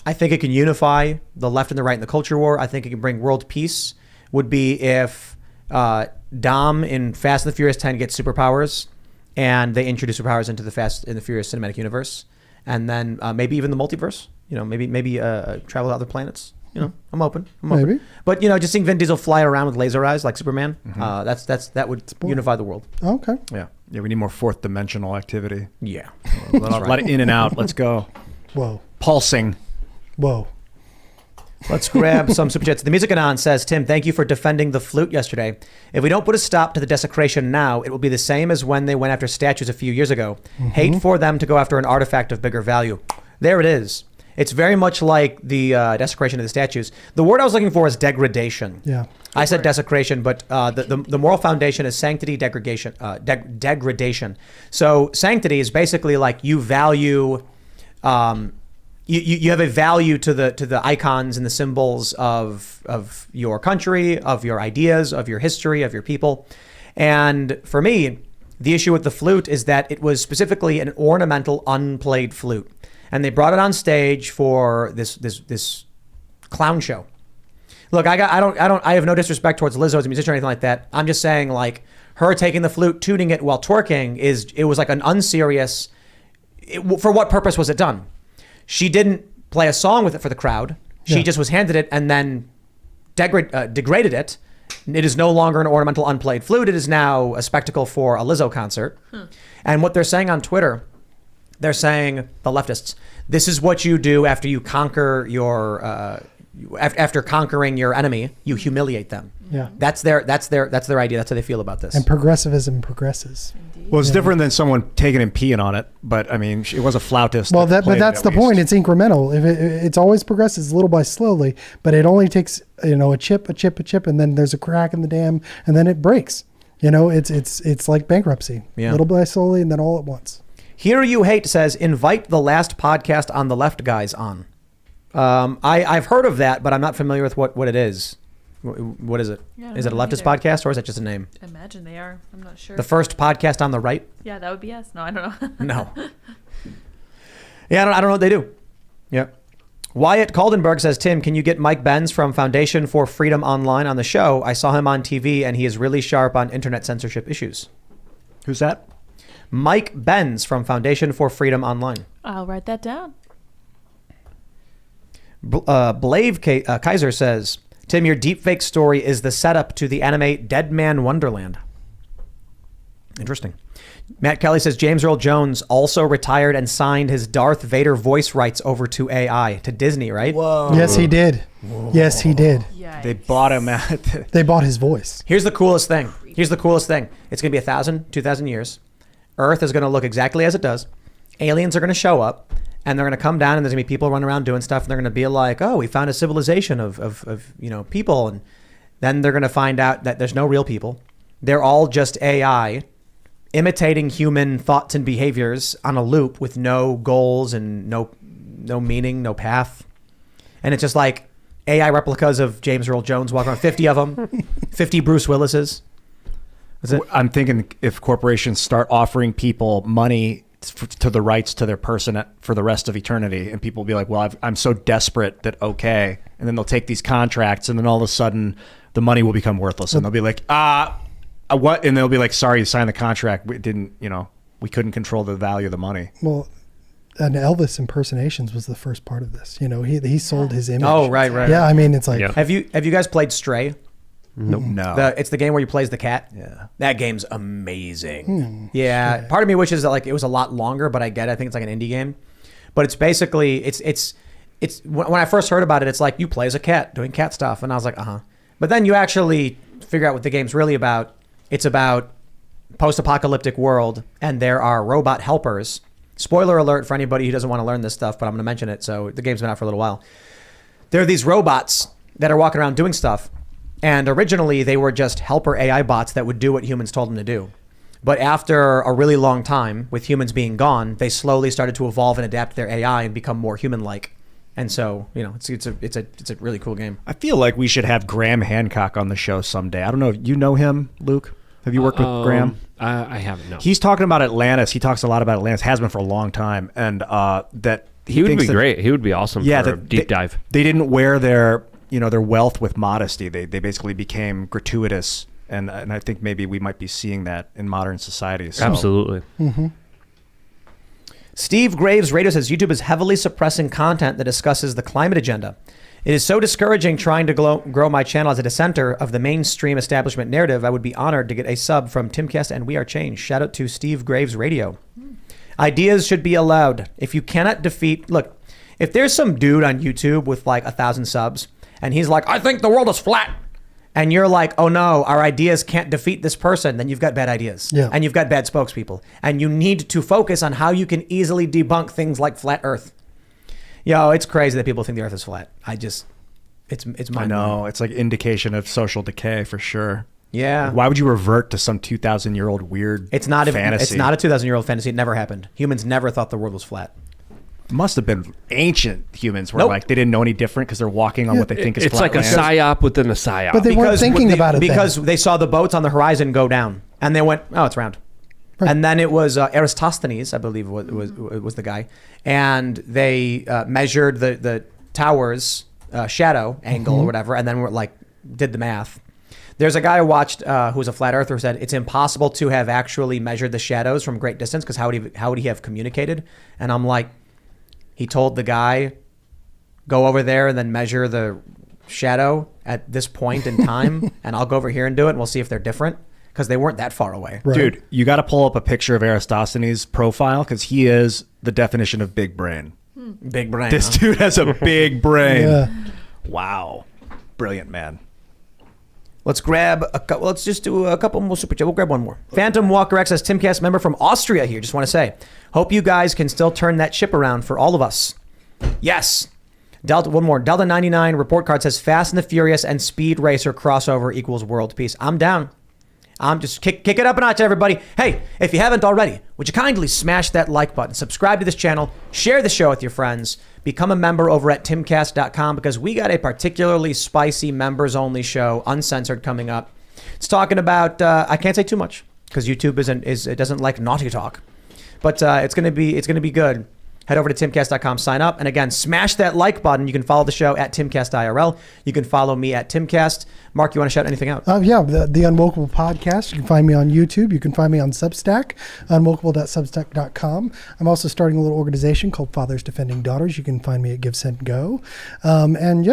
I think it can unify the left and the right in the culture war. I think it can bring world peace. Would be if Dom in Fast and the Furious 10 gets superpowers, and they introduce superpowers into the Fast and the Furious cinematic universe, and then maybe even the multiverse. Maybe travel to other planets. I'm open. Maybe. But just seeing Vin Diesel fly around with laser eyes like Superman, that would unify the world. Okay. Yeah, we need more fourth dimensional activity. Yeah. Let it in and out. Let's go. Whoa. Pulsing. Whoa. Let's grab some super chats. The Music Anon says, Tim, thank you for defending the flute yesterday. If we don't put a stop to the desecration now, it will be the same as when they went after statues a few years ago. Hate for them to go after an artifact of bigger value. There it is. It's very much like the desecration of the statues. The word I was looking for is degradation. Yeah. I said desecration, but the moral foundation is sanctity, degradation. So sanctity is basically like you value... You have a value to the icons and the symbols of your country, of your ideas, of your history, of your people. And for me, the issue with the flute is that it was specifically an ornamental, unplayed flute. And they brought it on stage for this clown show. Look, I have no disrespect towards Lizzo as a musician or anything like that. I'm just saying, like, her taking the flute, tuning it while twerking it was like an unserious. For what purpose was it done? She didn't play a song with it for the crowd. She just was handed it and then degraded it. It is no longer an ornamental unplayed flute. It is now a spectacle for a Lizzo concert. And what they're saying on Twitter, they're saying, the leftists, this is what you do after you conquer after conquering your enemy, you humiliate them. Yeah. That's their idea. That's how they feel about this. And progressivism progresses. Well, it's different than someone taking and peeing on it, but I mean, it was a flautist. Well, but that's the point. It's incremental. If it's always progresses little by slowly, but it only takes a chip, and then there's a crack in the dam, and then it breaks. It's like bankruptcy. Yeah. Little by slowly, and then all at once. Here You Hate says, invite the last podcast on the left guys on. I've heard of that, but I'm not familiar with what it is. What is it? Yeah, is it a leftist podcast or is it just a name? I imagine they are. I'm not sure. The first podcast on the right? Yeah, that would be us. No, I don't know. No. Yeah, I don't know what they do. Yeah. Wyatt Caldenberg says, Tim, can you get Mike Benz from Foundation for Freedom Online on the show? I saw him on TV and he is really sharp on internet censorship issues. Who's that? Mike Benz from Foundation for Freedom Online. I'll write that down. Blave Kaiser says, Tim, your deepfake story is the setup to the anime Dead Man Wonderland. Interesting. Matt Kelly says James Earl Jones also retired and signed his Darth Vader voice rights over to AI, to Disney, right? Whoa. Yes, he did. Whoa. Yes, he did. Yikes. They bought him They bought his voice. Here's the coolest thing. It's going to be 1,000, 2,000 years. Earth is going to look exactly as it does. Aliens are going to show up. And they're going to come down and there's going to be people running around doing stuff. And they're going to be like, oh, we found a civilization of people. And then they're going to find out that there's no real people. They're all just AI imitating human thoughts and behaviors on a loop with no goals and no meaning, no path. And it's just like AI replicas of James Earl Jones walking around, 50 of them, 50 Bruce Willises. I'm thinking if corporations start offering people money to the rights to their person for the rest of eternity, and people will be like, well, I'm so desperate that and then they'll take these contracts and then all of a sudden the money will become worthless and they'll be like, what? And they'll be like, sorry, you signed the contract. We didn't, we couldn't control the value of the money. Well, and Elvis impersonations was the first part of this. He sold his image. Oh, right. Yeah, I mean, it's like, have you guys played Stray? No. It's the game where you plays the cat. Yeah. That game's amazing. Yeah. Part of me wishes that like it was a lot longer, but I get it. I think it's like an indie game. But it's basically it's when I first heard about it, it's like you play as a cat doing cat stuff, and I was like, But then you actually figure out what the game's really about. It's about post-apocalyptic world, and there are robot helpers. Spoiler alert for anybody who doesn't want to learn this stuff, but I'm going to mention it. So the game's been out for a little while. There are these robots that are walking around doing stuff. And originally, they were just helper AI bots that would do what humans told them to do. But after a really long time, with humans being gone, they slowly started to evolve and adapt their AI and become more human-like. And so, it's a really cool game. I feel like we should have Graham Hancock on the show someday. I don't know. You know him, Luke? Have you worked with Graham? I haven't, no. He's talking about Atlantis. He talks a lot about Atlantis, has been for a long time. And that He would be great. He would be awesome for a deep dive. They didn't wear their wealth with modesty. They basically became gratuitous, and I think maybe we might be seeing that in modern society. So. Absolutely. Mm-hmm. Steve Graves Radio says YouTube is heavily suppressing content that discusses the climate agenda. It is so discouraging trying to grow my channel as a dissenter of the mainstream establishment narrative. I would be honored to get a sub from Timcast and We Are Change. Shout out to Steve Graves Radio. Ideas should be allowed. If you cannot defeat... Look, if there's some dude on YouTube with like 1,000 subs and he's like, I think the world is flat. And you're like, oh no, our ideas can't defeat this person. Then you've got bad ideas. Yeah. And you've got bad spokespeople. And you need to focus on how you can easily debunk things like flat earth. Yo, it's crazy that people think the earth is flat. It's my I know. It's like indication of social decay for sure. Yeah. Why would you revert to some 2,000-year-old weird fantasy? It's not a 2,000-year-old fantasy. It never happened. Humans never thought the world was flat. Must have been ancient humans where like they didn't know any different because they're walking on what they think is it's flat like land. a psyop within a psyop. But they weren't thinking about it because then. they saw the boats on the horizon go down, and they went, "Oh, it's round." Right. And then it was Eratosthenes, I believe, was the guy, and they measured the tower's shadow angle or whatever, and then did the math. There's a guy I watched who was a flat earther who said it's impossible to have actually measured the shadows from great distance because how would he have communicated? And I'm like, he told the guy, go over there and then measure the shadow at this point in time, and I'll go over here and do it, and we'll see if they're different because they weren't that far away. Right. Dude, you got to pull up a picture of Eratosthenes' profile because he is the definition of big brain. Big brain. This dude has a big brain. Yeah. Wow. Brilliant man. Let's grab let's just do a couple more super chat. We'll grab one more. Phantom Walker X says Timcast member from Austria here. Just want to say, hope you guys can still turn that ship around for all of us. Yes. One more. Delta 99 report card says Fast and the Furious and Speed Racer crossover equals world peace. I'm down. I'm just kick it up a notch, everybody. Hey, if you haven't already, would you kindly smash that like button, subscribe to this channel, share the show with your friends, become a member over at timcast.com because we got a particularly spicy members-only show, uncensored, coming up. It's talking about I can't say too much because YouTube it doesn't like naughty talk, but it's gonna be good. Head over to timcast.com, sign up, and again, smash that like button. You can follow the show at Timcast IRL. You can follow me at Timcast. Mark, you want to shout anything out? Yeah, the Unwokeable podcast. You can find me on YouTube. You can find me on Substack, unwokeable.substack.com. I'm also starting a little organization called Fathers Defending Daughters. You can find me at Give, Send, Go. Thank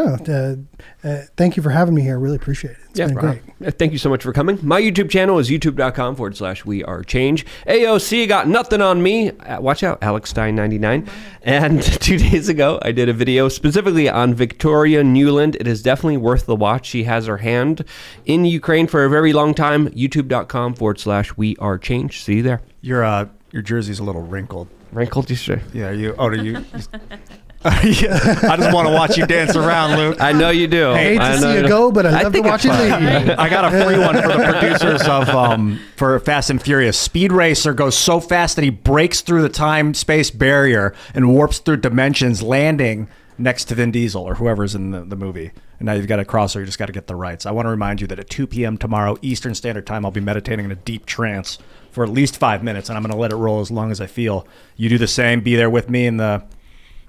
you for having me here. Really appreciate it. It's been great. Thank you so much for coming. My YouTube channel is youtube.com/wearechange. AOC got nothing on me. Watch out, Alex Stein 99. And 2 days ago, I did a video specifically on Victoria Newland. It is definitely worth the watch. She has her hand in Ukraine for a very long time. youtube.com/wearechange. See you there. Your jersey's a little wrinkled. Wrinkled, you say? Yeah, I just want to watch you dance around, Luke. I know you do. I hate to see you go, but I love to watch you leave. I got a free one for the producers of for Fast and Furious. Speed Racer goes so fast that he breaks through the time-space barrier and warps through dimensions, landing next to Vin Diesel or whoever's in the movie. And now you've got a crossover. You just got to get the rights. I want to remind you that at 2 p.m. tomorrow Eastern Standard Time, I'll be meditating in a deep trance for at least 5 minutes, and I'm going to let it roll as long as I feel. You do the same. Be there with me in the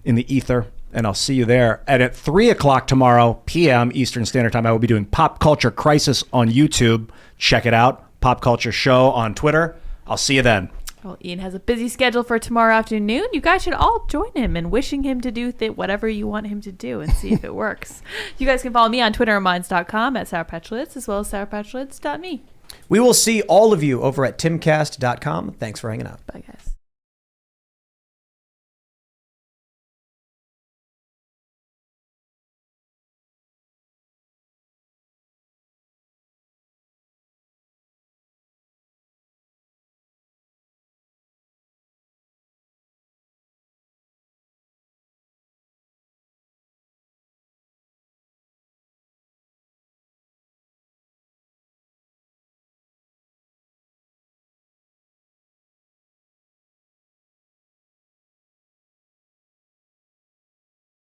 ether, and I'll see you there. And at 3 o'clock tomorrow p.m. Eastern Standard Time, I will be doing Pop Culture Crisis on YouTube. Check it out. Pop Culture Show on Twitter. I'll see you then. Well, Ian has a busy schedule for tomorrow afternoon. You guys should all join him in wishing him to do whatever you want him to do and see if it works. You guys can follow me on Twitter and minds.com at sourpatchlids as well as sourpatchlids.me. We will see all of you over at timcast.com. Thanks for hanging out. Bye, guys.